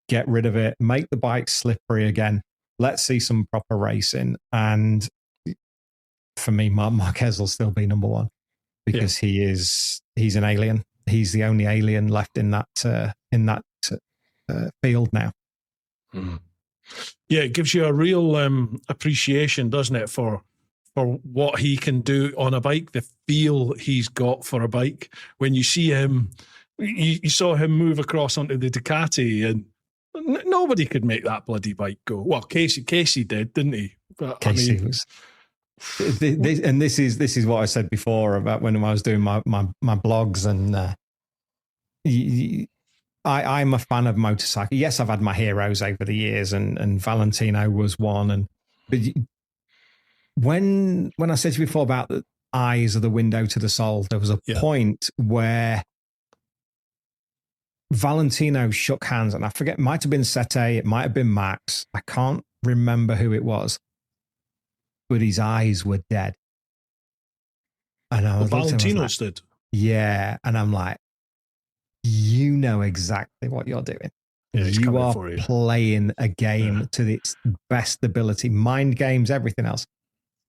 get rid of it, make the bike slippery again. Let's see some proper racing. And for me, Marquez will still be number one, because he's an alien. He's the only alien left in that field now. Yeah, it gives you a real appreciation, doesn't it, for what he can do on a bike, the feel he's got for a bike. When you see him, you saw him move across onto the Ducati, and nobody could make that bloody bike go. Well, Casey did, didn't he? But, Casey was. This is what I said before about when I was doing my blogs, and I'm a fan of motorcycle. Yes, I've had my heroes over the years, and Valentino was one. But when I said to you before about the eyes are the window to the soul, there was a point where Valentino shook hands, and I forget, it might have been Sete, it might have been Max. I can't remember who it was, but his eyes were dead. And I was Valentino's did. Yeah. And I'm like, you know exactly what you're doing. Yeah, you are playing a game to its best ability, mind games, everything else.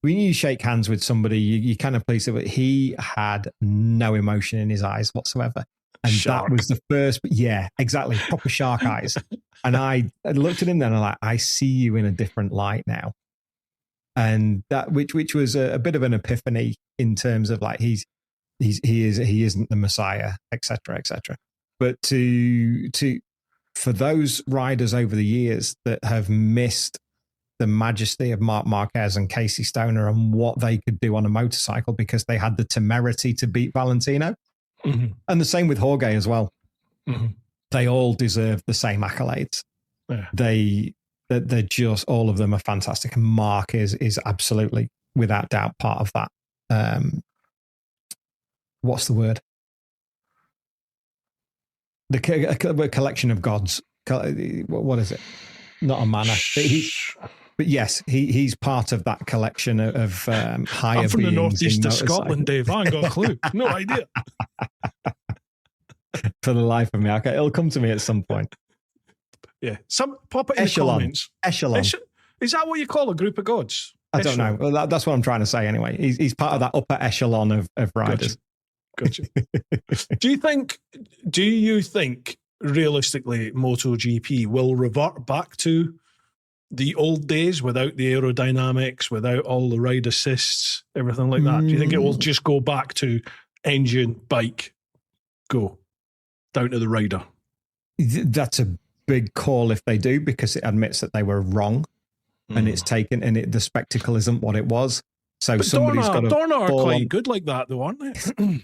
When you shake hands with somebody, you kind of please it, but he had no emotion in his eyes whatsoever. And Shark. That was the first, yeah, exactly, proper shark eyes. And I looked at him then and I'm like, I see you in a different light now. And that, which was a bit of an epiphany in terms of like, he isn't the Messiah, etc., etc. But for those riders over the years that have missed the majesty of Marc Marquez and Casey Stoner and what they could do on a motorcycle because they had the temerity to beat Valentino. Mm-hmm. And the same with Jorge as well. Mm-hmm. They all deserve the same accolades. Yeah. They're just, all of them are fantastic. And Mark is absolutely, without doubt, part of that. What's the word? The collection of gods. What is it? Not a manner. But yes, he's part of that collection of higher I'm from the beings northeast of Scotland, Dave. I ain't got a clue. No idea. For the life of me. Okay, it'll come to me at some point. Yeah. Pop it in the comments. Echelon. Is that what you call a group of gods? I don't know. Well, that's what I'm trying to say anyway. He's part of that upper echelon of riders. Gotcha. Do you think realistically MotoGP will revert back to the old days without the aerodynamics, without all the ride assists, everything like that? Do you think it will just go back to engine, bike, go down to the rider? That's a big call if they do, because it admits that they were wrong and it's taken, and the spectacle isn't what it was. So but somebody's got to Dorna are quite good like that though, aren't they?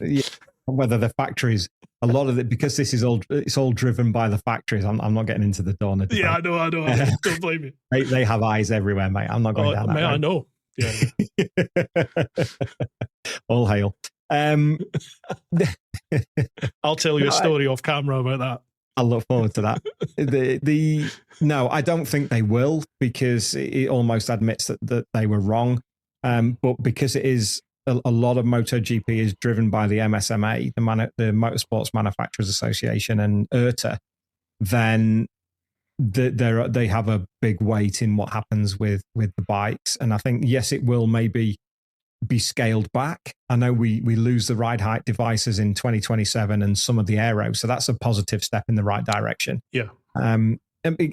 Yeah. Whether the factories, a lot of it, because it's all driven by the factories. I'm not getting into the Dorna debate. Yeah, I know. Don't blame me. They have eyes everywhere, mate. I'm not going down that road. I know. Yeah. All hail. I'll tell you a story off camera about that. I look forward to that. No, I don't think they will, because it almost admits that they were wrong. But because it is a lot of MotoGP is driven by the MSMA, the Motorsports Manufacturers Association, and IRTA, then they have a big weight in what happens with the bikes. And I think, yes, it will maybe be scaled back. I know we lose the ride height devices in 2027 and some of the aero, so that's a positive step in the right direction. Yeah.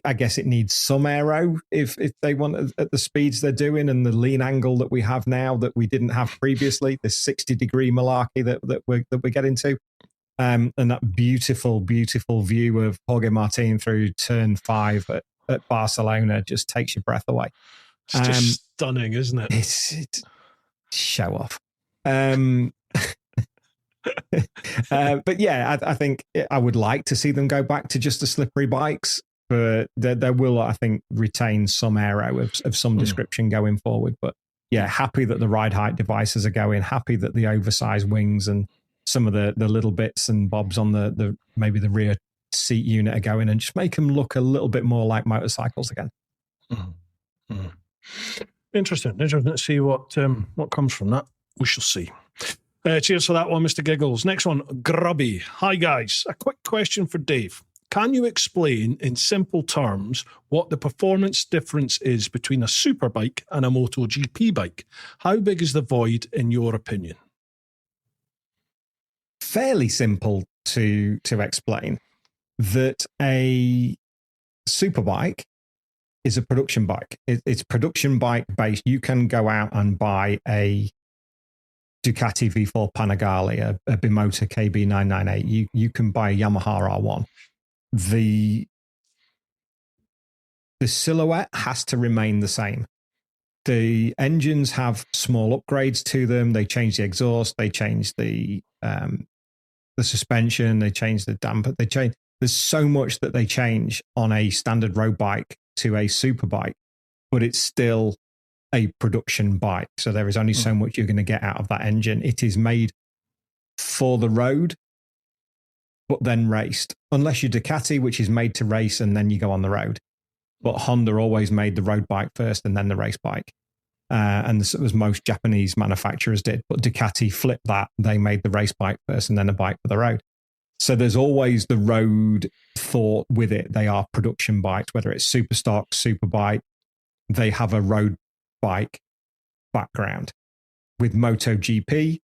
I guess it needs some aero if they want at the speeds they're doing, and the lean angle that we have now that we didn't have previously, this 60-degree malarkey that we're getting to, and that beautiful view of Jorge Martin through turn 5 at Barcelona just takes your breath away. It's just stunning, isn't it? It's show off. But yeah, I think I would like to see them go back to just the slippery bikes. But there will, I think, retain some aero of some description going forward. But yeah, happy that the ride height devices are going, happy that the oversized wings and some of the little bits and bobs on the maybe the rear seat unit are going, and just make them look a little bit more like motorcycles again. Mm-hmm. Interesting to see what comes from that. We shall see. Cheers for that one, Mr. Giggles. Next one, Grubby. Hi, guys. A quick question for Dave. Can you explain in simple terms what the performance difference is between a superbike and a MotoGP bike? How big is the void in your opinion? Fairly simple to explain. That a superbike is a production bike. It's production bike based. You can go out and buy a Ducati V4 Panigale, a Bimota KB998. You can buy a Yamaha R1. The silhouette has to remain the same. The engines have small upgrades to them. They change the exhaust. They change the suspension. They change the damper. There's so much that they change on a standard road bike to a superbike, but it's still a production bike. So there is only so much you're going to get out of that engine. It is made for the road. but then raced. Unless you're Ducati, which is made to race and then you go on the road. But Honda always made the road bike first and then the race bike. And this was most Japanese manufacturers did. But Ducati flipped that. They made the race bike first and then a bike for the road. So there's always the road thought with it. They are production bikes, whether it's Superstock, Superbike. They have a road bike background. With MotoGP,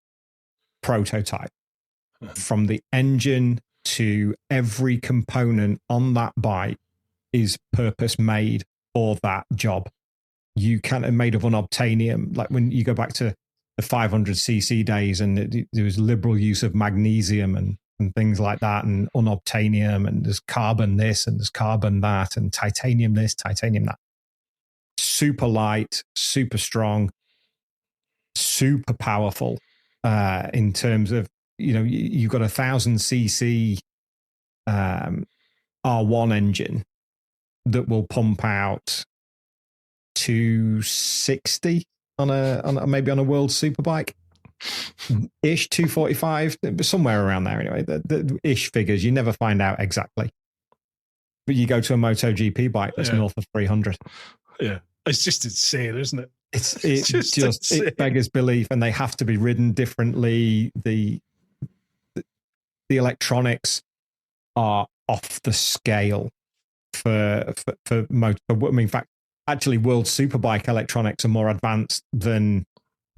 prototype. From the engine to every component on that bike is purpose made for that job. You can't made of unobtainium. Like when you go back to the 500cc days and there was liberal use of magnesium and things like that, and unobtainium, and there's carbon this and there's carbon that, and titanium this, titanium that. Super light, super strong, super powerful in terms of, you've got 1,000cc R1 engine that will pump out 260 on a maybe on a world superbike ish, 245, somewhere around there anyway. The ish figures you never find out exactly, but you go to a MotoGP bike that's north of 300. Yeah, it's just insane, isn't it? It's just it beggars belief, and they have to be ridden differently. The electronics are off the scale for motor. I mean, in fact, actually, World Superbike electronics are more advanced than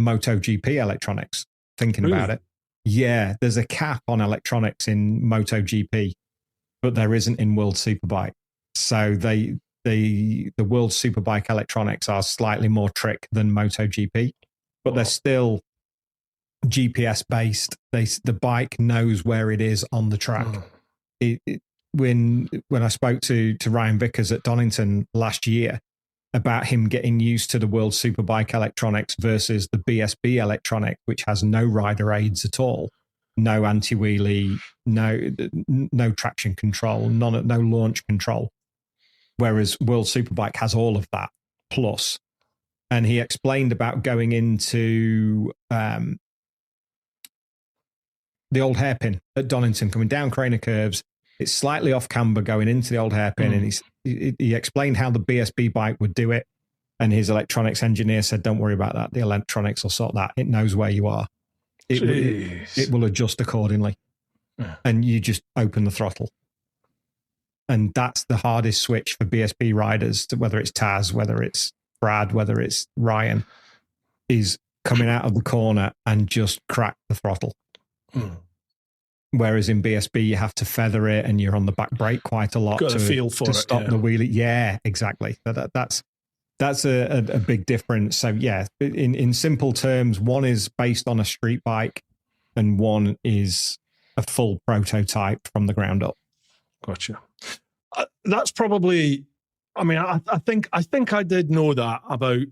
MotoGP electronics. Thinking about it, yeah, there's a cap on electronics in MotoGP, but there isn't in World Superbike. So the World Superbike electronics are slightly more trick than MotoGP, but they're still GPS based. The bike knows where it is on the track. When I spoke to Ryan Vickers at Donington last year about him getting used to the World Superbike electronics versus the BSB electronic, which has no rider aids at all, no anti-wheelie, no traction control, no launch control, whereas World Superbike has all of that plus. And he explained about going into the old hairpin at Donington, coming down Craner curves. It's slightly off camber going into the old hairpin, and he explained how the BSB bike would do it. And his electronics engineer said, "Don't worry about that. The electronics will sort that. It knows where you are. It will adjust accordingly." Yeah. And you just open the throttle. And that's the hardest switch for BSB riders, whether it's Taz, whether it's Brad, whether it's Ryan, is coming out of the corner and just crack the throttle. Whereas in BSB, you have to feather it and you're on the back brake quite a lot to stop the wheelie. Yeah, exactly. That's a big difference. So yeah, in simple terms, one is based on a street bike and one is a full prototype from the ground up. Gotcha. That's probably, I mean, I think I did know that about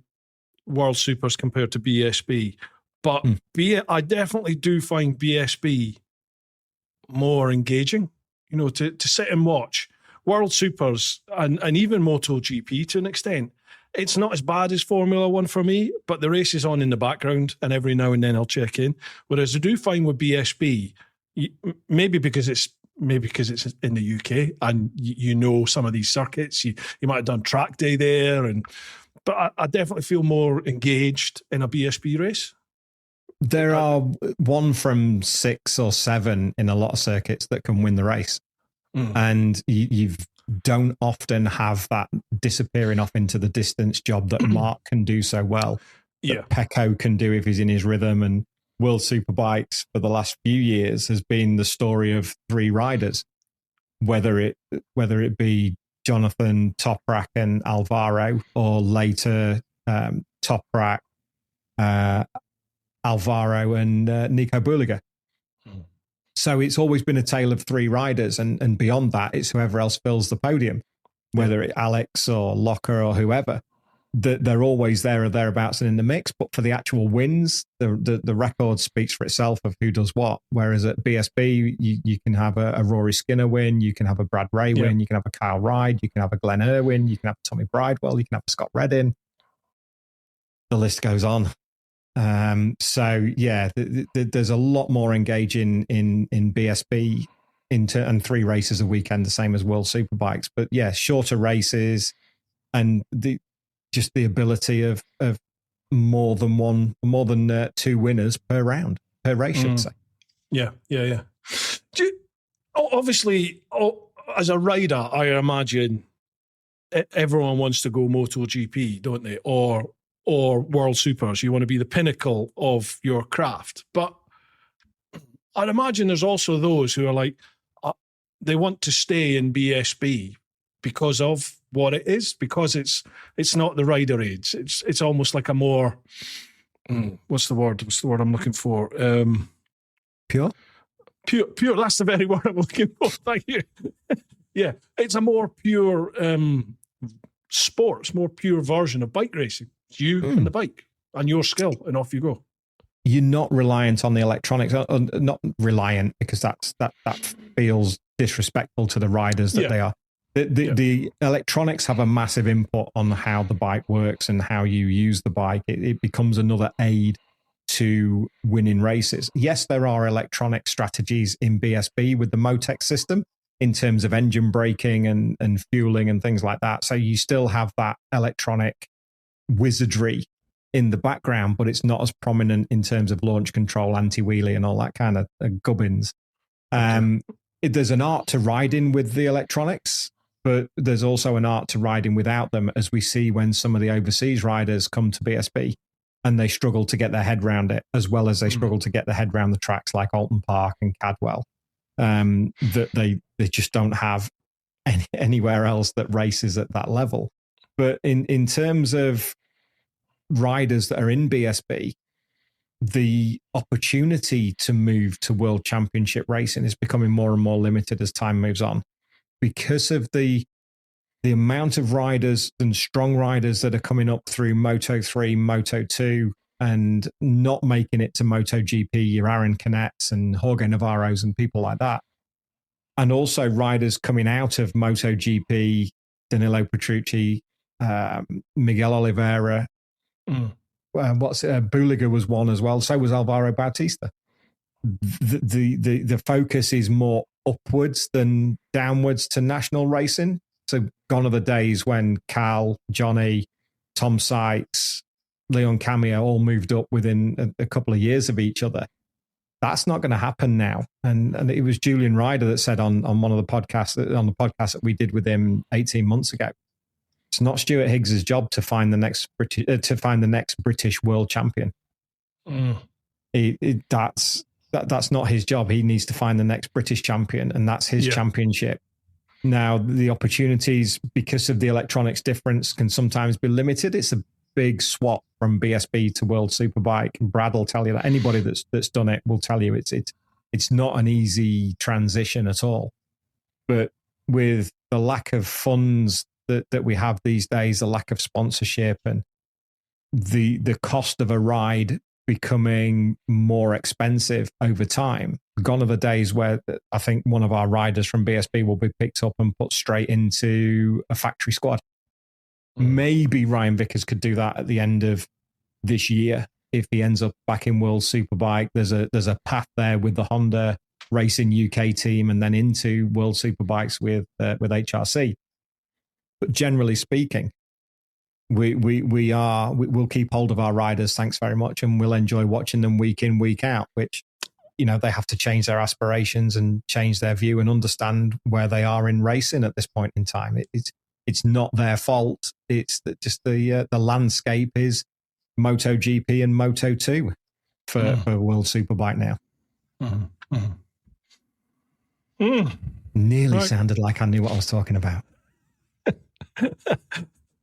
World Supers compared to BSB, but I definitely do find BSB more engaging, to sit and watch. World Supers and even MotoGP to an extent, it's not as bad as Formula One for me, but the race is on in the background and every now and then I'll check in. Whereas I do find with BSB, maybe because it's in the UK and some of these circuits, you might have done track day there, but I definitely feel more engaged in a BSB race. There are 1 from 6 or 7 in a lot of circuits that can win the race. And you don't often have that disappearing off into the distance job that Mark can do so well. That Pecco can do if he's in his rhythm. And World Superbikes for the last few years has been the story of 3 riders, whether it be Jonathan, Toprak and Alvaro, or later Toprak, Alvaro and Nico Buliga. So it's always been a tale of 3 riders, and beyond that, it's whoever else fills the podium, whether it's Alex or Locker or whoever. They're always there or thereabouts and in the mix. But for the actual wins, the record speaks for itself of who does what. Whereas at BSB, you can have a Rory Skinner win, you can have a Brad Ray win, you can have a Kyle Ride, you can have a Glenn Irwin, you can have Tommy Bridewell, you can have a Scott Reddin. The list goes on. So yeah, there's a lot more engaging in BSB and 3 races a weekend, the same as World Superbikes. But yeah, shorter races and the ability of more than 2 winners per round, per race, should say. Yeah. Obviously, as a rider, I imagine everyone wants to go MotoGP, don't they? Or World Supers. You want to be the pinnacle of your craft. But I'd imagine there's also those who are like, they want to stay in BSB because of what it is, because it's not the rider aids. It's almost like a more, what's the word I'm looking for? Pure. That's the very word I'm looking for. Thank you. Yeah, it's a more pure sports, more pure version of bike racing. It's you and the bike and your skill, and off you go. You're not reliant on the electronics. Not reliant, because that feels disrespectful to the riders that they are. The electronics have a massive input on how the bike works and how you use the bike. It becomes another aid to winning races. Yes, there are electronic strategies in BSB with the Motec system in terms of engine braking and fueling and things like that. So you still have that electronic wizardry in the background, but it's not as prominent in terms of launch control, anti-wheelie and all that kind of gubbins. There's an art to riding with the electronics, but there's also an art to riding without them, as we see when some of the overseas riders come to BSB and they struggle to get their head around it, as well as they struggle to get their head around the tracks like Alton Park and Cadwell, that they just don't have anywhere else that races at that level. But in terms of riders that are in BSB, the opportunity to move to World Championship racing is becoming more and more limited as time moves on, because of the amount of riders and strong riders that are coming up through Moto3, Moto2, and not making it to MotoGP, your Aaron Canets and Jorge Navarros and people like that. And also riders coming out of MotoGP, Danilo Petrucci, Miguel Oliveira, Buliga was one as well. So was Alvaro Bautista. The focus is more upwards than downwards to national racing. So gone are the days when Cal, Johnny, Tom Sykes, Leon Cameo all moved up within a couple of years of each other. That's not going to happen now. And it was Julian Ryder that said on one of the podcasts, on the podcast that we did with him 18 months ago, it's not Stuart Higgs's job to find the next British world champion. That's not his job. He needs to find the next British champion, and that's his championship. Now, the opportunities, because of the electronics difference, can sometimes be limited. It's a big swap from BSB to World Superbike. Brad will tell you that. Anybody that's done it will tell you it's not an easy transition at all. But with the lack of funds that we have these days, the lack of sponsorship, and the cost of a ride becoming more expensive over time, gone are the days where I think one of our riders from BSB will be picked up and put straight into a factory squad. Maybe Ryan Vickers could do that at the end of this year if he ends up back in World Superbike. There's a path there with the Honda Racing UK team, and then into World Superbikes with HRC. But generally speaking, we'll keep hold of our riders. Thanks very much, and we'll enjoy watching them week in, week out. Which, they have to change their aspirations and change their view and understand where they are in racing at this point in time. It's not their fault. It's just the landscape is MotoGP and Moto2 for World Superbike now. Nearly sounded like I knew what I was talking about.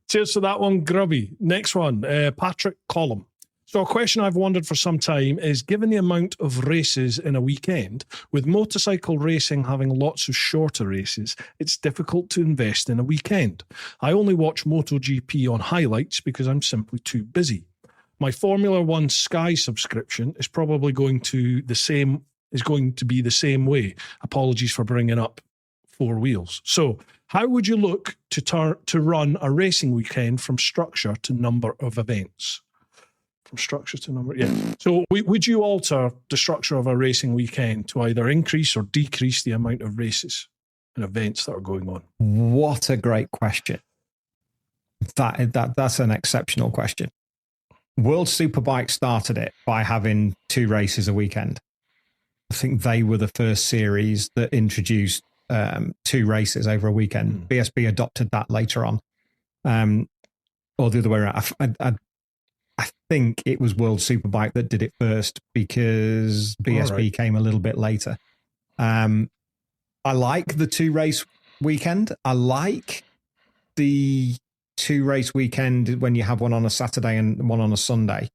Cheers to that one, Grubby. Next one, Patrick Collum. So a question I've wondered for some time is, given the amount of races in a weekend, with motorcycle racing having lots of shorter races, it's difficult to invest in a weekend. I only watch MotoGP on highlights because I'm simply too busy. My Formula One Sky subscription is probably going to be the same way. Apologies for bringing up four wheels. So how would you look to run a racing weekend from structure to number of events? from structure to number. Yeah. So would you alter the structure of a racing weekend to either increase or decrease the amount of races and events that are going on? What a great question. That's an exceptional question. World Superbike started it by having 2 races a weekend. I think they were the first series that introduced 2 races over a weekend. BSB adopted that later on, or the other way around. I think it was World Superbike that did it first because BSB came a little bit later. I like the 2 race weekend. I like the 2 race weekend when you have one on a Saturday and one on a Sunday.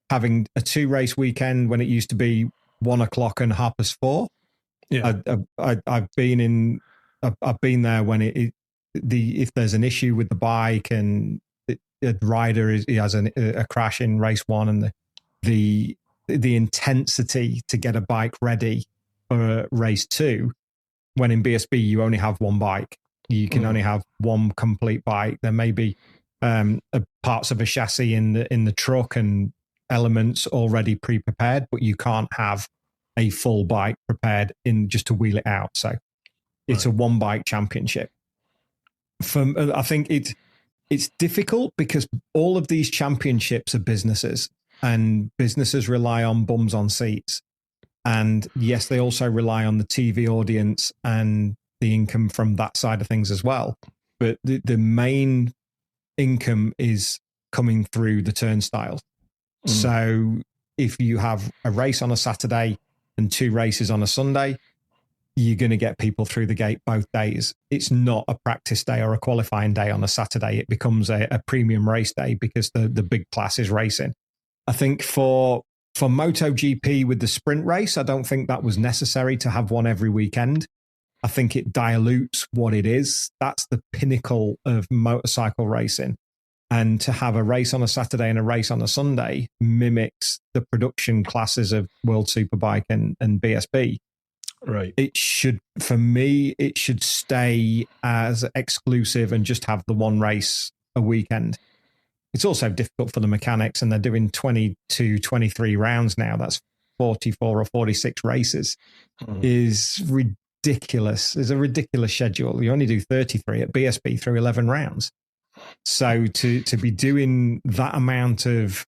Having a 2 race weekend when it used to be 1 o'clock and 4:30. Yeah, I've been there when if there's an issue with the bike and the rider has a crash in race 1 and the intensity to get a bike ready for race 2, when in BSB you only have 1 bike. You can only have 1 complete bike. There may be parts of a chassis in the truck and elements already pre-prepared, but you can't have a full bike prepared in just to wheel it out. So it's a 1 bike championship. I think it's difficult because all of these championships are businesses, and businesses rely on bums on seats. And yes, they also rely on the TV audience and the income from that side of things as well. But the main income is coming through the turnstiles. So if you have a race on a Saturday and 2 races on a Sunday, you're going to get people through the gate both days. It's not a practice day or a qualifying day on a Saturday. It becomes a premium race day because the big class is racing. I think for MotoGP with the sprint race, I don't think that was necessary to have one every weekend. I think it dilutes what it is. That's the pinnacle of motorcycle racing. And to have a race on a Saturday and a race on a Sunday mimics the production classes of World Superbike and BSB. Right. For me, it should stay as exclusive and just have the 1 race a weekend. It's also difficult for the mechanics, and they're doing 22, 23 rounds now. That's 44 or 46 races. Is ridiculous. It's a ridiculous schedule. You only do 33 at BSB through 11 rounds. So to be doing that amount of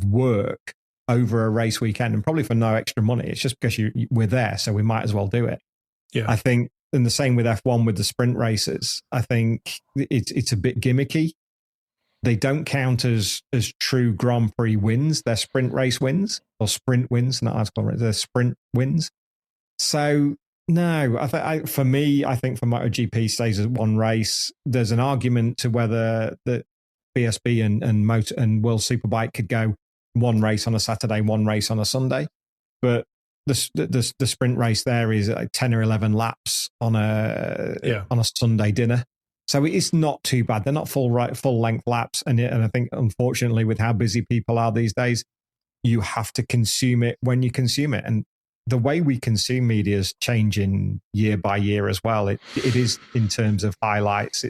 work over a race weekend, and probably for no extra money, it's just because we're there, so we might as well do it. Yeah, I think, and the same with F1 with the sprint races. I think it's a bit gimmicky. They don't count as true Grand Prix wins. They're sprint race wins, or sprint wins, not article. They're sprint wins. So no, for me, I think for MotoGP stays as 1 race. There's an argument to whether the BSB and World Superbike could go 1 race on a Saturday, 1 race on a Sunday, but the sprint race there is like 10 or 11 laps on a Sunday dinner. So it's not too bad. They're not full length laps, and I think unfortunately with how busy people are these days, you have to consume it when you consume it. And the way we consume media is changing year by year as well. It is in terms of highlights.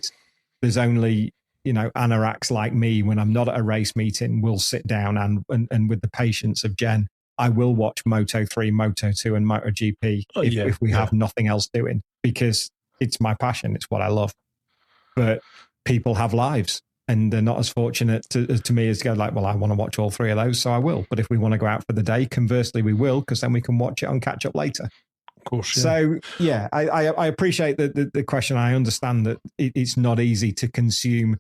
There's only, anoraks like me, when I'm not at a race meeting, will sit down and with the patience of Jen, I will watch Moto3, Moto2 and MotoGP if we have nothing else doing, because it's my passion. It's what I love. But people have lives, and they're not as fortunate to me as to go like, well, I want to watch all 3 of those, so I will. But if we want to go out for the day, conversely, we will, because then we can watch it on catch up later. Of course. Yeah. So yeah, I appreciate the question. I understand that it's not easy to consume,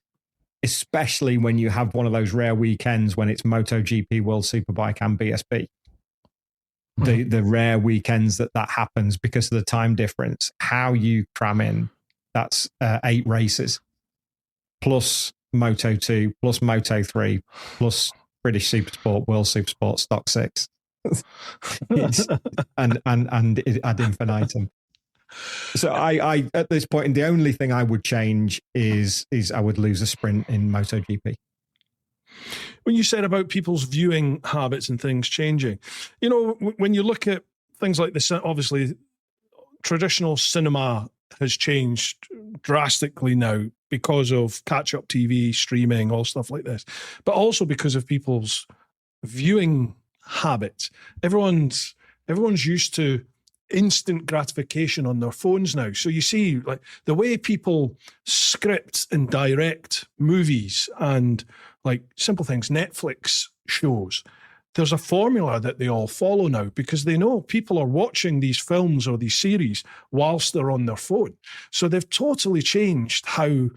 especially when you have one of those rare weekends when it's MotoGP, World Superbike and BSB. The rare weekends that happens because of the time difference, how you cram in, that's 8 races, plus Moto2, plus Moto3, plus British Supersport, World Supersport, Stock 6. and ad infinitum. So I at this point, the only thing I would change is I would lose a sprint in MotoGP. When you said about people's viewing habits and things changing, when you look at things like this, obviously traditional cinema has changed drastically now because of catch-up TV, streaming, all stuff like this, but also because of people's viewing habits. Everyone's used to instant gratification on their phones now. So you see, like, the way people script and direct movies and, like, simple things, Netflix shows, there's a formula that they all follow now because they know people are watching these films or these series whilst they're on their phone. So they've totally changed how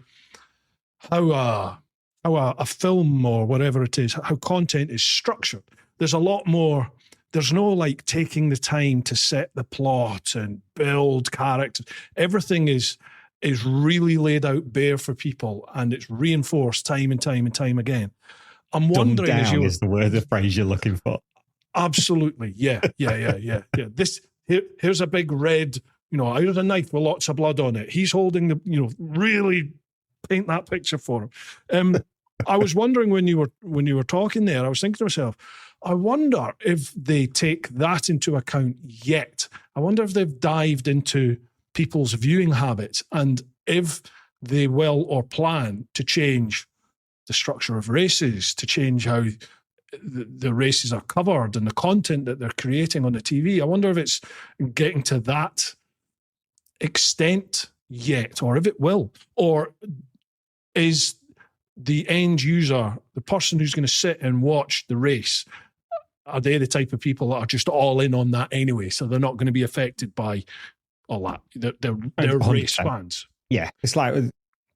a film or whatever it is, how content is structured. There's a lot more. There's no, like, taking the time to set the plot and build characters. Everything is really laid out bare for people, and it's reinforced time and time and time again. I'm wondering, is the phrase you're looking for. Absolutely, yeah. Here's a big red, here's a knife with lots of blood on it. He's holding the, really paint that picture for him. I was wondering when you were talking there, I was thinking to myself, I wonder if they take that into account yet. I wonder if they've dived into people's viewing habits and if they will or plan to change the structure of races, to change how the races are covered and the content that they're creating on the TV. I wonder if it's getting to that extent yet, or if it will. Or is the end user, the person who's going to sit and watch the race, are they the type of people that are just all in on that anyway? So they're not going to be affected by all that. They're race fans. Yeah, it's like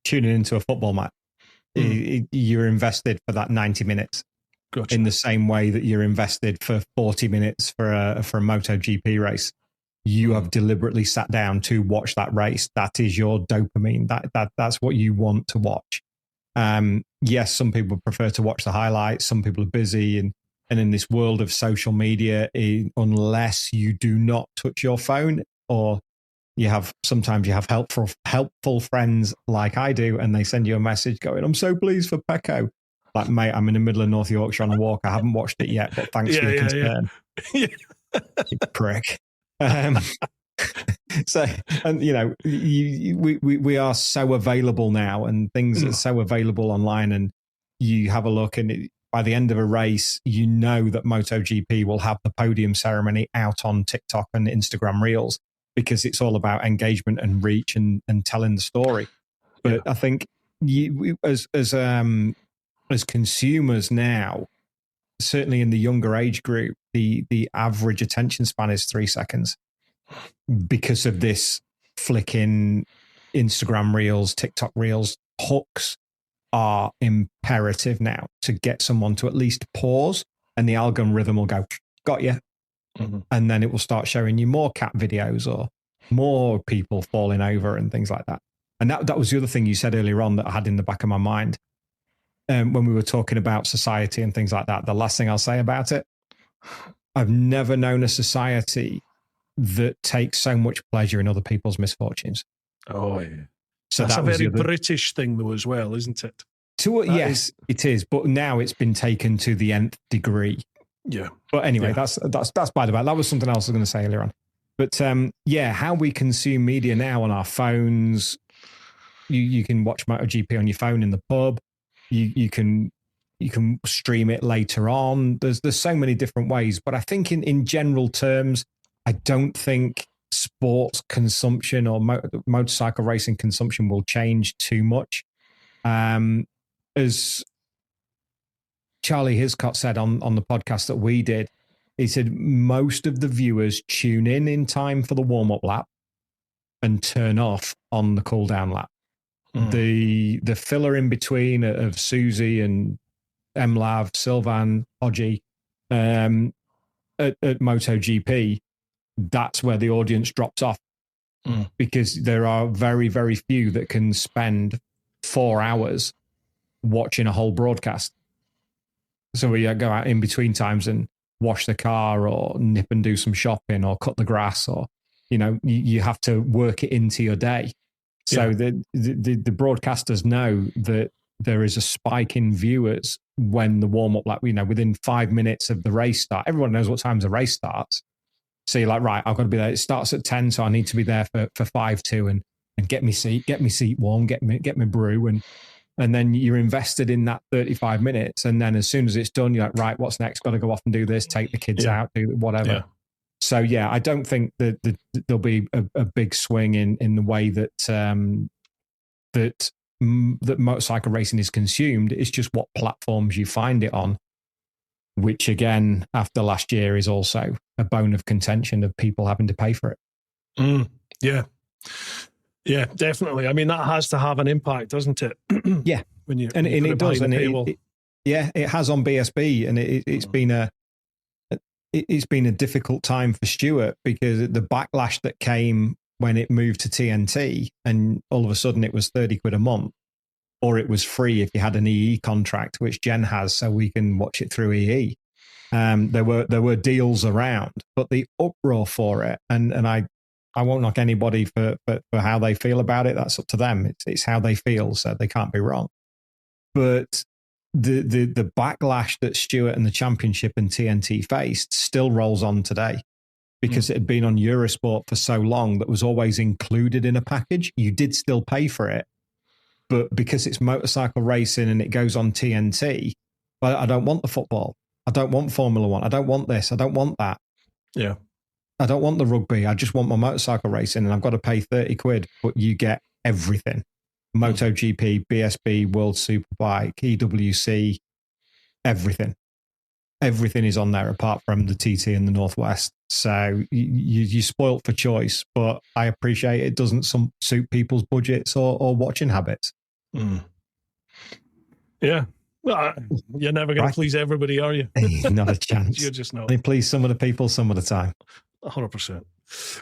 tuning into a football match. You're invested for that 90 minutes. Gotcha. In the same way that you're invested for 40 minutes for a MotoGP race. You have deliberately sat down to watch that race. That is your dopamine. That's what you want to watch. Yes, some people prefer to watch the highlights. Some people are busy, and in this world of social media, unless you do not touch your phone, or sometimes you have helpful friends like I do, and they send you a message going, "I'm so pleased for Pecco." Like, mate, I'm in the middle of North Yorkshire on a walk. I haven't watched it yet, but thanks for your concern. Yeah. You prick. So, and we are so available now, and things are so available online, and you have a look, and by the end of a race, you know that MotoGP will have the podium ceremony out on TikTok and Instagram Reels, because it's all about engagement and reach and telling the story. But I think as consumers now, certainly in the younger age group, the average attention span is 3 seconds because of this flicking Instagram Reels, TikTok Reels. Hooks are imperative now to get someone to at least pause, and the algorithm will go, "Got you." Mm-hmm. And then it will start showing you more cat videos or more people falling over and things like that. And that was the other thing you said earlier on that I had in the back of my mind when we were talking about society and things like that. The last thing I'll say about it, I've never known a society that takes so much pleasure in other people's misfortunes. Oh, yeah. So that's a very British thing, though, as well, isn't it? Yes, it is. But now it's been taken to the nth degree. Yeah. But anyway, that's by the way. That was something else I was going to say earlier on. But how we consume media now on our phones. You can watch MotoGP on your phone in the pub. You can stream it later on. There's so many different ways. But I think in general terms, I don't think sports consumption or motorcycle racing consumption will change too much. As Charlie Hiscott said on the podcast that we did, he said most of the viewers tune in time for the warm-up lap and turn off on the cool-down lap. The filler in between of Susie and Emlav, Sylvan, Hodgie at MotoGP, that's where the audience drops off, because there are very, very few that can spend 4 hours watching a whole broadcast. So we go out in between times and wash the car or nip and do some shopping or cut the grass, or, you have to work it into your day. So the broadcasters know that there is a spike in viewers when the warm-up lap, within 5 minutes of the race start. Everyone knows what time the race starts. So you're like, right, I've got to be there. It starts at 10, so I need to be there for 5 to. And and get me seat warm, get me brew, and then you're invested in that 35 minutes. And then as soon as it's done, you're like, right, what's next? Got to go off and do this, take the kids out, do whatever. Yeah. So yeah, I don't think that there'll be a big swing in the way that that motorcycle racing is consumed. It's just what platforms you find it on, which again, after last year, is also a bone of contention of people having to pay for it. Yeah, definitely. I mean, that has to have an impact, doesn't it? Yeah, it does, and it has on BSB, and it's been a difficult time for Stuart because the backlash that came when it moved to TNT, and all of a sudden it was 30 quid a month, or it was free if you had an EE contract, which Jen has, so we can watch it through EE. There were deals around, but the uproar for it, and I won't knock anybody for how they feel about it. That's up to them. It's how they feel, so they can't be wrong. But the backlash that Stuart and the Championship and TNT faced still rolls on today because it had been on Eurosport for so long that was always included in a package. You did still pay for it, but because it's motorcycle racing and it goes on TNT, but I don't want the football. I don't want Formula One. I don't want this. I don't want that. Yeah. I don't want the rugby. I just want my motorcycle racing, and I've got to pay 30 quid, but you get everything. MotoGP, BSB, World Superbike, EWC, everything. Everything is on there apart from the TT and the Northwest. So you're spoilt for choice, but I appreciate it doesn't suit people's budgets or watching habits. Yeah. Well, you're never going to please everybody, are you? Not a chance. You're just not. They please some of the people some of the time. 100%.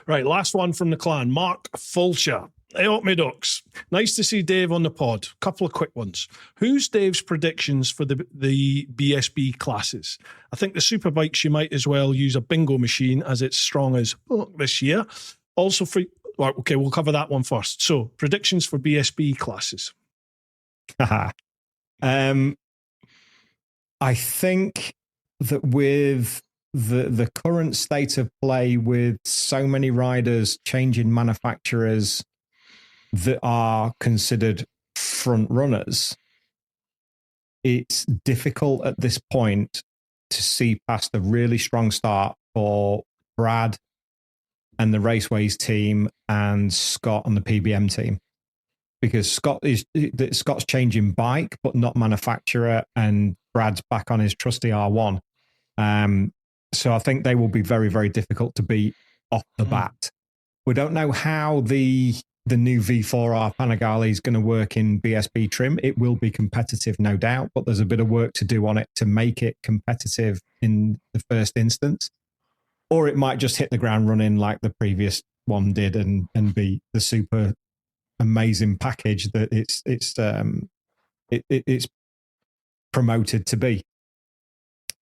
Right, last one from the clan. Mark Fulcher. Hey up, me ducks. Nice to see Dave on the pod. Couple of quick ones. Who's Dave's predictions for the BSB classes? I think the Superbikes, you might as well use a bingo machine as it's strong as this year. Also, okay, we'll cover that one first. So, predictions for BSB classes. I think that with the current state of play, with so many riders changing manufacturers that are considered front runners, it's difficult at this point to see past a really strong start for Brad and the Raceways team and Scott and the PBM team. Because Scott's changing bike, but not manufacturer, and Brad's back on his trusty R1. So I think they will be very, very difficult to beat off the bat. We don't know how the new V4R Panigale is going to work in BSB trim. It will be competitive, no doubt, but there's a bit of work to do on it to make it competitive in the first instance. Or it might just hit the ground running like the previous one did and be the super amazing package that it's promoted to be.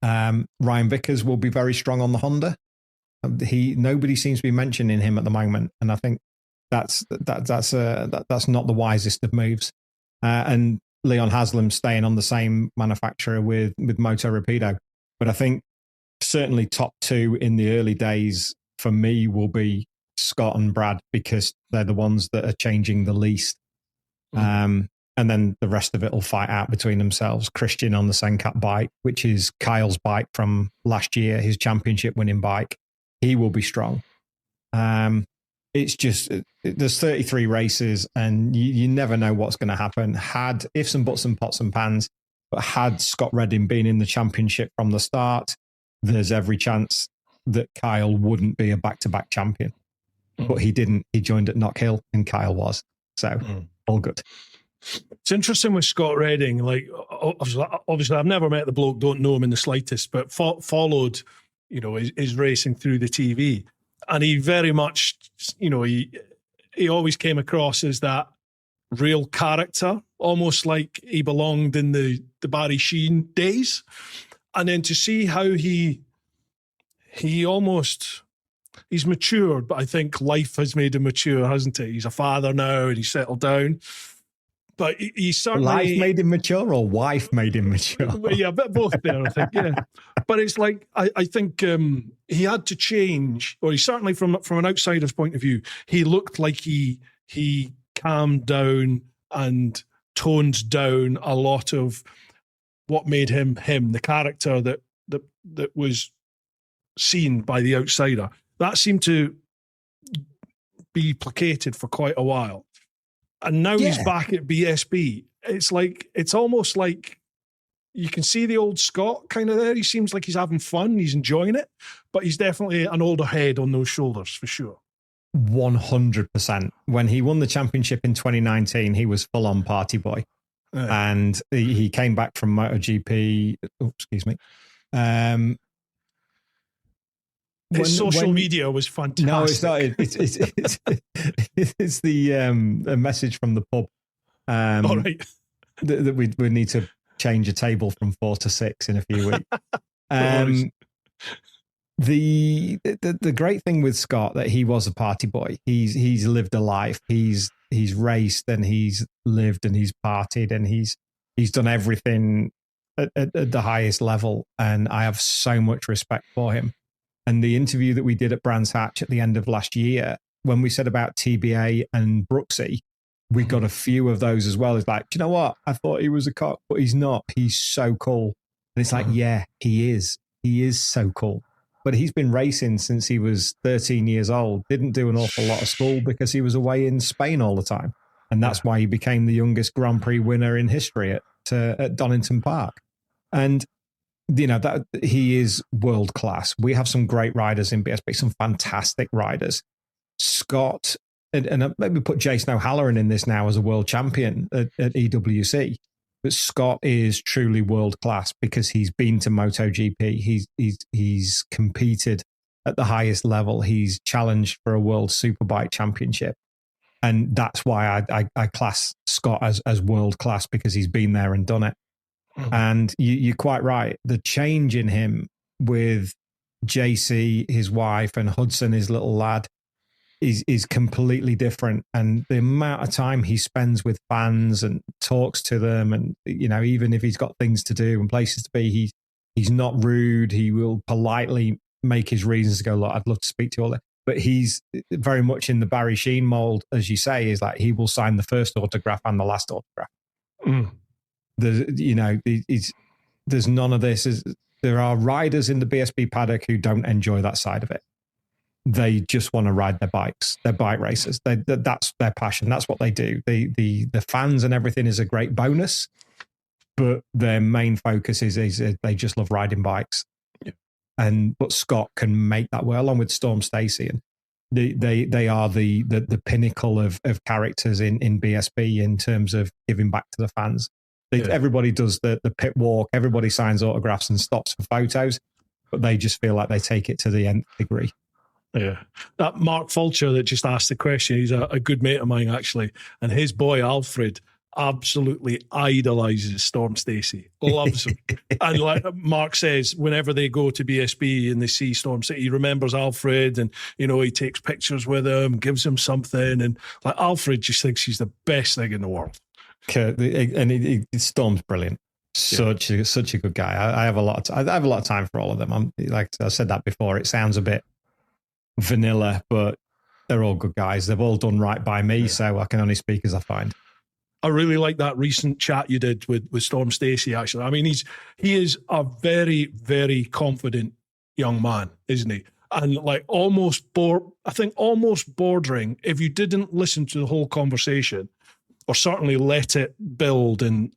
Ryan Vickers will be very strong on the Honda. Nobody seems to be mentioning him at the moment, and I think that's not the wisest of moves. And Leon Haslam staying on the same manufacturer with Moto Rapido, but I think certainly top two in the early days for me will be Scott and Brad, because they're the ones that are changing the least. And then the rest of it will fight out between themselves. Christian on the Sencat bike, which is Kyle's bike from last year, his championship winning bike. He will be strong. It's just, there's 33 races and you never know what's going to happen. Had ifs and buts and pots and pans, but had Scott Redding been in the championship from the start, there's every chance that Kyle wouldn't be a back-to-back champion. But he didn't. He joined at Knockhill and Kyle was. So all good. It's interesting with Scott Redding. Like, obviously, I've never met the bloke, don't know him in the slightest, but followed, his racing through the TV. And he very much, he always came across as that real character, almost like he belonged in the Barry Sheen days. And then to see how he he's matured, but I think life has made him mature, hasn't it? He's a father now and he's settled down. But he certainly... Life made him mature or wife made him mature? Well, yeah, but both there, I think, yeah. But it's like, I think he had to change, or he certainly, from an outsider's point of view, he looked like he calmed down and toned down a lot of what made him, the character that was seen by the outsider. That seemed to be placated for quite a while. And now he's back at BSB. It's almost like you can see the old Scott kind of there. He seems like he's having fun. He's enjoying it, but he's definitely an older head on those shoulders for sure. 100%. When he won the championship in 2019, he was full on party boy. And he came back from MotoGP. Oh, excuse me. His social media was fantastic. No, it's not. It's the message from the pub. All right. That we need to change a table from 4 to 6 in a few weeks. The great thing with Scott that he was a party boy. He's lived a life. He's raced and he's lived and he's partied and he's done everything at the highest level. And I have so much respect for him. And the interview that we did at Brands Hatch at the end of last year, when we said about TBA and Brooksy, we got a few of those as well. It's like, do you know what? I thought he was a cock, but he's not. He's so cool. And it's like, yeah, he is. He is so cool. But he's been racing since he was 13 years old. Didn't do an awful lot of school because he was away in Spain all the time. And that's why he became the youngest Grand Prix winner in history at Donington Park. And you know, that he is world class. We have some great riders in BSB, some fantastic riders. Scott, and maybe put Jason O'Halloran in this now as a world champion at EWC. But Scott is truly world class because he's been to MotoGP. He's competed at the highest level. He's challenged for a world superbike championship. And that's why I class Scott as world class, because he's been there and done it. And you're quite right. The change in him with JC, his wife, and Hudson, his little lad, is completely different. And the amount of time he spends with fans and talks to them, and you know, even if he's got things to do and places to be, he's not rude. He will politely make his reasons to go, look, I'd love to speak to you all that. But he's very much in the Barry Sheen mold, as you say, is like he will sign the first autograph and the last autograph. There's none of this. There are riders in the BSB paddock who don't enjoy that side of it. They just want to ride their bikes. They're bike racers. That's their passion. That's what they do. The fans and everything is a great bonus, but their main focus is they just love riding bikes. Yeah. But Scott can make that work along with Storm Stacey, and they are the pinnacle of characters in BSB in terms of giving back to the fans. Everybody does the pit walk. Everybody signs autographs and stops for photos, but they just feel like they take it to the nth degree. Yeah. That Mark Fulcher that just asked the question, he's a good mate of mine, actually. And his boy, Alfred, absolutely idolizes Storm Stacey, loves him. And like Mark says, whenever they go to BSB and they see Storm Stacey, he remembers Alfred and, you know, he takes pictures with him, gives him something. And like Alfred just thinks he's the best thing in the world. And Storm's brilliant. Such a good guy. I have a lot of time for all of them. I'm like I said that before. It sounds a bit vanilla, but they're all good guys. They've all done right by me, so I can only speak as I find. I really like that recent chat you did with Storm Stacey. Actually, I mean, he is a very, very confident young man, isn't he? And like almost bordering. If you didn't listen to the whole conversation, or certainly let it build, and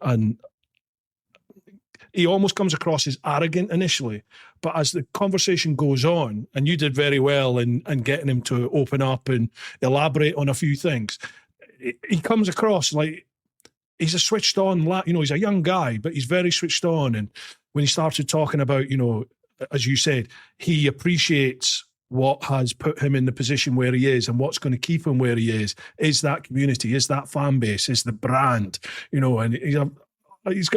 he almost comes across as arrogant initially, but as the conversation goes on, and you did very well in getting him to open up and elaborate on a few things, he comes across like he's a switched on, you know, he's a young guy, but he's very switched on. And when he started talking about, you know, as you said, he appreciates what has put him in the position where he is and what's going to keep him where he is that community, is that fan base, is the brand, you know, and he's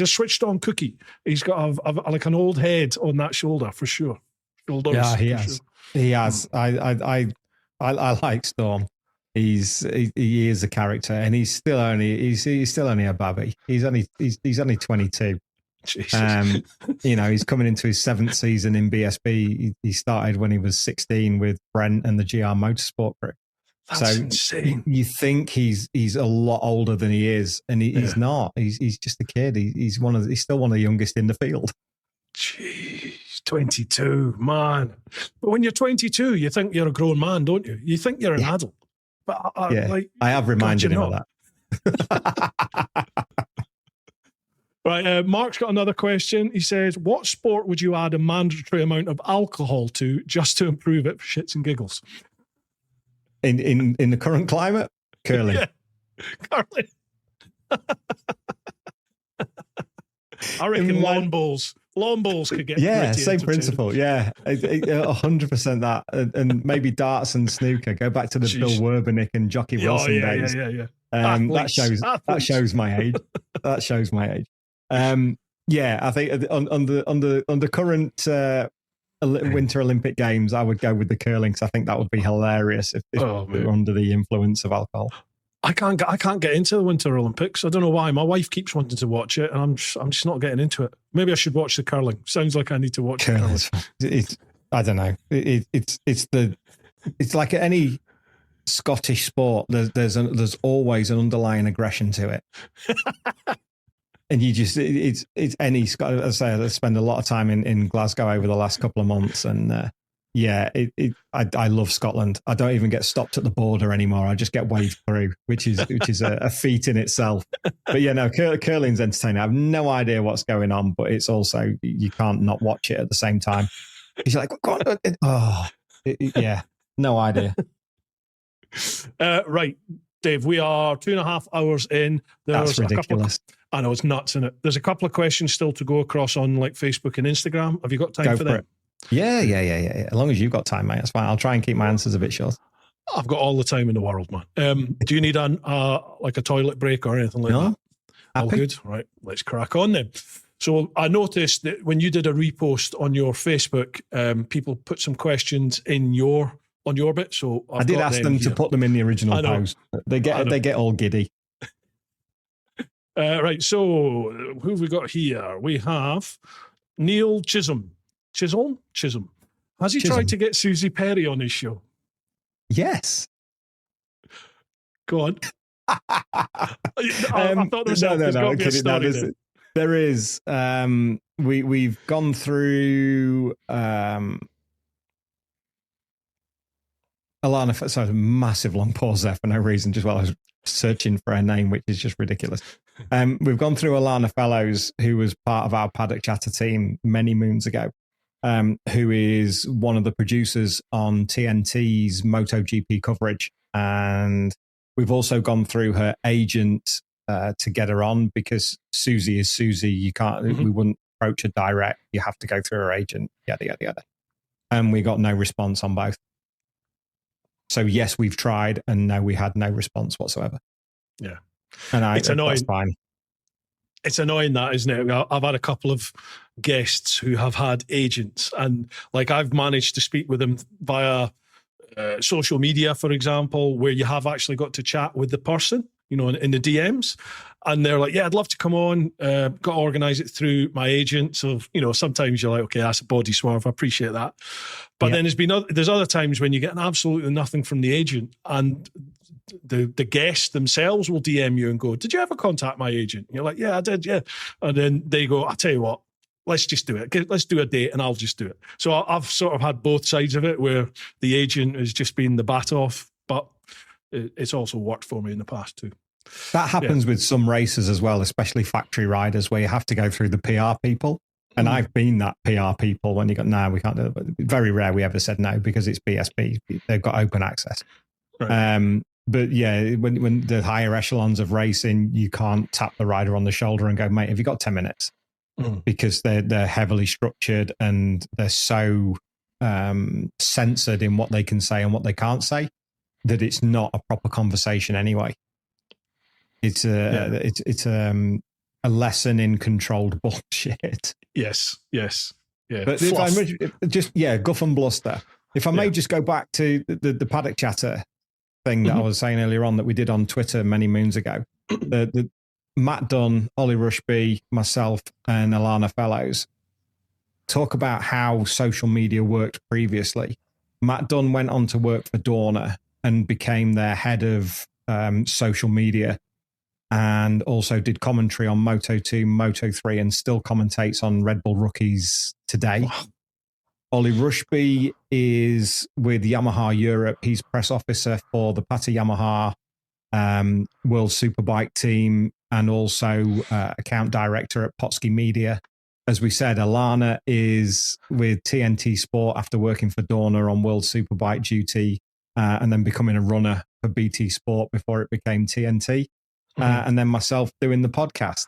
a switched on cookie. He's got like an old head on that shoulder for sure. Shoulders, yeah, he has. Sure. He has. I like Storm. He is a character, and he's still only a babby. He's only 22. You know, he's coming into his 7th season in BSB. He started when he was 16 with Brent and the GR Motorsport crew. That's insane. You think he's a lot older than he is, and he's not. He's just a kid. He's still one of the youngest in the field. Jeez, 22, man. But when you're 22, you think you're a grown man, don't you? You think you're an adult. But I have reminded him of that. Right, Mark's got another question. He says, what sport would you add a mandatory amount of alcohol to just to improve it for shits and giggles? In the current climate? Curling. Yeah, curling. I reckon lawn bowls. Lawn bowls could get same principle. Yeah, 100% that, and maybe darts and snooker. Go back to the Bill Werbernick and Jockey Wilson days. Yeah. That shows my age. That shows my age. I think on the current Winter Olympic Games, I would go with the curling because I think that would be hilarious if we were under the influence of alcohol. I can't get into the Winter Olympics. I don't know why. My wife keeps wanting to watch it, and I'm just not getting into it. Maybe I should watch the curling. Sounds like I need to watch the curling. I don't know. It's like any Scottish sport. There's always an underlying aggression to it. And you just, it's any Scott. As I say, I spend a lot of time in Glasgow over the last couple of months, and I love Scotland. I don't even get stopped at the border anymore. I just get waved through, which is a feat in itself. But curling's entertaining. I have no idea what's going on, but it's also, you can't not watch it at the same time. You're like, go on. No idea. Right, Dave, we are 2.5 hours in. That's ridiculous. I know, it's nuts, isn't it? There's a couple of questions still to go across on like Facebook and Instagram. Have you got time for them? Yeah. As long as you've got time, mate, that's fine. I'll try and keep my answers a bit short. I've got all the time in the world, man. Do you need like a toilet break or anything like that? All good? Right, let's crack on then. So I noticed that when you did a repost on your Facebook, people put some questions on your bit. So I did ask them to put them in the original post. They get all giddy. Right, so who have we got here? We have Neal Chisholm. Has he tried to get Susie Perry on his show? Yes. Go on. I thought there's no. There is. We've gone through Alana. Sorry, a massive long pause there for no reason. Just while I was searching for her name, which is just ridiculous. We've gone through Alana Fellows, who was part of our Paddock Chatter team many moons ago, who is one of the producers on TNT's MotoGP coverage. And we've also gone through her agent to get her on, because Susie is Susie. You can't, we wouldn't approach her direct. You have to go through her agent, yada, yada, yada. And we got no response on both. So yes, we've tried, and no, we had no response whatsoever. Yeah. And it's annoying. That's fine. It's annoying, that, isn't it? I've had a couple of guests who have had agents, and like I've managed to speak with them via social media, for example, where you have actually got to chat with the person, in the DMs, and they're like, yeah, I'd love to come on, got to organise it through my agent. So, sometimes you're like, okay, that's a body swerve. I appreciate that. But then there's other times when you get absolutely nothing from the agent, and the guests themselves will DM you and go, did you ever contact my agent? And you're like, yeah, I did, yeah. And then they go, I'll tell you what, let's just do it. Let's do a date and I'll just do it. So I've sort of had both sides of it, where the agent has just been the bat off, but it's also worked for me in the past too. That happens with some races as well, especially factory riders, where you have to go through the PR people. And I've been that PR people when you go, no, we can't do it. But very rare we ever said no, because it's BSB. They've got open access. Right. But yeah, when the higher echelons of racing, you can't tap the rider on the shoulder and go, mate, have you got 10 minutes? Because they're heavily structured, and they're so censored in what they can say and what they can't say, that it's not a proper conversation anyway. It's a lesson in controlled bullshit. Yes, yeah. But if I guff and bluster. If I may just go back to the Paddock Chatter thing that I was saying earlier on, that we did on Twitter many moons ago. The Matt Dunn, Ollie Rushby, myself, and Alana Fellows talk about how social media worked previously. Matt Dunn went on to work for Dorna, and became their head of social media, and also did commentary on Moto2, Moto3, and still commentates on Red Bull Rookies today. Wow. Ollie Rushby is with Yamaha Europe. He's press officer for the Pata Yamaha World Superbike team, and also account director at Potsky Media. As we said, Alana is with TNT Sport after working for Dorna on World Superbike duty, and then becoming a runner for BT Sport before it became TNT. And then myself doing the podcast.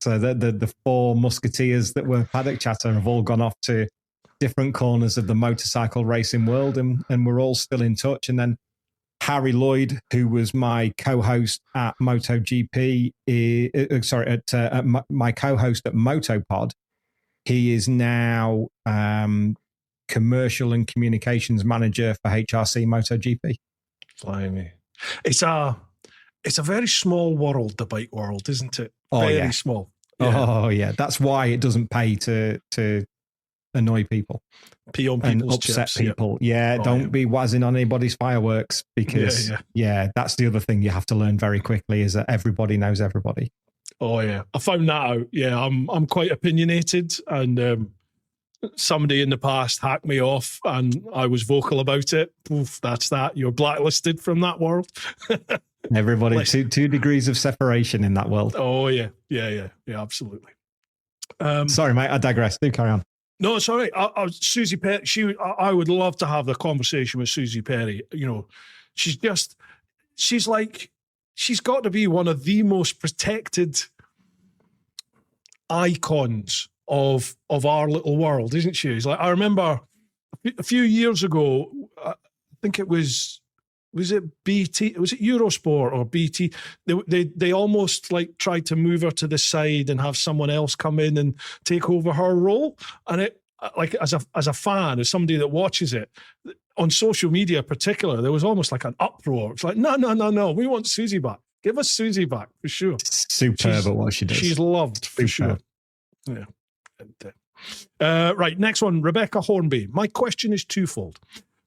So the four musketeers that were Paddock Chatter have all gone off to different corners of the motorcycle racing world, and we're all still in touch. And then Harry Lloyd, who was my co-host at MotoGP, my co-host at Motopod, he is now commercial and communications manager for HRC MotoGP. Blimey. It's a very small world, the bike world, isn't it? Very small. Yeah. Oh yeah, that's why it doesn't pay to annoy people, pee on and people's upset chips. people. Yeah, don't be wazzing on anybody's fireworks, because that's the other thing you have to learn very quickly, is that everybody knows everybody. Oh yeah, I found that out. Yeah, I'm quite opinionated, and somebody in the past hacked me off, and I was vocal about it. Oof, that's that. You're blacklisted from that world. Everybody, two degrees of separation in that world. Oh yeah, absolutely. Sorry, mate, I digress. Do carry on. No, it's all right. Susie Perry, I would love to have the conversation with Susie Perry. You know, she's got to be one of the most protected icons of our little world, isn't she? It's like, I remember a few years ago, I think it was it BT? Was it Eurosport or BT? They almost like tried to move her to the side and have someone else come in and take over her role. And it, like, as a fan, as somebody that watches it on social media, in particular, there was almost like an uproar. It's like, no, we want Susie back. Give us Susie back for sure. Superb at what she does. She's loved for sure. Yeah. Right, next one, Rebecca Hornby. My question is twofold.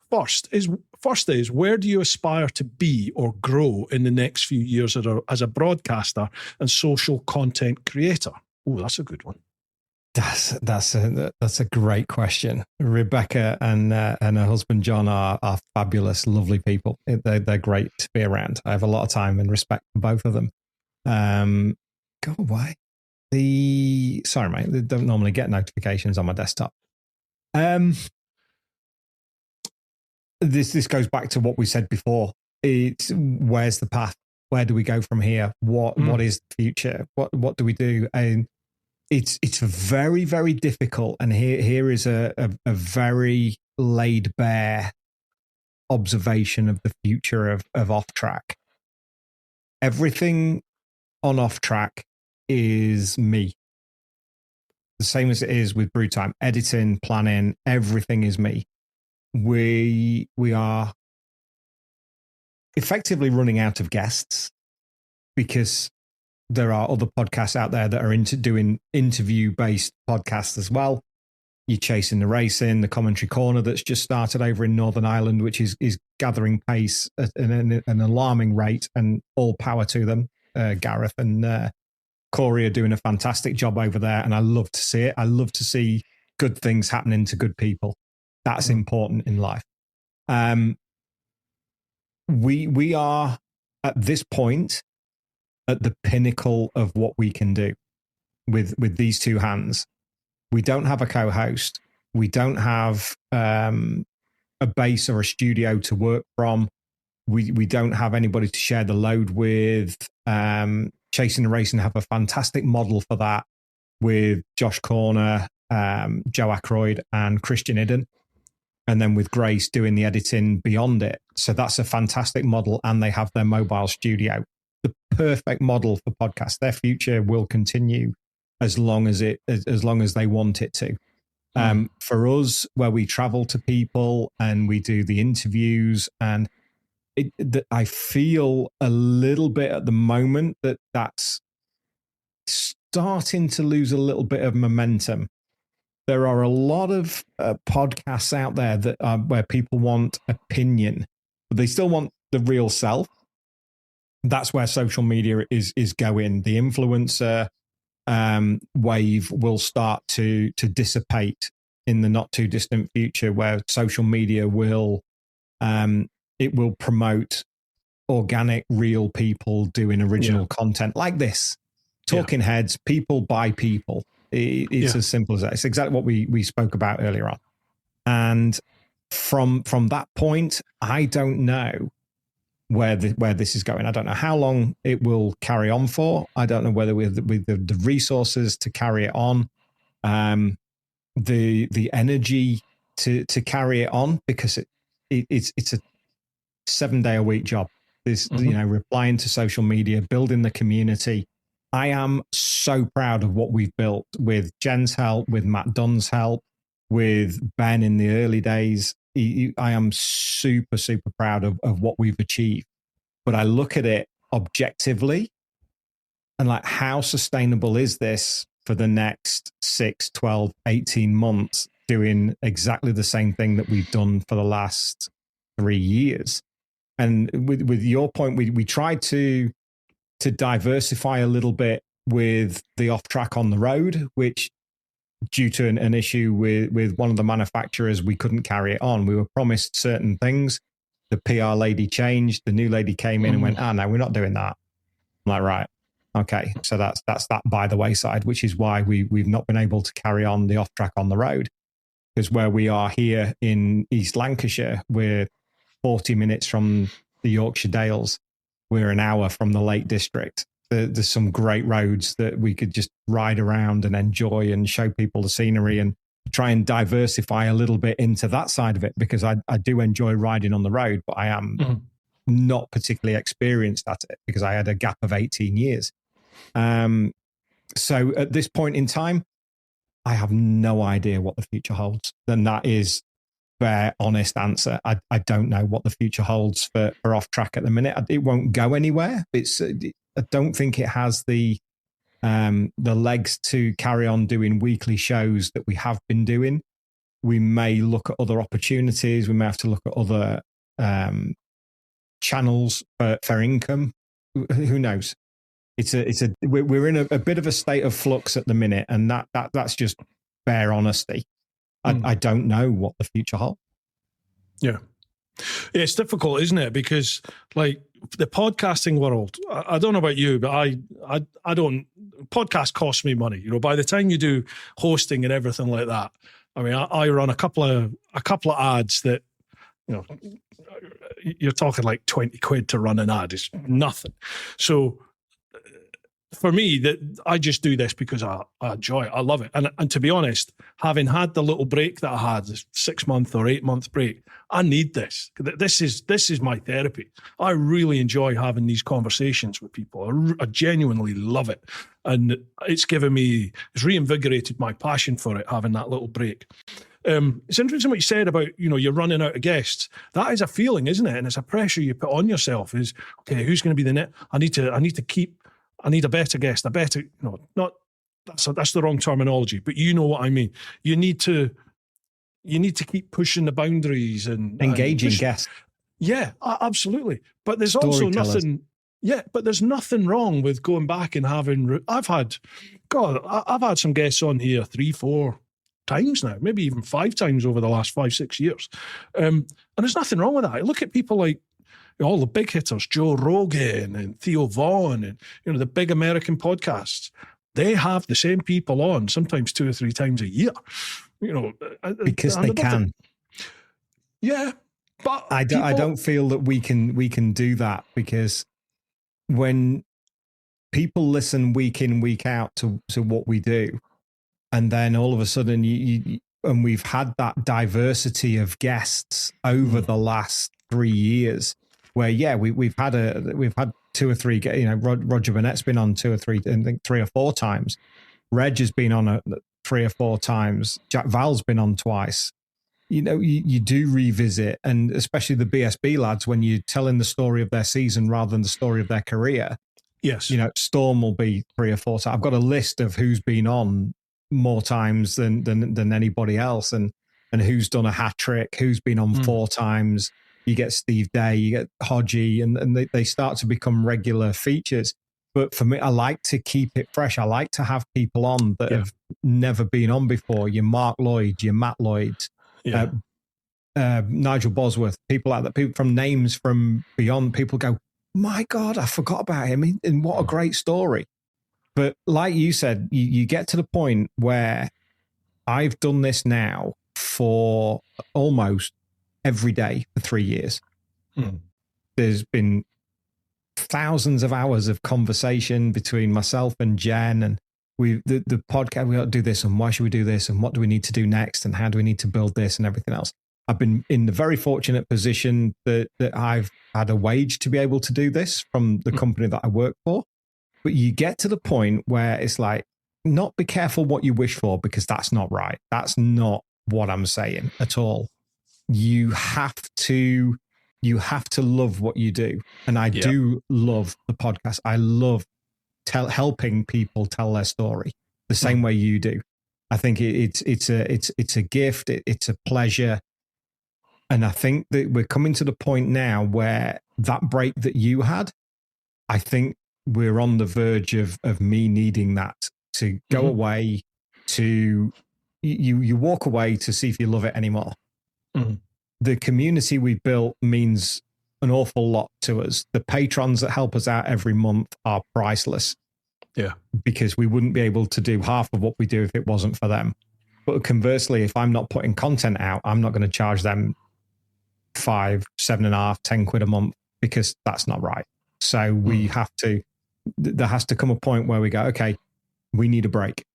First is where do you aspire to be or grow in the next few years as a broadcaster and social content creator? Oh, that's a good one. That's a great question. Rebecca and her husband John are fabulous, lovely people. They're great to be around. I have a lot of time and respect for both of them. Go away. Sorry, mate. They don't normally get notifications on my desktop. This goes back to what we said before. It's where's the path? Where do we go from here? What is the future? What do we do? And it's very, very difficult. And here is a very laid bare observation of the future of off track. Everything on off track is me. The same as it is with Bru Time. Editing, planning, everything is me. We are effectively running out of guests because there are other podcasts out there that are doing interview-based podcasts as well. You're chasing the racing, the commentary corner that's just started over in Northern Ireland, which is gathering pace at an alarming rate, and all power to them. Gareth and Corey are doing a fantastic job over there, and I love to see it. I love to see good things happening to good people. That's important in life. We are at this point at the pinnacle of what we can do with these two hands. We don't have a co-host. We don't have a base or a studio to work from. We don't have anybody to share the load with. Chasing the Racing have a fantastic model for that with Josh Corner, Joe Ackroyd, and Christian Idden. And then with Grace doing the editing beyond it. So that's a fantastic model. And they have their mobile studio. The perfect model for podcasts. Their future will continue as long as they want it to. For us, where we travel to people and we do the interviews, and I feel a little bit at the moment that's starting to lose a little bit of momentum. There are a lot of podcasts out there that where people want opinion, but they still want the real self, that's where social media is going. The influencer wave will start to dissipate in the not too distant future, where social media will it will promote organic, real people doing original content like this. Talking heads, people by people. It's as simple as that. It's exactly what we spoke about earlier on. And from that point, I don't know where this is going. I don't know how long it will carry on for. I don't know whether with the resources to carry it on, the energy to carry it on, because it's a 7-day-a-week job. This replying to social media, building the community. I am so proud of what we've built with Jen's help, with Matt Dunn's help, with Ben in the early days. I am super, super proud of what we've achieved. But I look at it objectively and like, how sustainable is this for the next 6, 12, 18 months, doing exactly the same thing that we've done for the last 3 years? And with your point, we tried to diversify a little bit with the off track on the road, which due to an issue with one of the manufacturers, we couldn't carry it on. We were promised certain things. The PR lady changed. The new lady came in and went, no, we're not doing that. I'm like, right. Okay. So that's that by the wayside, which is why we've not been able to carry on the off track on the road. Because where we are here in East Lancashire, we're 40 minutes from the Yorkshire Dales. We're an hour from the Lake District. There's some great roads that we could just ride around and enjoy and show people the scenery, and try and diversify a little bit into that side of it, because I do enjoy riding on the road, but I am not particularly experienced at it because I had a gap of 18 years. So at this point in time, I have no idea what the future holds. And that is fair, honest answer. I don't know what the future holds for off track at the minute. It won't go anywhere. I don't think it has the legs to carry on doing weekly shows that we have been doing. We may look at other opportunities. We may have to look at other channels for income. Who knows? We're in a bit of a state of flux at the minute, and that's just bare honesty. I don't know what the future holds. Yeah. It's difficult, isn't it? Because like the podcasting world, I don't know about you, but I don't, podcast costs me money. By the time you do hosting and everything like that, I mean, I run a couple of ads that, you're talking like 20 quid to run an ad. It's nothing. So for me, that I just do this because I enjoy it. I love it. And to be honest, having had the little break that I had, this 6-month or 8-month break, I need this. This is my therapy. I really enjoy having these conversations with people. I genuinely love it. And it's reinvigorated my passion for it, having that little break. It's interesting what you said about, you're running out of guests. That is a feeling, isn't it? And it's a pressure you put on yourself is, okay, who's going to be the next? I need a better guest, that's the wrong terminology, but you know what I mean. You need to keep pushing the boundaries and engaging guests. Yeah, absolutely. But there's also nothing. Yeah, but there's nothing wrong with going back and having. I've had some guests on here 3-4 times now, maybe even 5 times over the last 5-6 years, and there's nothing wrong with that. I look at people like all the big hitters, Joe Rogan and Theo Vaughn, and the big American podcasts. They have the same people on sometimes 2 or 3 times a year. Because they can. Yeah, but I don't feel that we can do that, because when people listen week in, week out to what we do, and then all of a sudden and we've had that diversity of guests over the last 3 years, where we've had 2 or 3. Roger Burnett's been on 2 or 3, I think 3 or 4 times. Reg has been on 3 or 4 times. Jack Val's been on twice. You do revisit, and especially the BSB lads, when you're telling the story of their season rather than the story of their career. Yes, Storm will be 3 or 4 times. I've got a list of who's been on more times than anybody else, and who's done a hat trick, who's been on 4 times. you get Steve Day, you get Hodgie, and they start to become regular features. But for me, I like to keep it fresh. I like to have people on that have never been on before. Your Mark Lloyd, your Matt Lloyd, Nigel Bosworth, people like that, people from names from beyond. People go, my God, I forgot about him. And what a great story. But like you said, you get to the point where I've done this now for almost every day for 3 years. There's been thousands of hours of conversation between myself and Jen, and the podcast. We got to do this, and why should we do this, and what do we need to do next, and how do we need to build this, and everything else. I've been in the very fortunate position that I've had a wage to be able to do this from the company that I work for. But you get to the point where it's like, not be careful what you wish for, because that's not right. That's not what I'm saying at all. You have to love what you do. And I do love the podcast. I love helping people tell their story the same way you do. I think it's a gift. It's a pleasure. And I think that we're coming to the point now where that break that you had, I think we're on the verge of me needing that to go away, to you walk away to see if you love it anymore. The community we built means an awful lot to us. The patrons that help us out every month are priceless. Yeah. Because we wouldn't be able to do half of what we do if it wasn't for them. But conversely, if I'm not putting content out, I'm not going to charge them 5, 7.5, 10 quid a month, because that's not right. So we have to, there has to come a point where we go, okay, we need a break.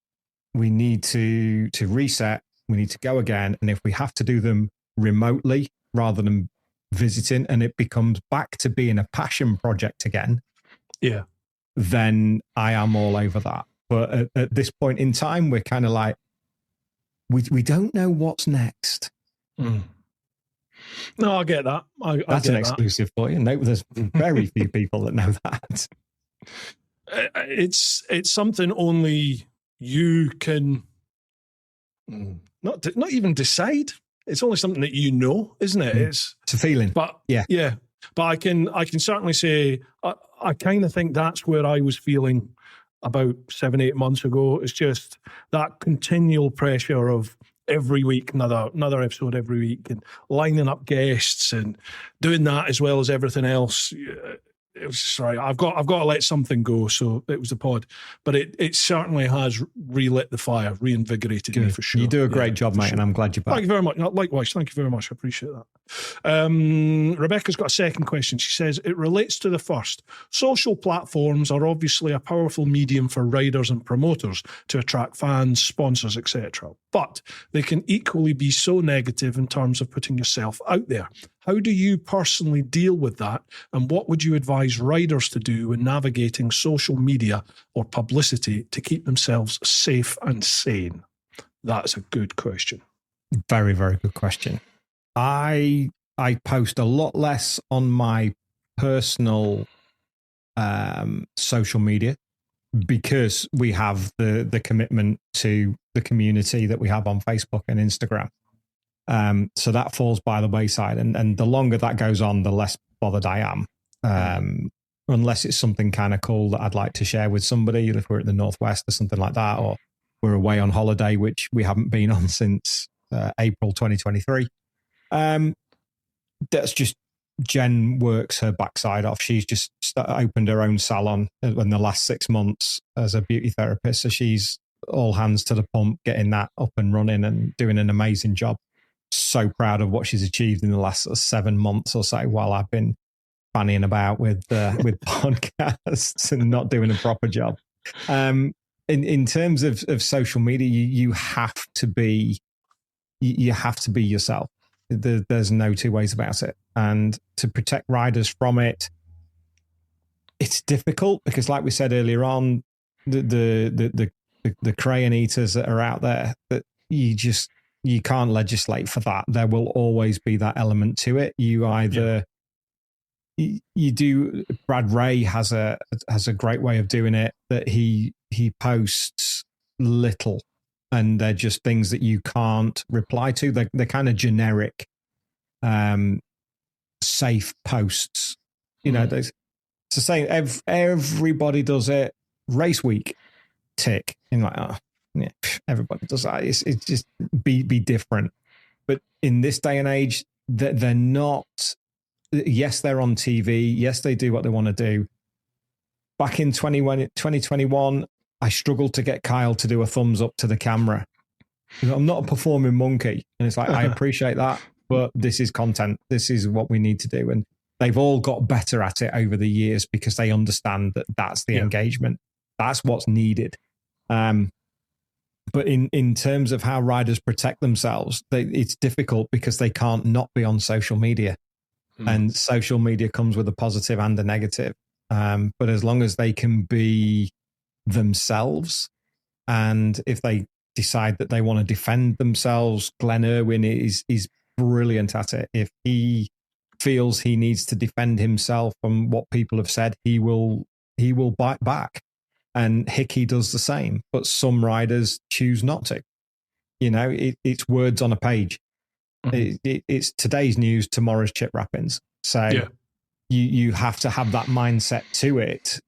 We need to reset. We need to go again. And if we have to do them remotely rather than visiting, and it becomes back to being a passion project again, then I am all over that. But at this point in time, we're kind of like, we don't know what's next. No, I get that. That's an exclusive for you. No, there's very few people that know that. It's something only you can not even decide. It's only something that you know, isn't it? It's a feeling. But yeah. But I can certainly say I kind of think that's where I was feeling about 7-8 months ago. It's just that continual pressure of every week, another episode every week, and lining up guests and doing that as well as everything else. It was sorry, I've got to let something go. So it was the pod, but it certainly has relit the fire, reinvigorated me for sure. You do a great job, mate, and I'm glad you're back. Thank you very much. Likewise, thank you very much. I appreciate that. Rebecca's got a second question. She says it relates to the first. Social platforms are obviously a powerful medium for riders and promoters to attract fans, sponsors, etc. But they can equally be so negative in terms of putting yourself out there. How do you personally deal with that? And what would you advise riders to do when navigating social media or publicity to keep themselves safe and sane? That's a good question. Very, very good question. I post a lot less on my personal social media because we have the commitment to the community that we have on Facebook and Instagram. So that falls by the wayside. And the longer that goes on, the less bothered I am. Unless it's something kind of cool that I'd like to share with somebody, if we're at the Northwest or something like that, or we're away on holiday, which we haven't been on since April 2023. That's just, Jen works her backside off. She's just opened her own salon in the last 6 months as a beauty therapist. So she's all hands to the pump, getting that up and running and doing an amazing job. So proud of what she's achieved in the last 7 months or so, while I've been fannying about with podcasts and not doing a proper job. In terms of social media, you have to be yourself. There's no two ways about it. And to protect riders from it, it's difficult because, like we said earlier on, the crayon eaters that are out there, that you can't legislate for that. There will always be that element to it. You either you do. Brad Ray has a great way of doing it, that he posts little, and they're just things that you can't reply to. They're kind of generic. safe posts. You know, it's the same. Everybody does it. Race week, tick. And like, oh, yeah, everybody does that. It's just be different. But in this day and age, they're not. Yes, they're on TV. Yes, they do what they want to do. Back in 2021, I struggled to get Kyle to do a thumbs up to the camera. You know, I'm not a performing monkey. And it's like, I appreciate that, but this is content. This is what we need to do. And they've all got better at it over the years because they understand that that's the engagement. That's what's needed. But in terms of how riders protect themselves, it's difficult because they can't not be on social media. And social media comes with a positive and a negative. But as long as they can be themselves, and if they decide that they want to defend themselves, Glenn Irwin is brilliant at it. If he feels he needs to defend himself from what people have said, he will bite back. And Hickey does the same, but some riders choose not to. You know, it's words on a page. It's today's news, tomorrow's chip wrappings. So you have to have that mindset to it,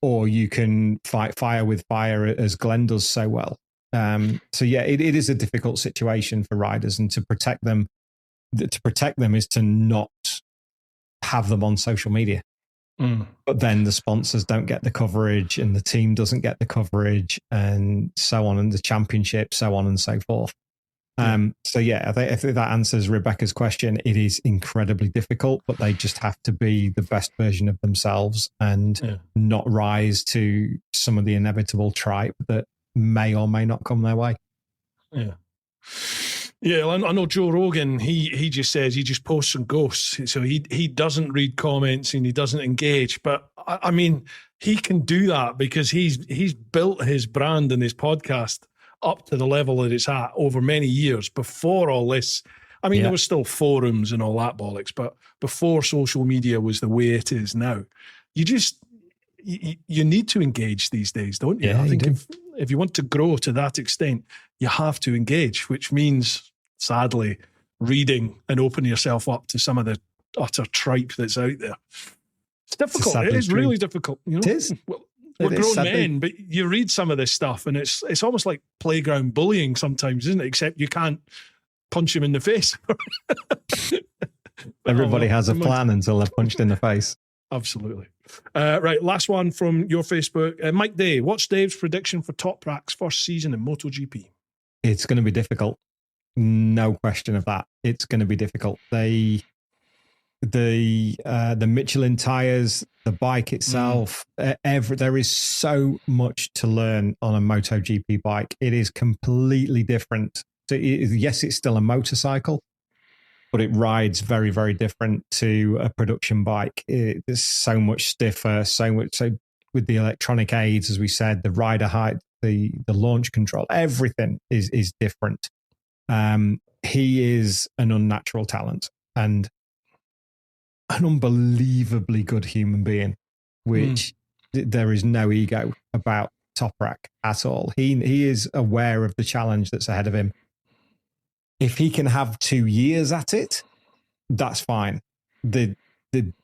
or you can fight fire with fire, as Glenn does so well. So yeah, it is a difficult situation for riders, and to protect them is to not have them on social media. But then the sponsors don't get the coverage, and the team doesn't get the coverage, and so on, and the championship, so on and so forth. So yeah, I think if that answers Rebecca's question, it is incredibly difficult, but they just have to be the best version of themselves and not rise to some of the inevitable tripe that may or may not come their way. Yeah, I know Joe Rogan, he just says he just posts and ghosts. So he doesn't read comments and he doesn't engage. But I mean, he can do that because he's built his brand and his podcast up to the level that it's at over many years before all this. I mean, there was still forums and all that bollocks, but before social media was the way it is now, you need to engage these days, don't you? I think if you want to grow to that extent, you have to engage, which means, sadly, reading and opening yourself up to some of the utter tripe that's out there. It's difficult. It is really difficult. You know? It is. We're grown men, but you read some of this stuff and it's almost like playground bullying sometimes, isn't it? Except you can't punch him in the face. Everybody has a plan until they're punched in the face. Absolutely. Right, last one from your Facebook. Mike Day, what's Dave's prediction for Toprak's first season in MotoGP? It's going to be difficult. No question of that. It's going to be difficult. The Michelin tires, the bike itself, there is so much to learn on a MotoGP bike. It is completely different. Yes, it's still a motorcycle, but it rides very, very different to a production bike. It's so much stiffer, so with the electronic aids, as we said, the rider height, the launch control, everything is different. He is an unnatural talent and an unbelievably good human being, which there is no ego about Toprak at all. He is aware of the challenge that's ahead of him. If he can have 2 years at it, that's fine. The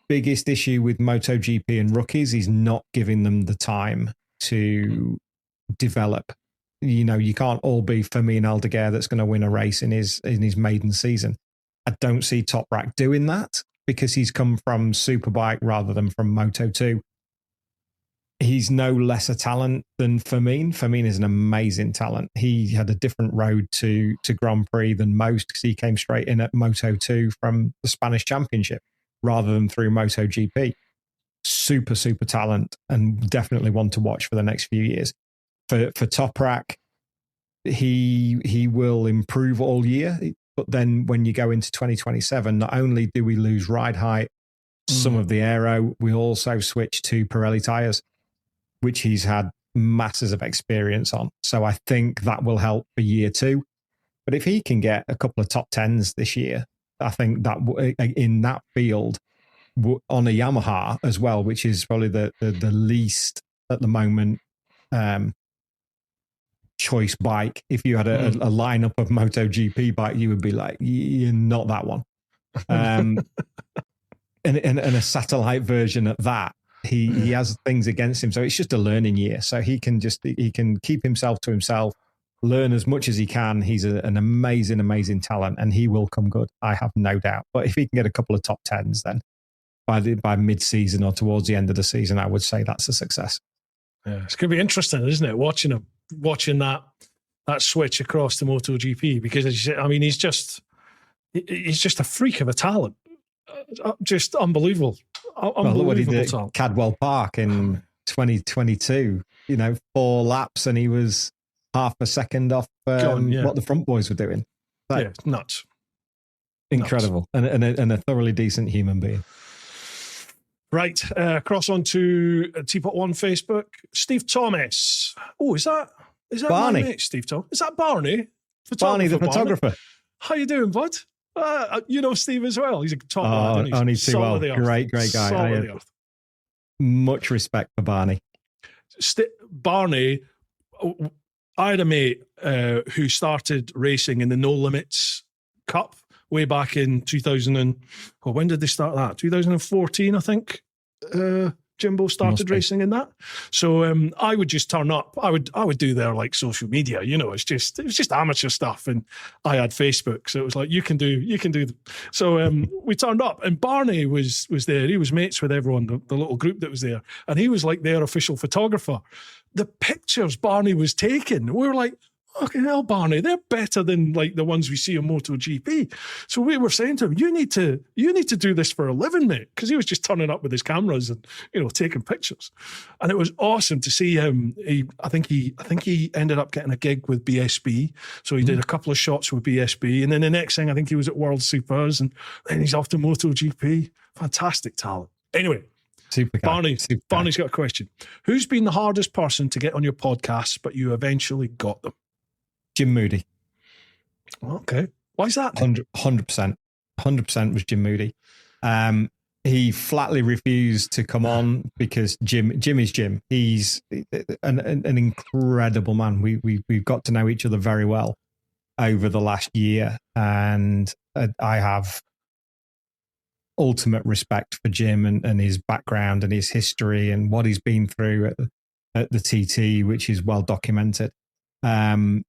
biggest issue with MotoGP and rookies is not giving them the time to develop. You know, you can't all be Fermin Aldeguer that's going to win a race in his maiden season. I don't see Toprak doing that because he's come from Superbike rather than from Moto2. He's no less a talent than Fermin. Fermin is an amazing talent. He had a different road to Grand Prix than most because he came straight in at Moto2 from the Spanish Championship rather than through MotoGP. Super, super talent and definitely one to watch for the next few years. For Toprak, he will improve all year, but then when you go into 2027, not only do we lose ride height, some of the aero, we also switch to Pirelli tires, which he's had masses of experience on. So I think that will help for year 2. But if he can get a couple of top 10s this year, I think that in that field on a Yamaha as well, which is probably the least at the moment choice bike. If you had a lineup of MotoGP bike, you would be like, you're not that one. and a satellite version at that. He has things against him, so it's just a learning year. So he can keep himself to himself, learn as much as he can. He's an amazing talent, and he will come good. I have no doubt. But if he can get a couple of top tens, then by mid-season or towards the end of the season, I would say that's a success. Yeah, it's going to be interesting, isn't it? Watching that switch across to MotoGP, because as you said, I mean, he's just a freak of a talent, just unbelievable. Well, look what he did at Cadwell Park in 2022. 4 laps, and he was half a second off what the front boys were doing. Nuts, incredible, nuts. And a thoroughly decent human being. Right, cross on to TeapotOne Facebook. Steve Thomas. Oh, is that Barney? My mate, Steve Thomas. Is that Barney? Barney, the photographer. How you doing, bud? You know Steve as well. He's a top lad. Only too well. Great guy. Much respect for Barney. Barney, I had a mate who started racing in the No Limits Cup way back in 2000 when did they start that? 2014, I think. Jimbo started racing in that. So I would just turn up. I would do their like social media. It was just amateur stuff, and I had Facebook, so it was like you can do. So we turned up, and Barney was there. He was mates with everyone, the little group that was there, and he was like their official photographer. The pictures Barney was taking, we were like, fucking hell, Barney, they're better than like the ones we see on MotoGP. So we were saying to him, you need to do this for a living, mate, because he was just turning up with his cameras and taking pictures, and it was awesome to see him. I think he ended up getting a gig with BSB, so he did a couple of shots with BSB, and then the next thing I think he was at World Supers, and then he's off to MotoGP. Fantastic talent. Anyway. Super guy. Barney's got a question. Who's been the hardest person to get on your podcast, but you eventually got them? Jim Moody. Okay. Why is that? 100%. 100% was Jim Moody. He flatly refused to come on because Jim is Jim. He's an incredible man. We've got to know each other very well over the last year, and I have ultimate respect for Jim and his background and his history and what he's been through at the TT, which is well documented. When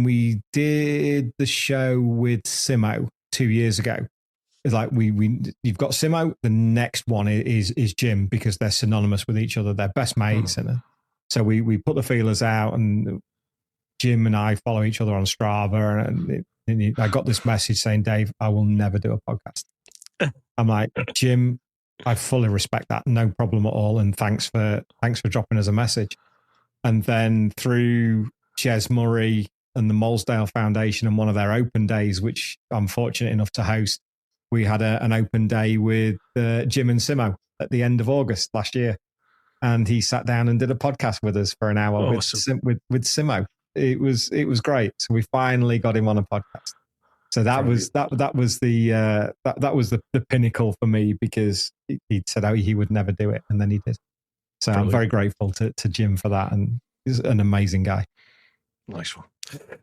we did the show with Simo 2 years ago, it's like you've got Simo, the next one is Jim, because they're synonymous with each other, they're best mates, and so we put the feelers out, and Jim and I follow each other on Strava, and I got this message saying, Dave, I will never do a podcast. I'm like, Jim, I fully respect that, no problem at all, and thanks for dropping us a message. And then through Jez Murray and the Molesdale Foundation and one of their open days, which I'm fortunate enough to host, we had an open day with Jim and Simo at the end of August last year. And he sat down and did a podcast with us for an hour with Simo. It was great. So we finally got him on a podcast. So that was the pinnacle for me, because he said he would never do it, and then he did. So brilliant. I'm very grateful to Jim for that, and he's an amazing guy. Nice one.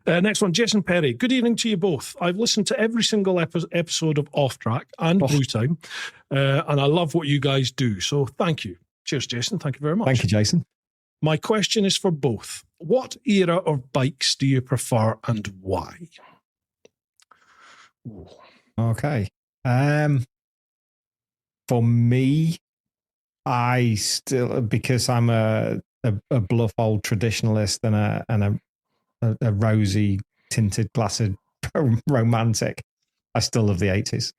Next one, Jason Perry. Good evening to you both. I've listened to every single episode of Off Track and Bru Time, and I love what you guys do. So thank you. Cheers, Jason. Thank you very much. Thank you, Jason. My question is for both. What era of bikes do you prefer, and why? Ooh. Okay. For me, I still, because I'm a bluff old traditionalist and a rosy tinted glassed romantic, I still love the 80s.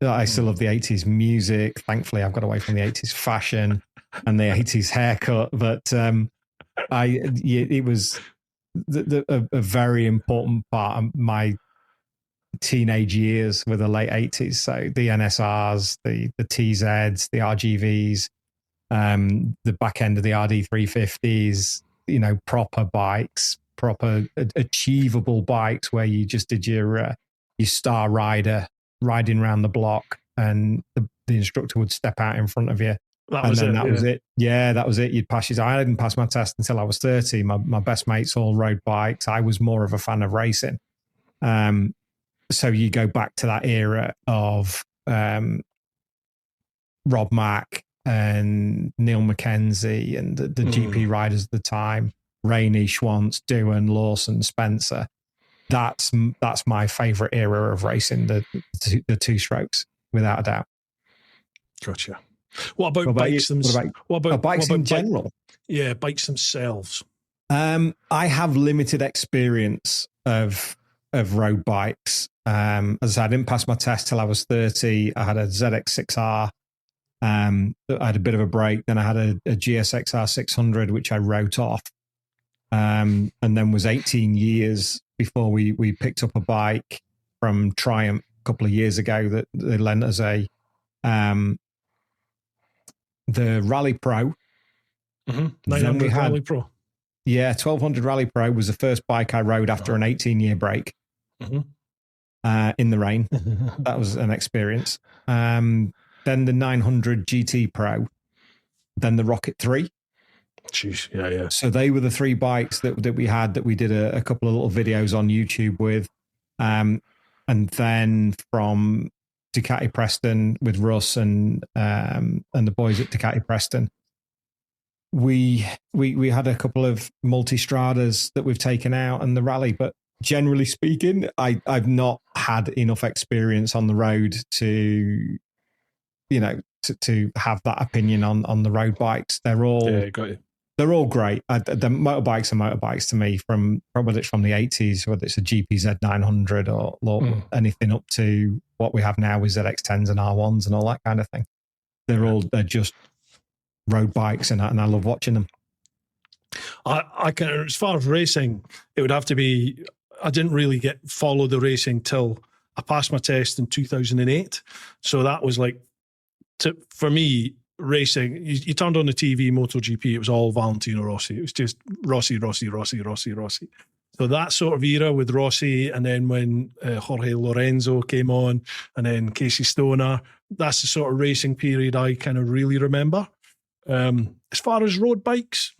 I still love the 80s music. Thankfully, I've got away from the 80s fashion and the 80s haircut, but it was a very important part of my teenage years with the late 80s. So the NSRs, the TZs, the RGVs, the back end of the RD350s, proper bikes, proper achievable bikes where you just did your star rider riding around the block, and the instructor would step out in front of you. That was it. Yeah, that was it. You'd pass your. I didn't pass my test until I was 30. My best mates all rode bikes. I was more of a fan of racing. so you go back to that era of Rob Mack and Neal Mackenzie and the GP riders at the time, Rainey, Schwantz, Doohan, Lawson, Spencer. That's my favourite era of racing, the two strokes, without a doubt. Gotcha. What about bikes themselves? What about bikes in general? Bikes themselves. I have limited experience of road bikes. As I said, I didn't pass my test till I was 30. I had a ZX6R. I had a bit of a break. Then I had a GSXR 600, which I wrote off. And then was 18 years before we picked up a bike from Triumph a couple of years ago that they lent us the Rally Pro. Mm-hmm. 900 Rally Pro. Yeah, 1200 Rally Pro was the first bike I rode after an 18-year break in the rain. That was an experience. Then the 900 GT Pro, then the Rocket 3. Jeez, yeah. So they were the three bikes that we had that we did a couple of little videos on YouTube with. And then from Ducati Preston with Russ and the boys at Ducati Preston, we had a couple of multi-stradas that we've taken out and the rally, but generally speaking, I've not had enough experience on the road to have that opinion on the road bikes. They're all got you. They're all great. The motorbikes are motorbikes to me, whether it's from the 80s, whether it's a GPZ 900 or anything up to what we have now with ZX10s and R1s and all that kind of thing. They're just road bikes, and I love watching them. I can, as far as racing, it would have to be. I didn't really follow the racing till I passed my test in 2008. So that was like, for me, racing. You turned on the TV, MotoGP. It was all Valentino Rossi. It was just Rossi. So that sort of era with Rossi, and then when Jorge Lorenzo came on, and then Casey Stoner. That's the sort of racing period I kind of really remember. As far as road bikes,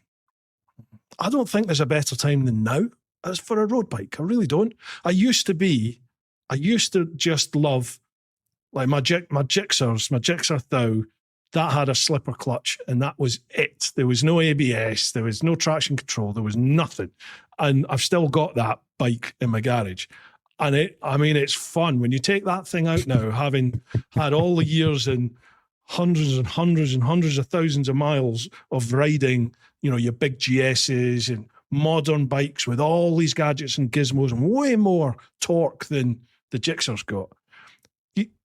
I don't think there's a better time than now as for a road bike. I really don't. I used to just love like my Gixxers, my Gixxer Thou, that had a slipper clutch and that was it. There was no ABS, there was no traction control, there was nothing. And I've still got that bike in my garage. And it's fun when you take that thing out now, having had all the years and hundreds and hundreds and hundreds of thousands of miles of riding, your big GSs and modern bikes with all these gadgets and gizmos and way more torque than the Gixxer's got.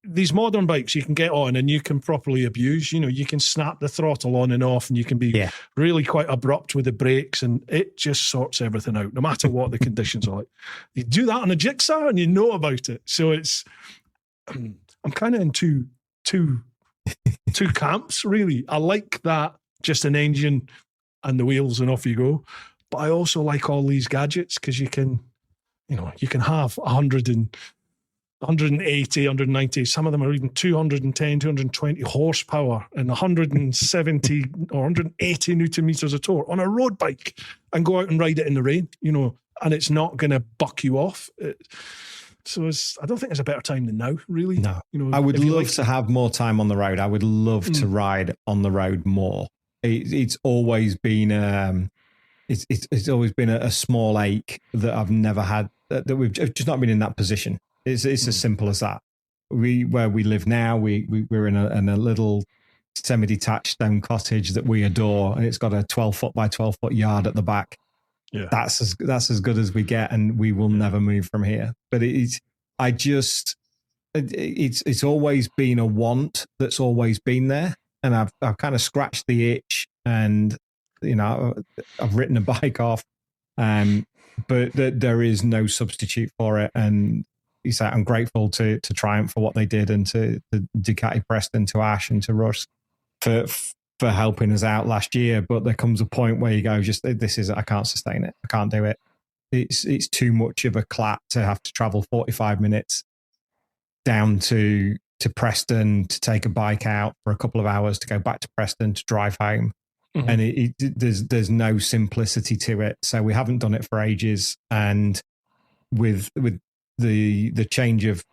These modern bikes you can get on and you can properly abuse. You can snap the throttle on and off, and you can be really quite abrupt with the brakes, and it just sorts everything out, no matter what the conditions are like. You do that on a Gixxer and you know about it. So I'm kind of in two camps, really. I like that, just an engine and the wheels and off you go. But I also like all these gadgets because you can have 180, 190, some of them are even 210, 220 horsepower and 170 or 180 Newton meters of torque on a road bike and go out and ride it in the rain, and it's not going to buck you off. So I don't think there's a better time than now, really. No, I would love to have more time on the road. I would love to ride on the road more. It's always been it's always been a small ache that I've never had, that we've just not been in that position. It's as simple as that. Where we live now, we're in a little semi-detached stone cottage that we adore, and it's got a 12 foot by 12 foot yard at the back. Yeah, that's as good as we get, and we will never move from here. But it's always been a want that's always been there, and I've kind of scratched the itch, and I've written a bike off, but there is no substitute for it. And I'm grateful to Triumph for what they did, and to Ducati Preston, to Ash and to Russ for helping us out last year. But there comes a point where you go, I can't sustain it. I can't do it. It's too much of a clat to have to travel 45 minutes down to Preston to take a bike out for a couple of hours, to go back to Preston to drive home. Mm-hmm. And there's no simplicity to it. So we haven't done it for ages. And with the change of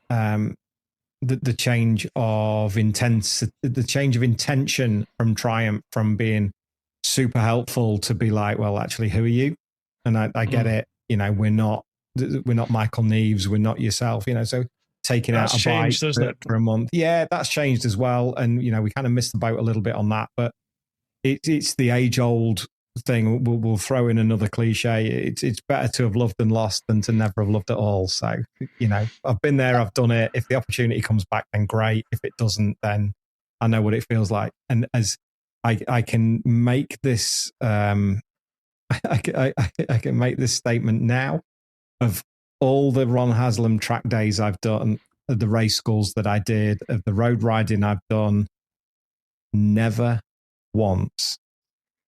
the change of intention from Triumph, from being super helpful to be like, well, actually, who are you? And I get it. You know, we're not Michael Neves, we're not yourself. You know, so taking That's out a bike changed, isn't it? for a month, yeah, that's changed as well. And you know, we kind of missed the boat a little bit on that, but it's the age old thing. We'll throw in another cliche. It's better to have loved and lost than to never have loved at all. So, you know, I've been there, I've done it. If the opportunity comes back, then great. If it doesn't, then I know what it feels like. And as I can make this, I can make this statement now. Of all the Ron Haslam track days I've done, of the race schools that I did, of the road riding I've done, never once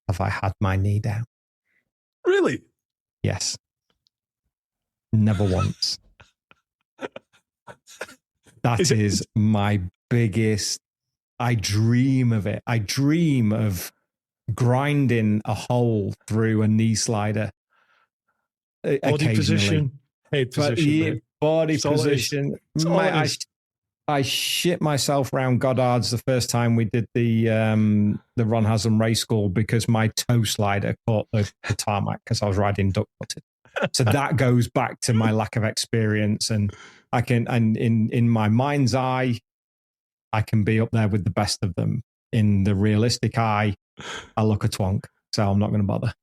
have I had my knee down. Really? Yes. Never once. That is my biggest. I dream of it. I dream of grinding a hole through a knee slider. Body position, head position. Body position. I shit myself around Goddard's the first time we did the Ron Haslam race school because my toe slider caught the tarmac because I was riding duck footed. So that goes back to my lack of experience, and in my mind's eye, I can be up there with the best of them. In the realistic eye, I look a twonk, so I'm not going to bother.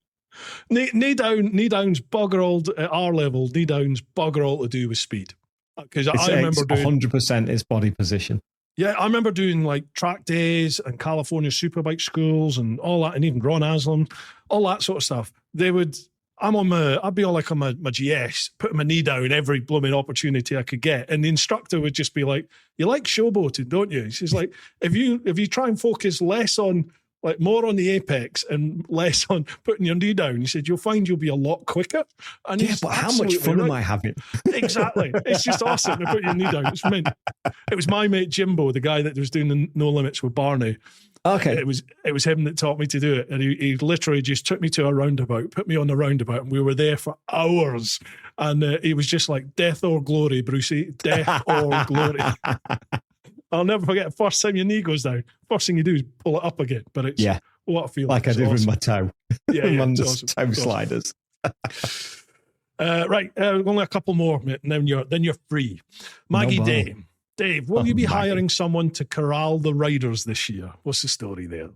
Knee down's bugger all at our level. Knee down's bugger all to do with speed. Because I remember doing 100% is body position. Yeah, I remember doing like track days and California Superbike schools and all that, and even Ron Haslam, all that sort of stuff. I'd be all like on my GS, putting my knee down every blooming opportunity I could get, and the instructor would just be like, "You like showboating, don't you?" She's like, "If you try and focus less on." Like more on the apex and less on putting your knee down. He said, you'll find you'll be a lot quicker. And yeah, but how much fun am I having? Exactly. It's just awesome to put your knee down. It's mint. It was my mate Jimbo, the guy that was doing the No Limits with Barney. Okay. It was him that taught me to do it. And he literally just took me to a roundabout, put me on the roundabout, and we were there for hours. And he was just like, death or glory, Brucey, death or glory. I'll never forget the first time your knee goes down. First thing you do is pull it up again. But it's what a feeling. Like I did with my toe. Yeah, on the awesome. toe sliders. Right, only a couple more, mate, and then you're free. Maggie Day. Dave, will you be hiring someone to corral the riders this year? What's the story there?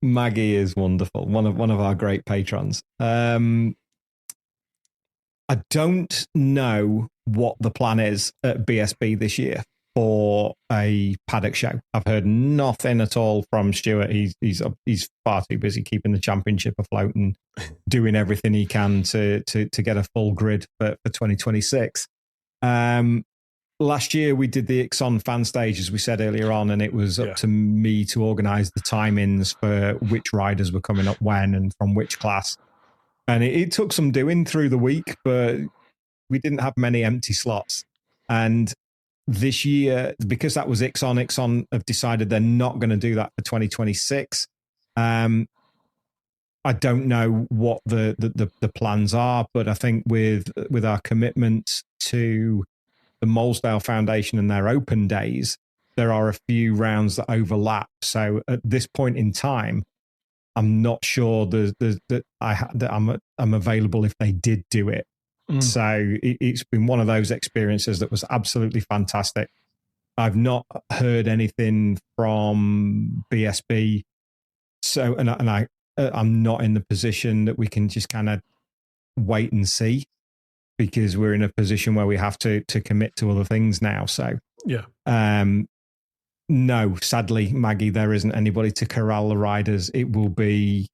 Maggie is wonderful. One of our great patrons. I don't know what the plan is at BSB this year for a paddock show. I've heard nothing at all from Stuart. He's far too busy keeping the championship afloat and doing everything he can to get a full grid for 2026. Last year we did the Ixon fan stage, as we said earlier on, and it was up to me to organise the timings for which riders were coming up when and from which class. And it took some doing through the week, but we didn't have many empty slots. And this year, because that was Ixon have decided they're not going to do that for 2026. I don't know what the plans are, but I think with our commitment to the Molesdale Foundation and their open days, there are a few rounds that overlap. So at this point in time, I'm not sure that I'm available if they did do it. So it's been one of those experiences that was absolutely fantastic. I've not heard anything from BSB, so I'm not in the position that we can just kind of wait and see, because we're in a position where we have to commit to other things now. So no, sadly, Maggie, there isn't anybody to corral the riders. It will be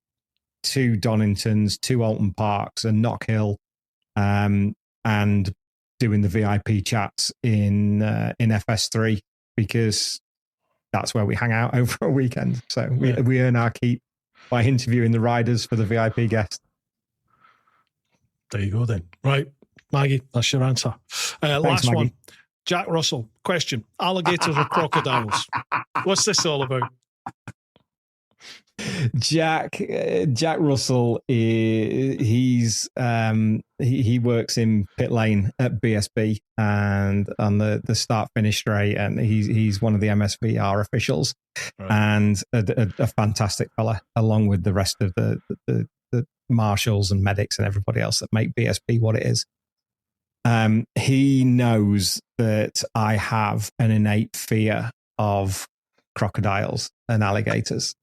2 Doningtons, 2 Alton Parks, and Knock Hill. And doing the VIP chats in FS3, because that's where we hang out over a weekend. So we earn our keep by interviewing the riders for the VIP guests. There you go then. Right, Maggie, that's your answer. Thanks, last Maggie. one. Jack Russell, question. Alligators or crocodiles? What's this all about? Jack Russell, he works in pit lane at BSB and on the start finish straight, and he's one of the MSVR officials, right. And a fantastic fella, along with the rest of the marshals and medics and everybody else that make BSB what it is. He knows that I have an innate fear of crocodiles and alligators.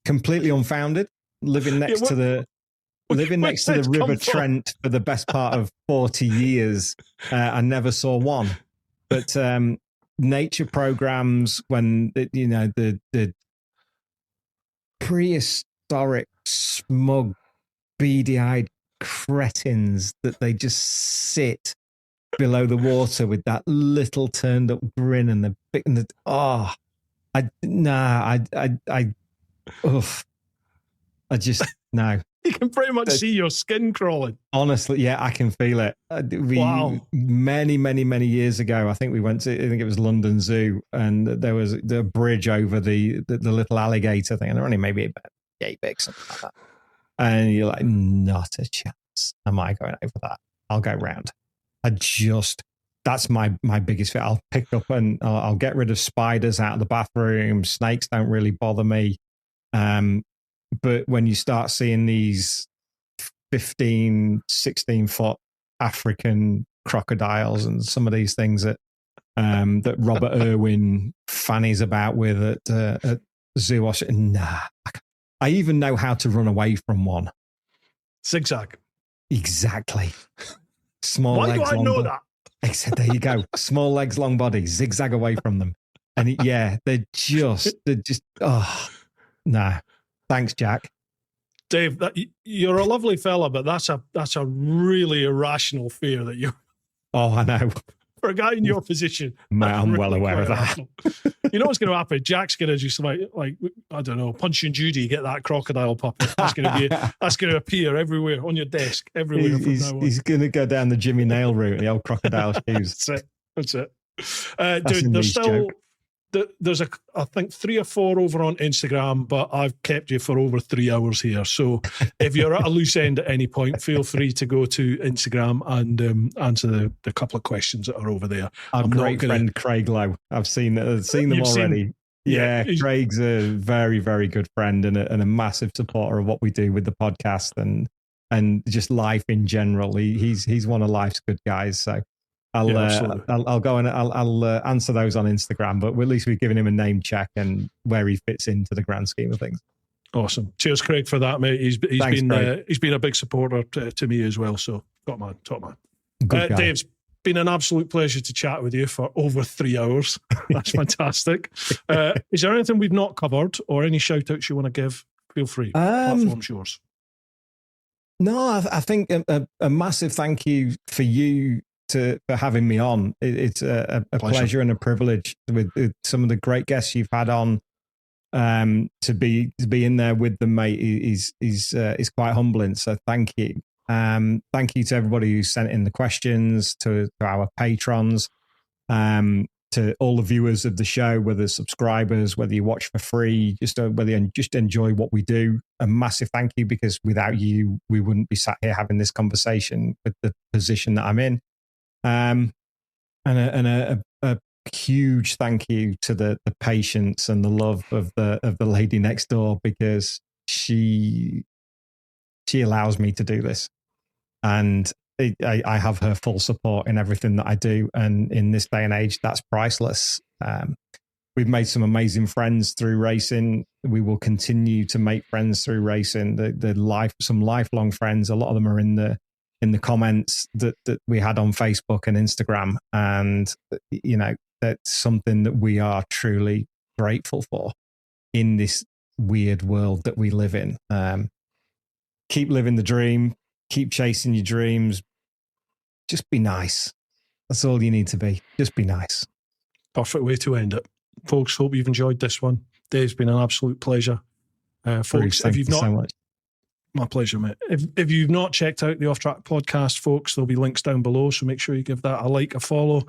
Completely unfounded. Living next to the River Trent for the best part of 40 years, I never saw one. But nature programs, when the prehistoric, smug, beady-eyed cretins that they just sit below the water with that little turned up grin and no. You can pretty much see your skin crawling. Honestly, yeah, I can feel it. Wow. Many years ago, I think we went to, I think it was London Zoo, and there was the bridge over the little alligator thing, and they're only maybe about yay big, something like that. And you're like, not a chance. Am I going over that? I'll go round. That's my biggest fear. I'll pick up and I'll get rid of spiders out of the bathroom. Snakes don't really bother me. But when you start seeing these 15, 16-foot African crocodiles and some of these things that Robert Irwin fannies about with at Zoo, I even know how to run away from one. Zigzag. Exactly. Small Why legs. Why do I know that? Except there you go. Small legs, long body, zigzag away from them. And they're just, nah. Thanks, Jack. Dave, you're a lovely fella, but that's a really irrational fear that you. Oh, I know. For a guy in your position, mate, I'm well aware of that. You know what's going to happen? Jack's going to just like I don't know, Punch and Judy, get that crocodile puppet. That's going to appear everywhere on your desk, everywhere. He's going to go down the Jimmy Neal route, the old crocodile shoes. That's it. Dude, there's still. There's I think 3 or 4 over on Instagram, but I've kept you for over 3 hours here. So if you're at a loose end at any point, feel free to go to Instagram and answer the couple of questions that are over there. Our great friend Craig Lowe. I've seen them already. Yeah, Craig's a very, very good friend and a massive supporter of what we do with the podcast and just life in general. He's one of life's good guys. So I'll go and I'll answer those on Instagram, but at least we've given him a name check and where he fits into the grand scheme of things. Awesome. Cheers, Craig, for that, mate. He's been a big supporter to me as well. So top man. Dave's been an absolute pleasure to chat with you for over 3 hours. That's fantastic. Is there anything we've not covered or any shout outs you want to give? Feel free. Platform's yours. No, I think a massive thank you for you for having me on. It's a pleasure and a privilege with some of the great guests you've had on. To be in there with them, mate, is quite humbling. So thank you. Thank you to everybody who sent in the questions, to our patrons, to all the viewers of the show, whether subscribers, whether you watch for free, whether you just enjoy what we do. A massive thank you, because without you, we wouldn't be sat here having this conversation with the position that I'm in. And a huge thank you to the patience and the love of the lady next door, because she allows me to do this, and I have her full support in everything that I do. And in this day and age, that's priceless. We've made some amazing friends through racing. We will continue to make friends through racing. Some lifelong friends. A lot of them are in the comments that we had on Facebook and Instagram. And, that's something that we are truly grateful for in this weird world that we live in. Keep living the dream, keep chasing your dreams. Just be nice. That's all you need to be. Just be nice. Perfect way to end it. Folks, hope you've enjoyed this one. Dave's been an absolute pleasure. Folks, Bruce, thank you so much. My pleasure, mate. If you've not checked out the Off Track podcast, folks, there'll be links down below, so make sure you give that a like, a follow.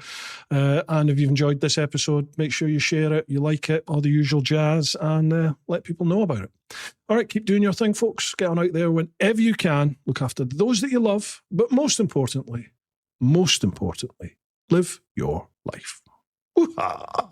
And if you've enjoyed this episode, make sure you share it, you like it, all the usual jazz, and let people know about it. All right, keep doing your thing, folks. Get on out there whenever you can. Look after those that you love, but most importantly, live your life. Woo-ha!